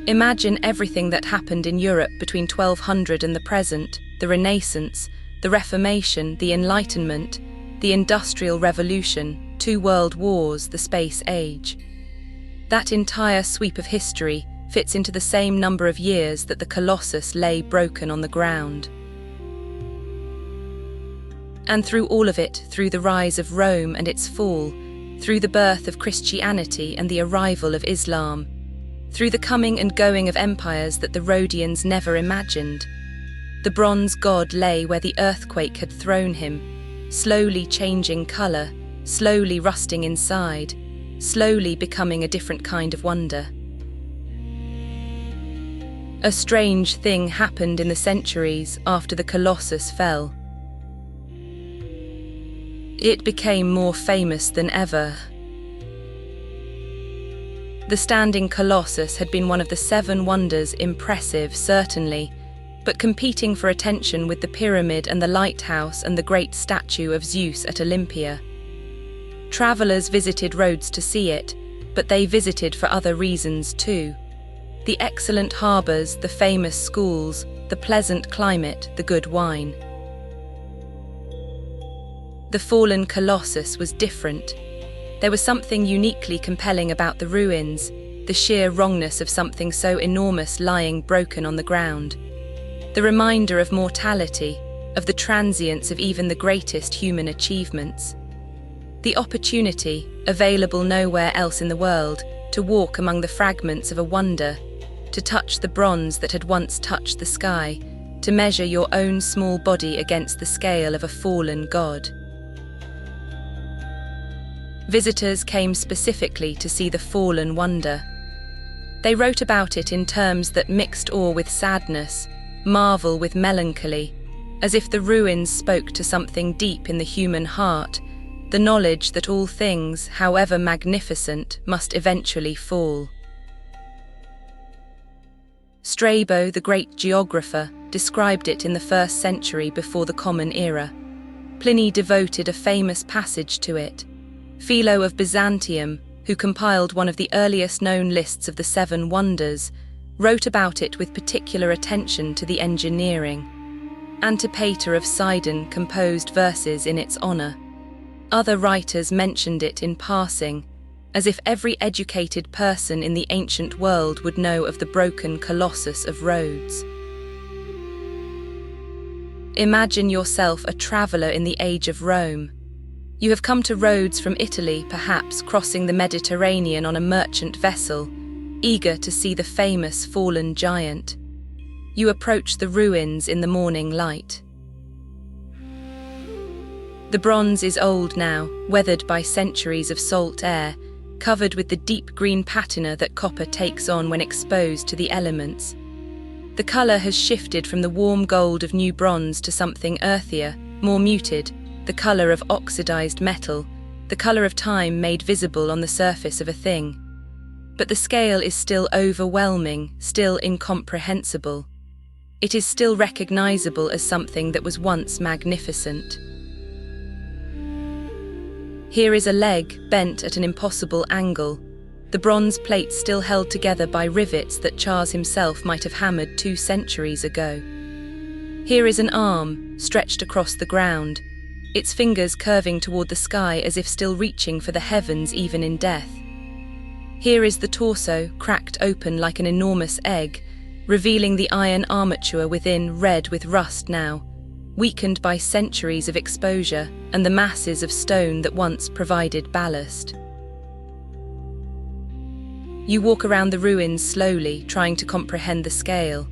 Imagine everything that happened in Europe between 1200 and the present: the Renaissance, the Reformation, the Enlightenment, the Industrial Revolution, 2 world wars, the space age. That entire sweep of history fits into the same number of years that the Colossus lay broken on the ground. And through all of it, through the rise of Rome and its fall, through the birth of Christianity and the arrival of Islam, through the coming and going of empires that the Rhodians never imagined, the bronze god lay where the earthquake had thrown him, slowly changing color, slowly rusting inside, slowly becoming a different kind of wonder. A strange thing happened in the centuries after the Colossus fell. It became more famous than ever. The standing Colossus had been one of the 7 wonders, impressive, certainly, but competing for attention with the pyramid and the lighthouse and the great statue of Zeus at Olympia. Travelers visited Rhodes to see it, but they visited for other reasons too. The excellent harbors, the famous schools, the pleasant climate, the good wine. The fallen Colossus was different. There was something uniquely compelling about the ruins, the sheer wrongness of something so enormous lying broken on the ground. The reminder of mortality, of the transience of even the greatest human achievements. The opportunity, available nowhere else in the world, to walk among the fragments of a wonder, to touch the bronze that had once touched the sky, to measure your own small body against the scale of a fallen god. Visitors came specifically to see the fallen wonder. They wrote about it in terms that mixed awe with sadness, marvel with melancholy, as if the ruins spoke to something deep in the human heart, the knowledge that all things, however magnificent, must eventually fall. Strabo, the great geographer, described it in the 1st century before the Common Era. Pliny devoted a famous passage to it, Philo of Byzantium, who compiled one of the earliest known lists of the Seven Wonders, wrote about it with particular attention to the engineering. Antipater of Sidon composed verses in its honor. Other writers mentioned it in passing, as if every educated person in the ancient world would know of the broken Colossus of Rhodes. Imagine yourself a traveler in the age of Rome. You have come to Rhodes from Italy, perhaps crossing the Mediterranean on a merchant vessel, eager to see the famous fallen giant. You approach the ruins in the morning light. The bronze is old now, weathered by centuries of salt air, covered with the deep green patina that copper takes on when exposed to the elements. The color has shifted from the warm gold of new bronze to something earthier, more muted, the color of oxidized metal, the color of time made visible on the surface of a thing. But the scale is still overwhelming, still incomprehensible. It is still recognizable as something that was once magnificent. Here is a leg bent at an impossible angle, the bronze plate still held together by rivets that Chares himself might have hammered 2 centuries ago. Here is an arm stretched across the ground, its fingers curving toward the sky as if still reaching for the heavens even in death. Here is the torso cracked open like an enormous egg, revealing the iron armature within, red with rust now, weakened by centuries of exposure and the masses of stone that once provided ballast. You walk around the ruins slowly, trying to comprehend the scale.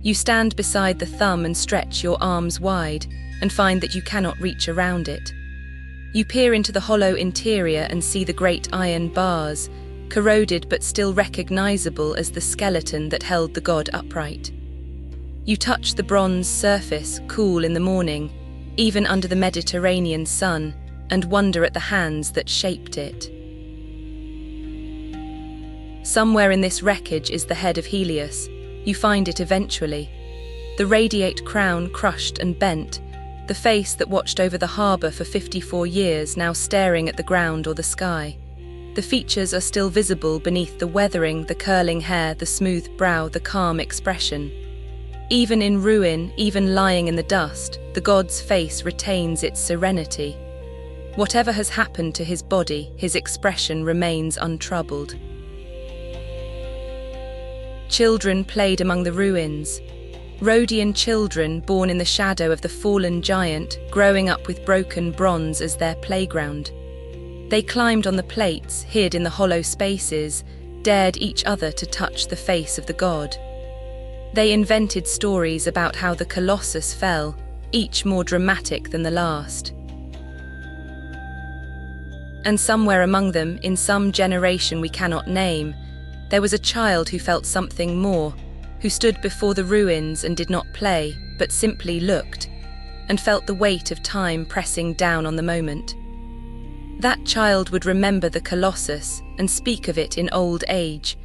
You stand beside the thumb and stretch your arms wide, and find that you cannot reach around it. You peer into the hollow interior and see the great iron bars, corroded but still recognizable as the skeleton that held the god upright. You touch the bronze surface, cool in the morning, even under the Mediterranean sun, and wonder at the hands that shaped it. Somewhere in this wreckage is the head of Helios. You find it eventually. The radiate crown crushed and bent, the face that watched over the harbour for 54 years now staring at the ground or the sky. The features are still visible beneath the weathering, the curling hair, the smooth brow, the calm expression. Even in ruin, even lying in the dust, the god's face retains its serenity. Whatever has happened to his body, his expression remains untroubled. Children played among the ruins. Rhodian children born in the shadow of the fallen giant, growing up with broken bronze as their playground. They climbed on the plates, hid in the hollow spaces, dared each other to touch the face of the god. They invented stories about how the Colossus fell, each more dramatic than the last. And somewhere among them, in some generation we cannot name, there was a child who felt something more, who stood before the ruins and did not play, but simply looked, and felt the weight of time pressing down on the moment. That child would remember the Colossus and speak of it in old age,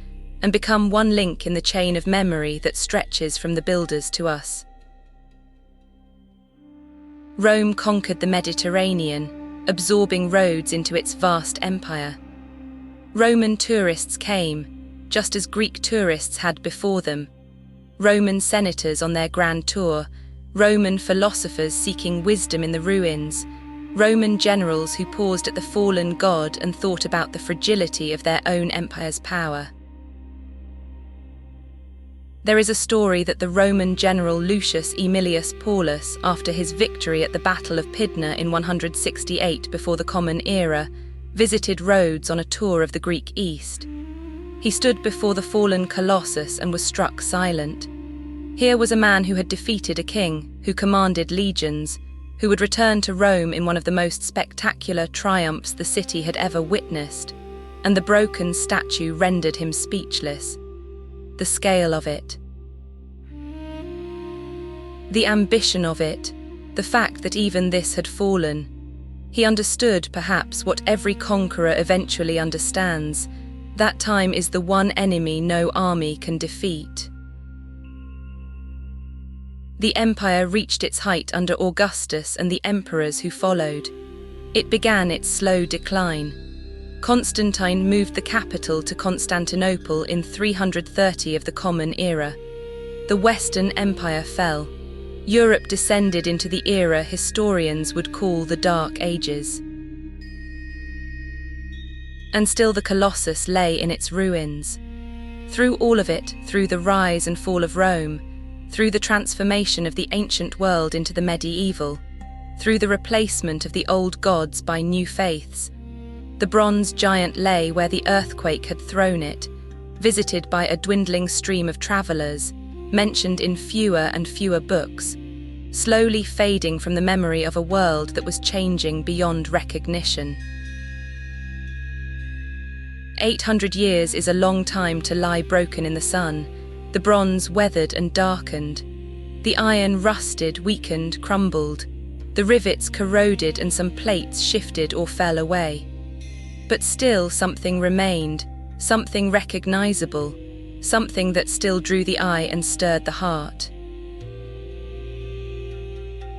and become one link in the chain of memory that stretches from the builders to us. Rome conquered the Mediterranean, absorbing Rhodes into its vast empire. Roman tourists came, just as Greek tourists had before them. Roman senators on their grand tour, Roman philosophers seeking wisdom in the ruins, Roman generals who paused at the fallen god and thought about the fragility of their own empire's power. There is a story that the Roman general Lucius Aemilius Paulus, after his victory at the Battle of Pydna in 168 before the Common Era, visited Rhodes on a tour of the Greek East. He stood before the fallen Colossus and was struck silent. Here was a man who had defeated a king, who commanded legions, who would return to Rome in one of the most spectacular triumphs the city had ever witnessed, and the broken statue rendered him speechless. The scale of it. The ambition of it, the fact that even this had fallen. He understood, perhaps, what every conqueror eventually understands. That time is the one enemy no army can defeat. The empire reached its height under Augustus and the emperors who followed. It began its slow decline. Constantine moved the capital to Constantinople in 330 of the Common Era. The Western Empire fell. Europe descended into the era historians would call the Dark Ages. And still the Colossus lay in its ruins. Through all of it, through the rise and fall of Rome, through the transformation of the ancient world into the medieval, through the replacement of the old gods by new faiths, the bronze giant lay where the earthquake had thrown it, visited by a dwindling stream of travelers, mentioned in fewer and fewer books, slowly fading from the memory of a world that was changing beyond recognition. 800 years is a long time to lie broken in the sun, the bronze weathered and darkened. The iron rusted, weakened, crumbled. The rivets corroded and some plates shifted or fell away. But still something remained, something recognizable, something that still drew the eye and stirred the heart.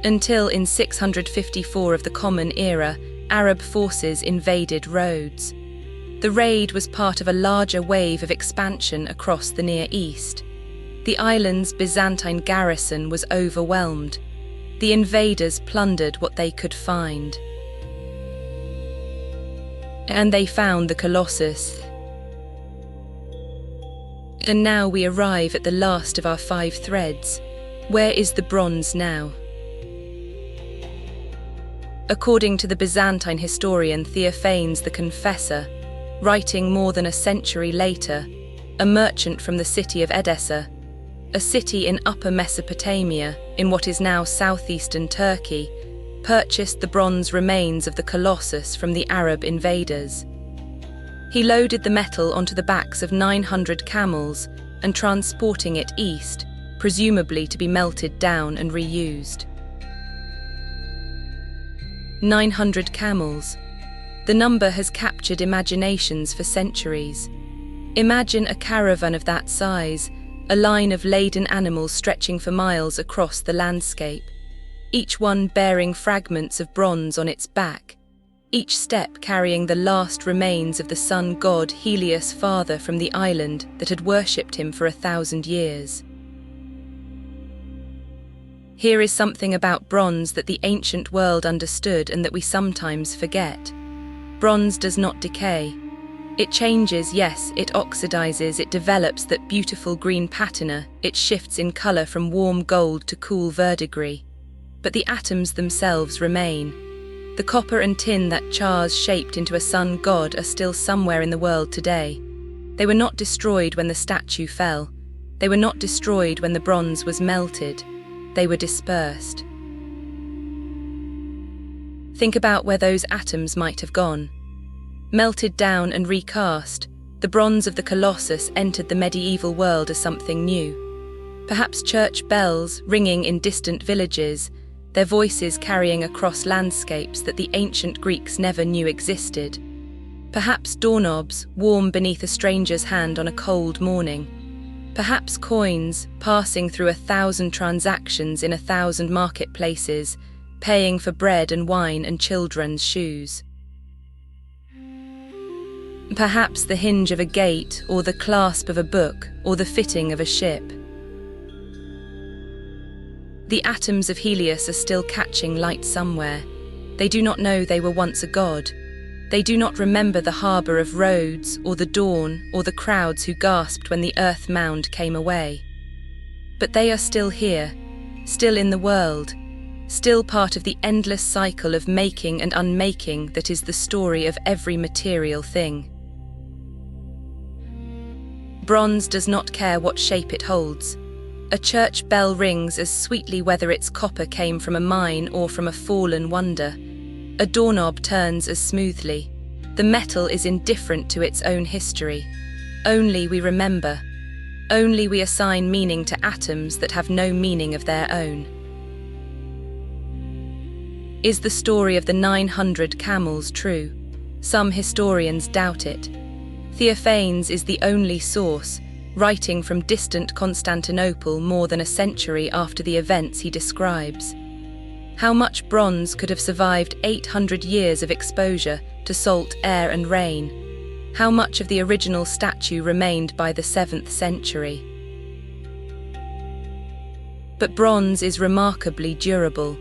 Until in 654 of the Common Era, Arab forces invaded Rhodes. The raid was part of a larger wave of expansion across the Near East. The island's Byzantine garrison was overwhelmed. The invaders plundered what they could find. And they found the Colossus. And now we arrive at the last of our 5 threads. Where is the bronze now? According to the Byzantine historian Theophanes the Confessor, writing more than a century later, a merchant from the city of Edessa, a city in Upper Mesopotamia, in what is now southeastern Turkey, purchased the bronze remains of the Colossus from the Arab invaders. He loaded the metal onto the backs of 900 camels and transporting it east, presumably to be melted down and reused. 900 camels. The number has captured imaginations for centuries. Imagine a caravan of that size, a line of laden animals stretching for miles across the landscape, each one bearing fragments of bronze on its back, each step carrying the last remains of the sun god Helios, father from the island that had worshipped him for 1,000 years. Here is something about bronze that the ancient world understood and that we sometimes forget. Bronze does not decay. It changes, yes, it oxidizes, it develops that beautiful green patina, it shifts in color from warm gold to cool verdigris. But the atoms themselves remain. The copper and tin that Chares shaped into a sun god are still somewhere in the world today. They were not destroyed when the statue fell. They were not destroyed when the bronze was melted. They were dispersed. Think about where those atoms might have gone. Melted down and recast, the bronze of the Colossus entered the medieval world as something new. Perhaps church bells ringing in distant villages, their voices carrying across landscapes that the ancient Greeks never knew existed. Perhaps doorknobs warm beneath a stranger's hand on a cold morning. Perhaps coins passing through 1,000 transactions in 1,000 marketplaces, paying for bread and wine and children's shoes. Perhaps the hinge of a gate, or the clasp of a book, or the fitting of a ship. The atoms of Helios are still catching light somewhere. They do not know they were once a god. They do not remember the harbour of Rhodes, or the dawn, or the crowds who gasped when the earth mound came away. But they are still here, still in the world, still part of the endless cycle of making and unmaking that is the story of every material thing. Bronze does not care what shape it holds. A church bell rings as sweetly whether its copper came from a mine or from a fallen wonder. A doorknob turns as smoothly. The metal is indifferent to its own history. Only we remember. Only we assign meaning to atoms that have no meaning of their own. Is the story of the 900 camels true? Some historians doubt it. Theophanes is the only source, writing from distant Constantinople more than a century after the events he describes. How much bronze could have survived 800 years of exposure to salt, air and rain? How much of the original statue remained by the 7th century? But bronze is remarkably durable.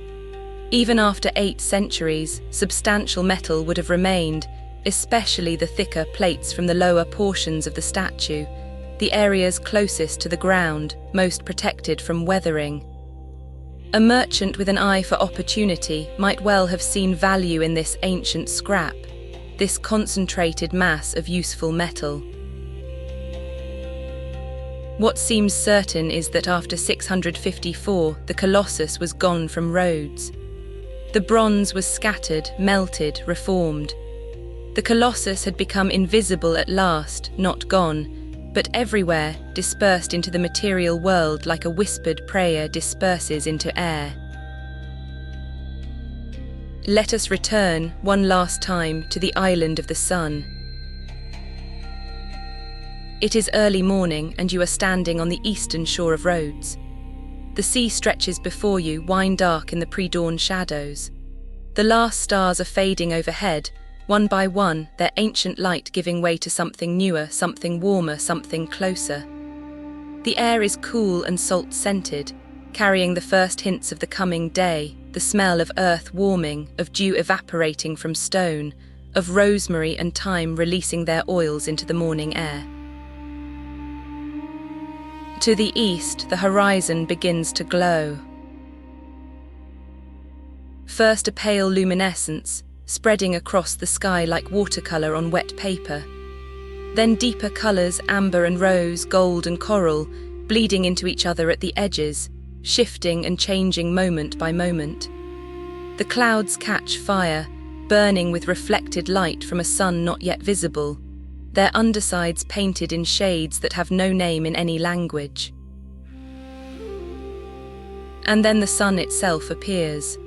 Even after 8 centuries, substantial metal would have remained, especially the thicker plates from the lower portions of the statue, the areas closest to the ground, most protected from weathering. A merchant with an eye for opportunity might well have seen value in this ancient scrap, this concentrated mass of useful metal. What seems certain is that after 654, the Colossus was gone from Rhodes. The bronze was scattered, melted, reformed. The Colossus had become invisible at last, not gone, but everywhere, dispersed into the material world like a whispered prayer disperses into air. Let us return, one last time, to the island of the sun. It is early morning and you are standing on the eastern shore of Rhodes. The sea stretches before you, wine dark in the pre-dawn shadows. The last stars are fading overhead, one by one, their ancient light giving way to something newer, something warmer, something closer. The air is cool and salt-scented, carrying the first hints of the coming day, the smell of earth warming, of dew evaporating from stone, of rosemary and thyme releasing their oils into the morning air. To the east, the horizon begins to glow. First a pale luminescence, spreading across the sky like watercolor on wet paper. Then deeper colors, amber and rose, gold and coral, bleeding into each other at the edges, shifting and changing moment by moment. The clouds catch fire, burning with reflected light from a sun not yet visible, their undersides painted in shades that have no name in any language. And then the sun itself appears,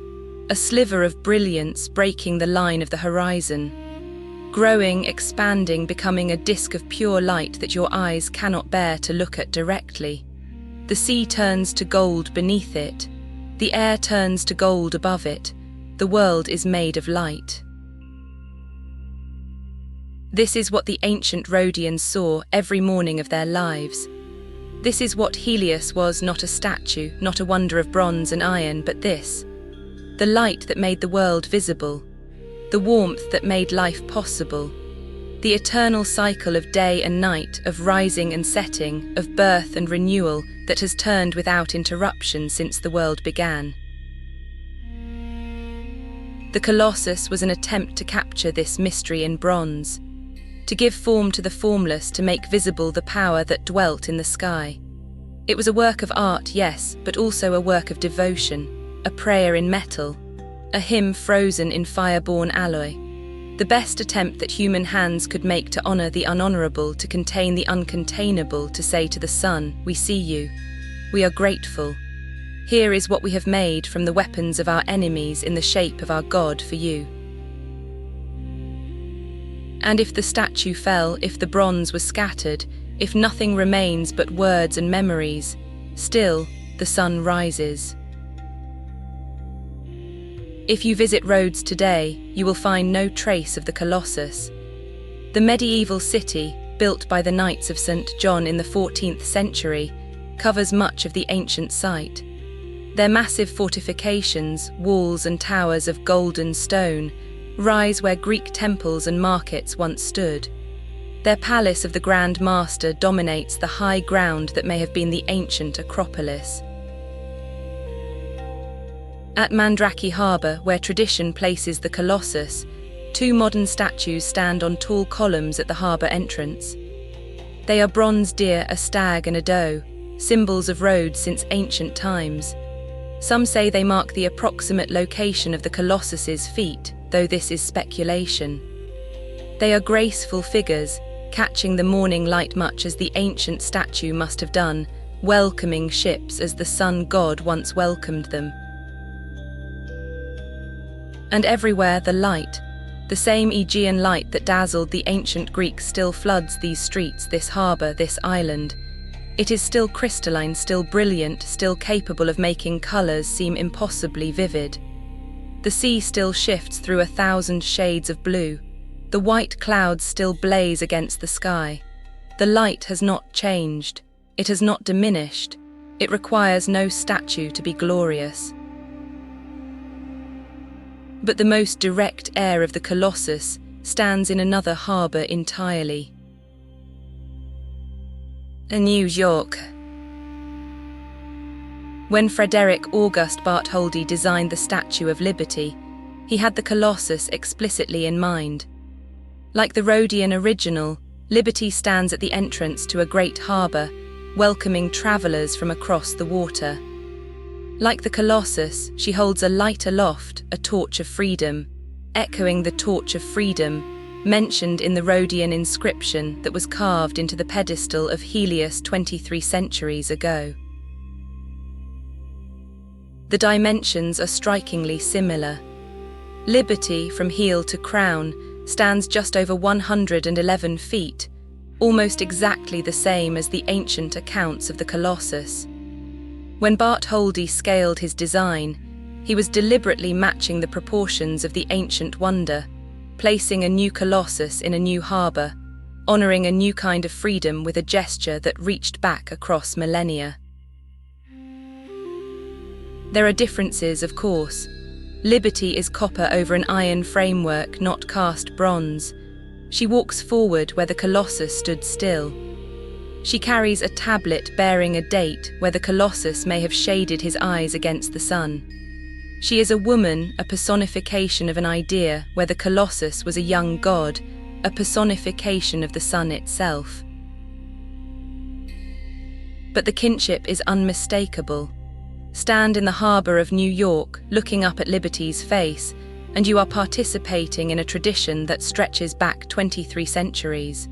a sliver of brilliance breaking the line of the horizon, growing, expanding, becoming a disk of pure light that your eyes cannot bear to look at directly. The sea turns to gold beneath it, the air turns to gold above it, the world is made of light. This is what the ancient Rhodians saw every morning of their lives. This is what Helios was, not a statue, not a wonder of bronze and iron, but this. The light that made the world visible, the warmth that made life possible, the eternal cycle of day and night, of rising and setting, of birth and renewal that has turned without interruption since the world began. The Colossus was an attempt to capture this mystery in bronze, to give form to the formless, to make visible the power that dwelt in the sky. It was a work of art, yes, but also a work of devotion. A prayer in metal, a hymn frozen in fire-born alloy, the best attempt that human hands could make to honor the unhonorable, to contain the uncontainable, to say to the sun, we see you, we are grateful. Here is what we have made from the weapons of our enemies in the shape of our God for you. And if the statue fell, if the bronze was scattered, if nothing remains but words and memories, still the sun rises. If you visit Rhodes today, you will find no trace of the Colossus. The medieval city, built by the Knights of St. John in the 14th century, covers much of the ancient site. Their massive fortifications, walls and towers of golden stone, rise where Greek temples and markets once stood. Their palace of the Grand Master dominates the high ground that may have been the ancient Acropolis. At Mandraki Harbour, where tradition places the Colossus, 2 modern statues stand on tall columns at the harbour entrance. They are bronze deer, a stag and a doe, symbols of Rhodes since ancient times. Some say they mark the approximate location of the Colossus's feet, though this is speculation. They are graceful figures, catching the morning light much as the ancient statue must have done, welcoming ships as the sun god once welcomed them. And everywhere the light, the same Aegean light that dazzled the ancient Greeks, still floods these streets, this harbour, this island. It is still crystalline, still brilliant, still capable of making colours seem impossibly vivid. The sea still shifts through 1,000 shades of blue. The white clouds still blaze against the sky. The light has not changed. It has not diminished. It requires no statue to be glorious. But the most direct heir of the Colossus stands in another harbour entirely. New York. When Frederick August Bartholdi designed the Statue of Liberty, he had the Colossus explicitly in mind. Like the Rhodian original, Liberty stands at the entrance to a great harbour, welcoming travellers from across the water. Like the Colossus, she holds a light aloft, a torch of freedom, echoing the torch of freedom mentioned in the Rhodian inscription that was carved into the pedestal of Helios 23 centuries ago. The dimensions are strikingly similar. Liberty, from heel to crown, stands just over 111 feet, almost exactly the same as the ancient accounts of the Colossus. When Bartholdi scaled his design, he was deliberately matching the proportions of the ancient wonder, placing a new Colossus in a new harbour, honouring a new kind of freedom with a gesture that reached back across millennia. There are differences, of course. Liberty is copper over an iron framework, not cast bronze. She walks forward where the Colossus stood still. She carries a tablet bearing a date where the Colossus may have shaded his eyes against the sun. She is a woman, a personification of an idea where the Colossus was a young god, a personification of the sun itself. But the kinship is unmistakable. Stand in the harbour of New York, looking up at Liberty's face, and you are participating in a tradition that stretches back 23 centuries.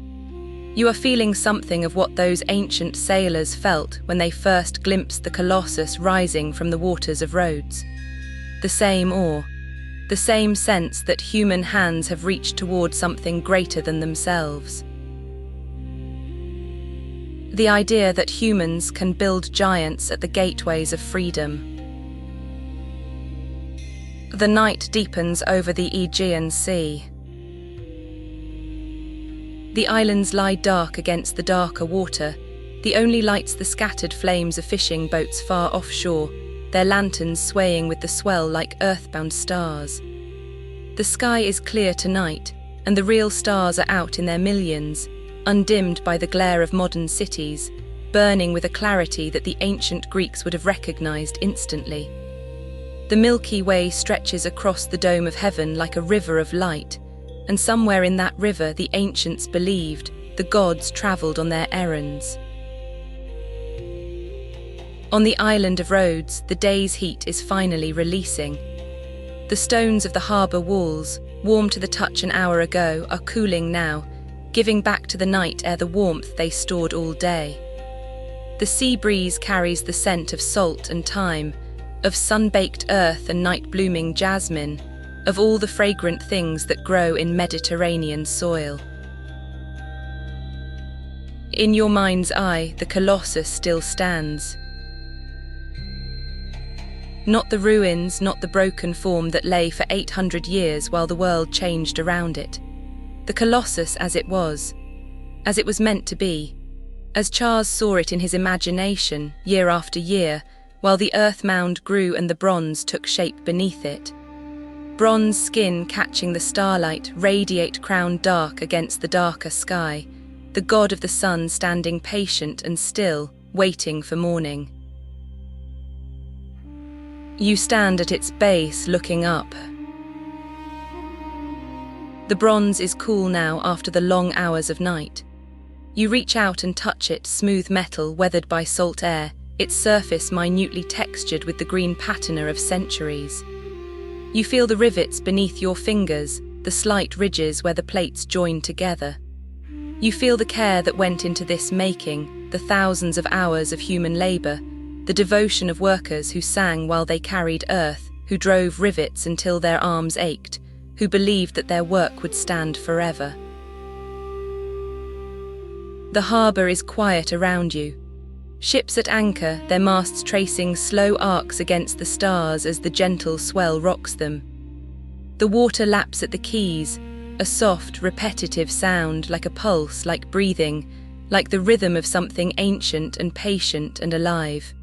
You are feeling something of what those ancient sailors felt when they first glimpsed the Colossus rising from the waters of Rhodes. The same awe, the same sense that human hands have reached toward something greater than themselves. The idea that humans can build giants at the gateways of freedom. The night deepens over the Aegean Sea. The islands lie dark against the darker water, the only lights the scattered flames of fishing boats far offshore, their lanterns swaying with the swell like earthbound stars. The sky is clear tonight, and the real stars are out in their millions, undimmed by the glare of modern cities, burning with a clarity that the ancient Greeks would have recognized instantly. The Milky Way stretches across the dome of heaven like a river of light, and somewhere in that river the ancients believed the gods traveled on their errands. On the island of Rhodes, the day's heat is finally releasing. The stones of the harbour walls, warm to the touch an hour ago, are cooling now, giving back to the night air the warmth they stored all day. The sea breeze carries the scent of salt and thyme, of sun-baked earth and night-blooming jasmine, of all the fragrant things that grow in Mediterranean soil. In your mind's eye, the Colossus still stands. Not the ruins, not the broken form that lay for 800 years while the world changed around it. The Colossus as it was meant to be, as Chares saw it in his imagination, year after year, while the earth mound grew and the bronze took shape beneath it. Bronze skin catching the starlight, radiate crowned dark against the darker sky, the god of the sun standing patient and still, waiting for morning. You stand at its base looking up. The bronze is cool now after the long hours of night. You reach out and touch it, smooth metal weathered by salt air, its surface minutely textured with the green patina of centuries. You feel the rivets beneath your fingers, the slight ridges where the plates join together. You feel the care that went into this making, the thousands of hours of human labour, the devotion of workers who sang while they carried earth, who drove rivets until their arms ached, who believed that their work would stand forever. The harbour is quiet around you. Ships at anchor, their masts tracing slow arcs against the stars as the gentle swell rocks them. The water laps at the keys, a soft, repetitive sound, like a pulse, like breathing, like the rhythm of something ancient and patient and alive.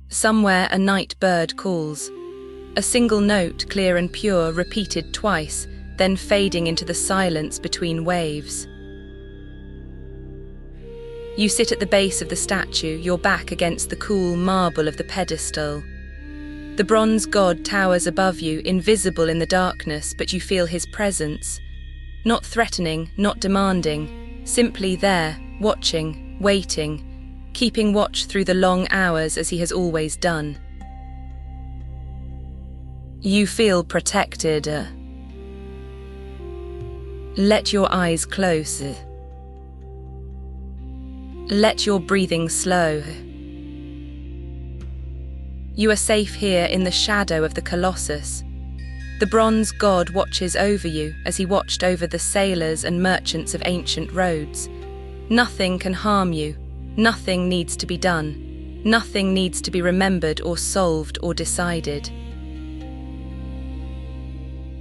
Somewhere a night bird calls, a single note, clear and pure, repeated twice, then fading into the silence between waves. You sit at the base of the statue, your back against the cool marble of the pedestal. The bronze god towers above you, invisible in the darkness, but you feel his presence. Not threatening, not demanding, simply there, watching, waiting, keeping watch through the long hours as he has always done. You feel protected. Let your eyes close. Let your breathing slow. You are safe here in the shadow of the Colossus. The bronze god watches over you as he watched over the sailors and merchants of ancient Rhodes. Nothing can harm you. Nothing needs to be done. Nothing needs to be remembered or solved or decided.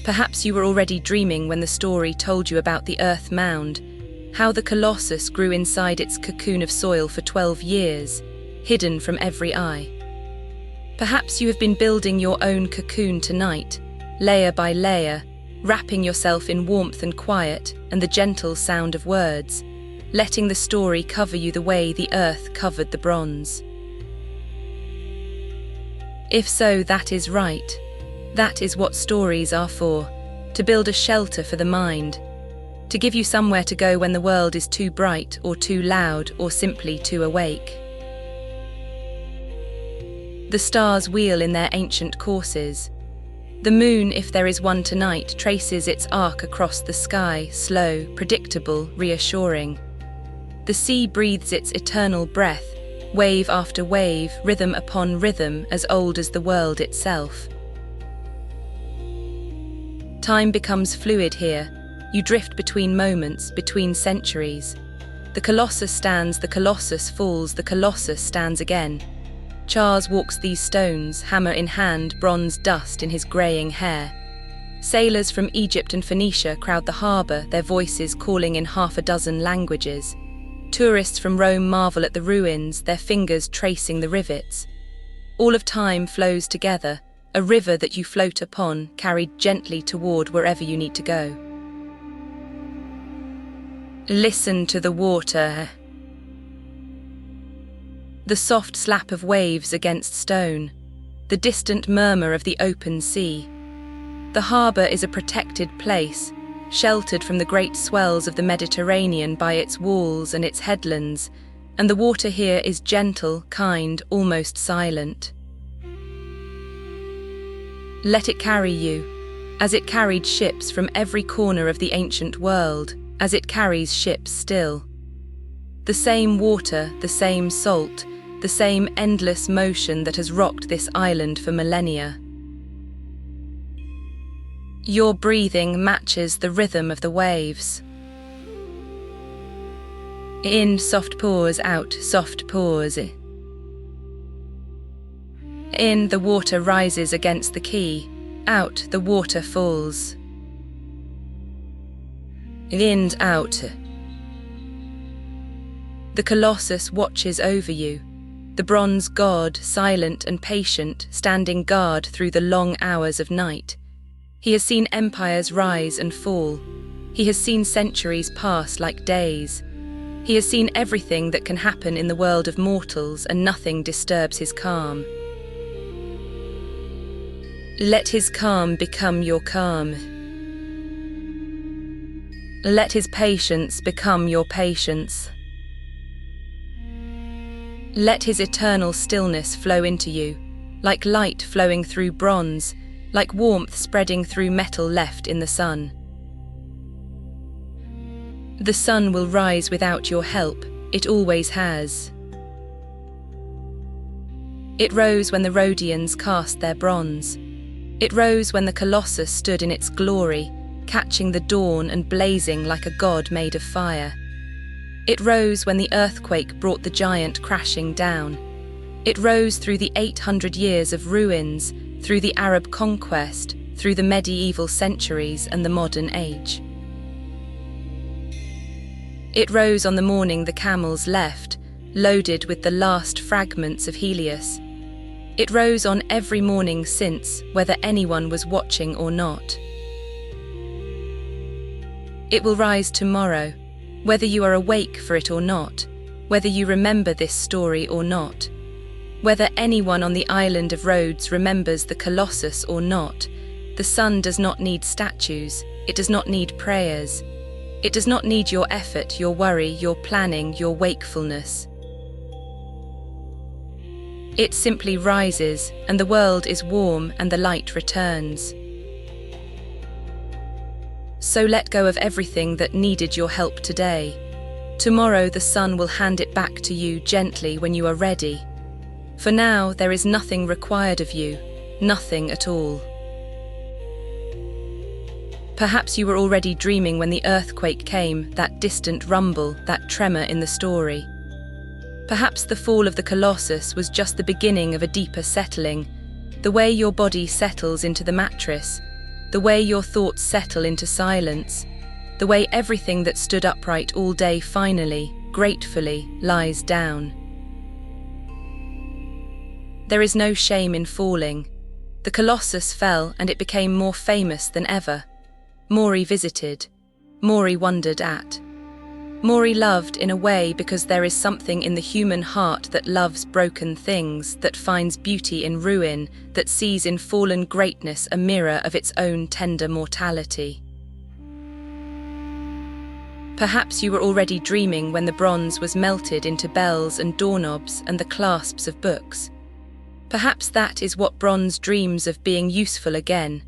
Perhaps you were already dreaming when the story told you about the Earth Mound, how the Colossus grew inside its cocoon of soil for 12 years, hidden from every eye. Perhaps you have been building your own cocoon tonight, layer by layer, wrapping yourself in warmth and quiet and the gentle sound of words, letting the story cover you the way the earth covered the bronze. If so, that is right. That is what stories are for, to build a shelter for the mind, to give you somewhere to go when the world is too bright or too loud or simply too awake. The stars wheel in their ancient courses. The moon, if there is one tonight, traces its arc across the sky, slow, predictable, reassuring. The sea breathes its eternal breath, wave after wave, rhythm upon rhythm, as old as the world itself. Time becomes fluid here. You drift between moments, between centuries. The Colossus stands, the Colossus falls, the Colossus stands again. Chares walks these stones, hammer in hand, bronze dust in his greying hair. Sailors from Egypt and Phoenicia crowd the harbour, their voices calling in half a dozen languages. Tourists from Rome marvel at the ruins, their fingers tracing the rivets. All of time flows together, a river that you float upon, carried gently toward wherever you need to go. Listen to the water. The soft slap of waves against stone, the distant murmur of the open sea. The harbour is a protected place, sheltered from the great swells of the Mediterranean by its walls and its headlands, and the water here is gentle, kind, almost silent. Let it carry you, as it carried ships from every corner of the ancient world, as it carries ships still. The same water, the same salt, the same endless motion that has rocked this island for millennia. Your breathing matches the rhythm of the waves. In, soft pause, out, soft pause. In, the water rises against the quay. Out, the water falls. In, out. The Colossus watches over you, the bronze god, silent and patient, standing guard through the long hours of night. He has seen empires rise and fall. He has seen centuries pass like days. He has seen everything that can happen in the world of mortals, and nothing disturbs his calm. Let his calm become your calm. Let his patience become your patience. Let his eternal stillness flow into you, like light flowing through bronze, like warmth spreading through metal left in the sun. The sun will rise without your help, it always has. It rose when the Rhodians cast their bronze. It rose when the Colossus stood in its glory, catching the dawn and blazing like a god made of fire. It rose when the earthquake brought the giant crashing down. It rose through the 800 years of ruins, through the Arab conquest, through the medieval centuries and the modern age. It rose on the morning the camels left, loaded with the last fragments of Helios. It rose on every morning since, whether anyone was watching or not. It will rise tomorrow, whether you are awake for it or not, whether you remember this story or not, whether anyone on the island of Rhodes remembers the Colossus or not. The sun does not need statues, it does not need prayers, it does not need your effort, your worry, your planning, your wakefulness. It simply rises, and the world is warm and the light returns. So let go of everything that needed your help today. Tomorrow the sun will hand it back to you gently when you are ready. For now there is nothing required of you, nothing at all. Perhaps you were already dreaming when the earthquake came, that distant rumble, that tremor in the story. Perhaps the fall of the Colossus was just the beginning of a deeper settling, the way your body settles into the mattress, the way your thoughts settle into silence, the way everything that stood upright all day finally, gratefully, lies down. There is no shame in falling. The Colossus fell and it became more famous than ever. More revisited, more wondered at. More loved in a way because there is something in the human heart that loves broken things, that finds beauty in ruin, that sees in fallen greatness a mirror of its own tender mortality. Perhaps you were already dreaming when the bronze was melted into bells and doorknobs and the clasps of books. Perhaps that is what bronze dreams of: being useful again,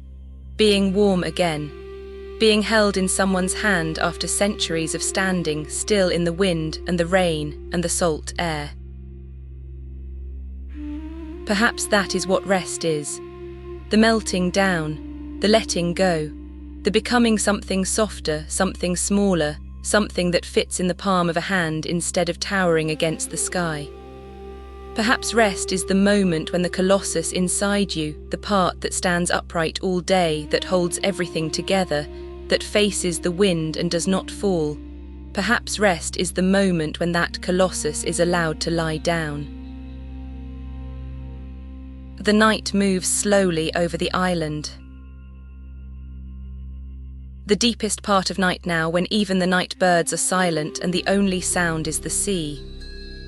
being warm again, being held in someone's hand after centuries of standing still in the wind and the rain and the salt air. Perhaps that is what rest is: the melting down, the letting go, the becoming something softer, something smaller, something that fits in the palm of a hand instead of towering against the sky. Perhaps rest is the moment when the Colossus inside you, the part that stands upright all day, that holds everything together, that faces the wind and does not fall. Perhaps rest is the moment when that Colossus is allowed to lie down. The night moves slowly over the island. The deepest part of night now, when even the night birds are silent and the only sound is the sea.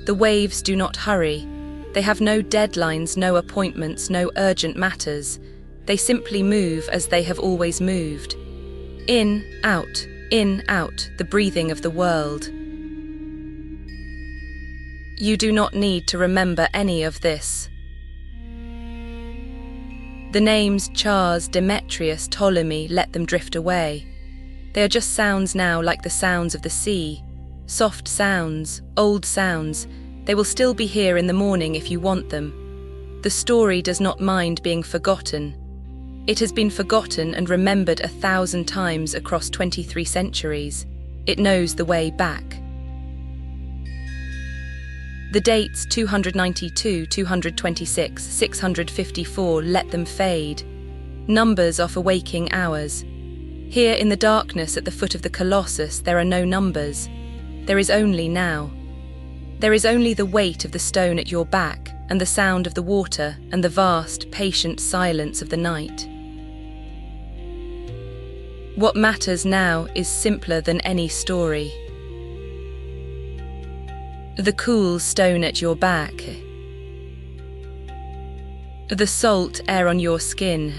The waves do not hurry. They have no deadlines, no appointments, no urgent matters. They simply move as they have always moved. In, out, the breathing of the world. You do not need to remember any of this. The names Chares, Demetrius, Ptolemy, let them drift away. They are just sounds now, like the sounds of the sea. Soft sounds, old sounds. They will still be here in the morning if you want them. The story does not mind being forgotten. It has been forgotten and remembered 1,000 times across 23 centuries. It knows the way back. The dates 292, 226, 654, let them fade. Numbers are for waking hours. Here in the darkness at the foot of the Colossus there are no numbers. There is only now. There is only the weight of the stone at your back, and the sound of the water, and the vast, patient silence of the night. What matters now is simpler than any story. The cool stone at your back. The salt air on your skin.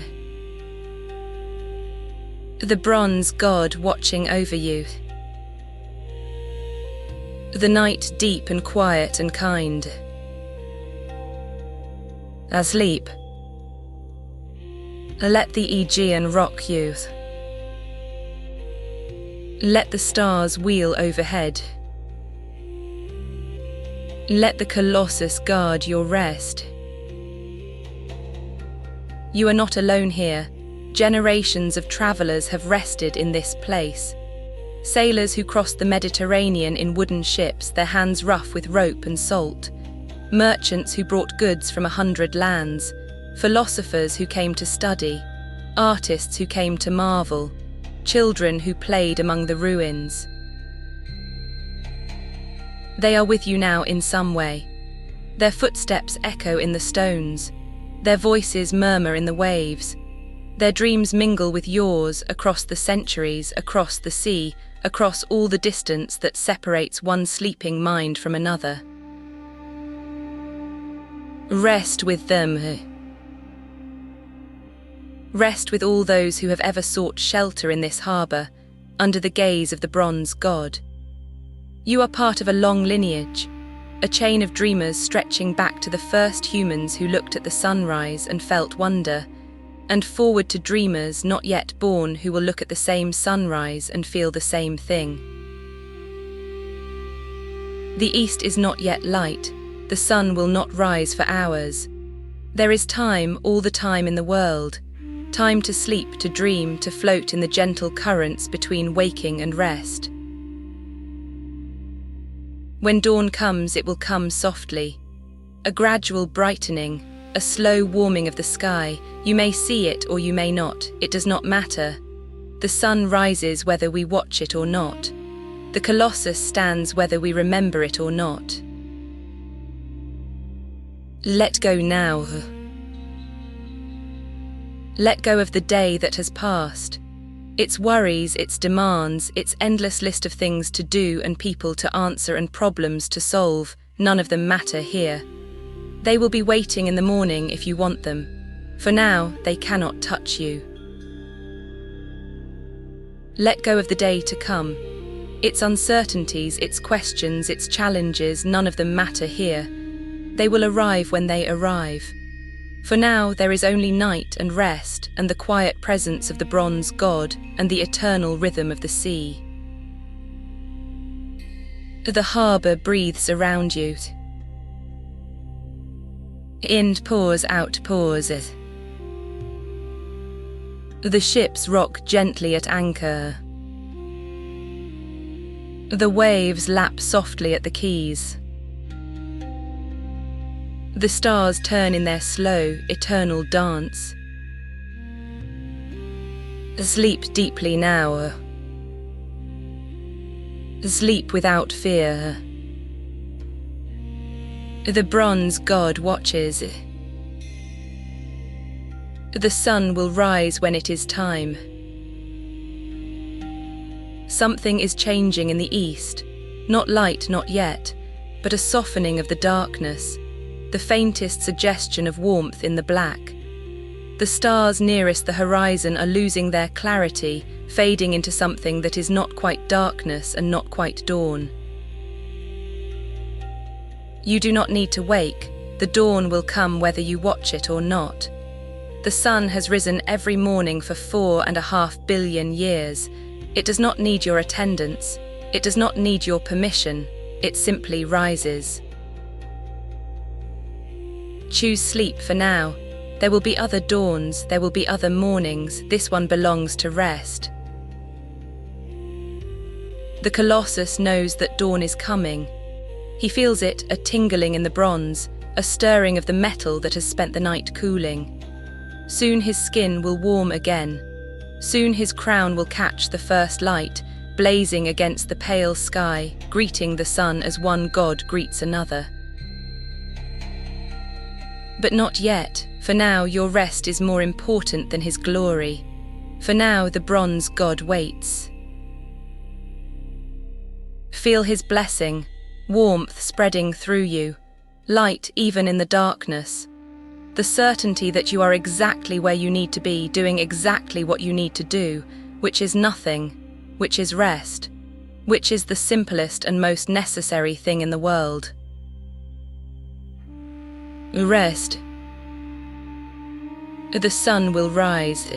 The bronze god watching over you. The night deep and quiet and kind. Asleep. Let the Aegean rock you. Let the stars wheel overhead. Let the Colossus guard your rest. You are not alone here. Generations of travelers have rested in this place. Sailors who crossed the Mediterranean in wooden ships, their hands rough with rope and salt. Merchants who brought goods from 100 lands. philosophers who came to study, artists who came to marvel, children who played among the ruins. They are with you now in some way. Their footsteps echo in the stones, their voices murmur in the waves, their dreams mingle with yours across the centuries, across the sea, across all the distance that separates one sleeping mind from another. Rest with them. Rest with all those who have ever sought shelter in this harbour, under the gaze of the bronze god. You are part of a long lineage, a chain of dreamers stretching back to the first humans who looked at the sunrise and felt wonder, and forward to dreamers not yet born who will look at the same sunrise and feel the same thing. The east is not yet light, the sun will not rise for hours. There is time, all the time in the world, time to sleep, to dream, to float in the gentle currents between waking and rest. When dawn comes, it will come softly, a gradual brightening, a slow warming of the sky. You may see it or you may not, it does not matter. The sun rises whether we watch it or not. The Colossus stands whether we remember it or not. Let go now. Let go of the day that has passed. Its worries, its demands, its endless list of things to do and people to answer and problems to solve, none of them matter here. They will be waiting in the morning if you want them. For now, they cannot touch you. Let go of the day to come. Its uncertainties, its questions, its challenges, none of them matter here. They will arrive when they arrive. For now, there is only night and rest and the quiet presence of the bronze god and the eternal rhythm of the sea. The harbour breathes around you. In pours, out pours. The ships rock gently at anchor. The waves lap softly at the quays. The stars turn in their slow, eternal dance. Sleep deeply now. Sleep without fear. The bronze god watches. The sun will rise when it is time. Something is changing in the east, not light, not yet, but a softening of the darkness, the faintest suggestion of warmth in the black. The stars nearest the horizon are losing their clarity, fading into something that is not quite darkness and not quite dawn. You do not need to wake. The dawn will come whether you watch it or not. The sun has risen every morning for 4.5 billion years. It does not need your attendance. It does not need your permission. It simply rises. Choose sleep for now. There will be other dawns, there will be other mornings. This one belongs to rest. The Colossus knows that dawn is coming. He feels it, a tingling in the bronze, a stirring of the metal that has spent the night cooling. Soon his skin will warm again. Soon his crown will catch the first light, blazing against the pale sky, greeting the sun as one god greets another. But not yet. For now, your rest is more important than his glory. For now, the bronze god waits. Feel his blessing, warmth spreading through you, light even in the darkness. The certainty that you are exactly where you need to be, doing exactly what you need to do, which is nothing, which is rest, which is the simplest and most necessary thing in the world. Rest. The sun will rise.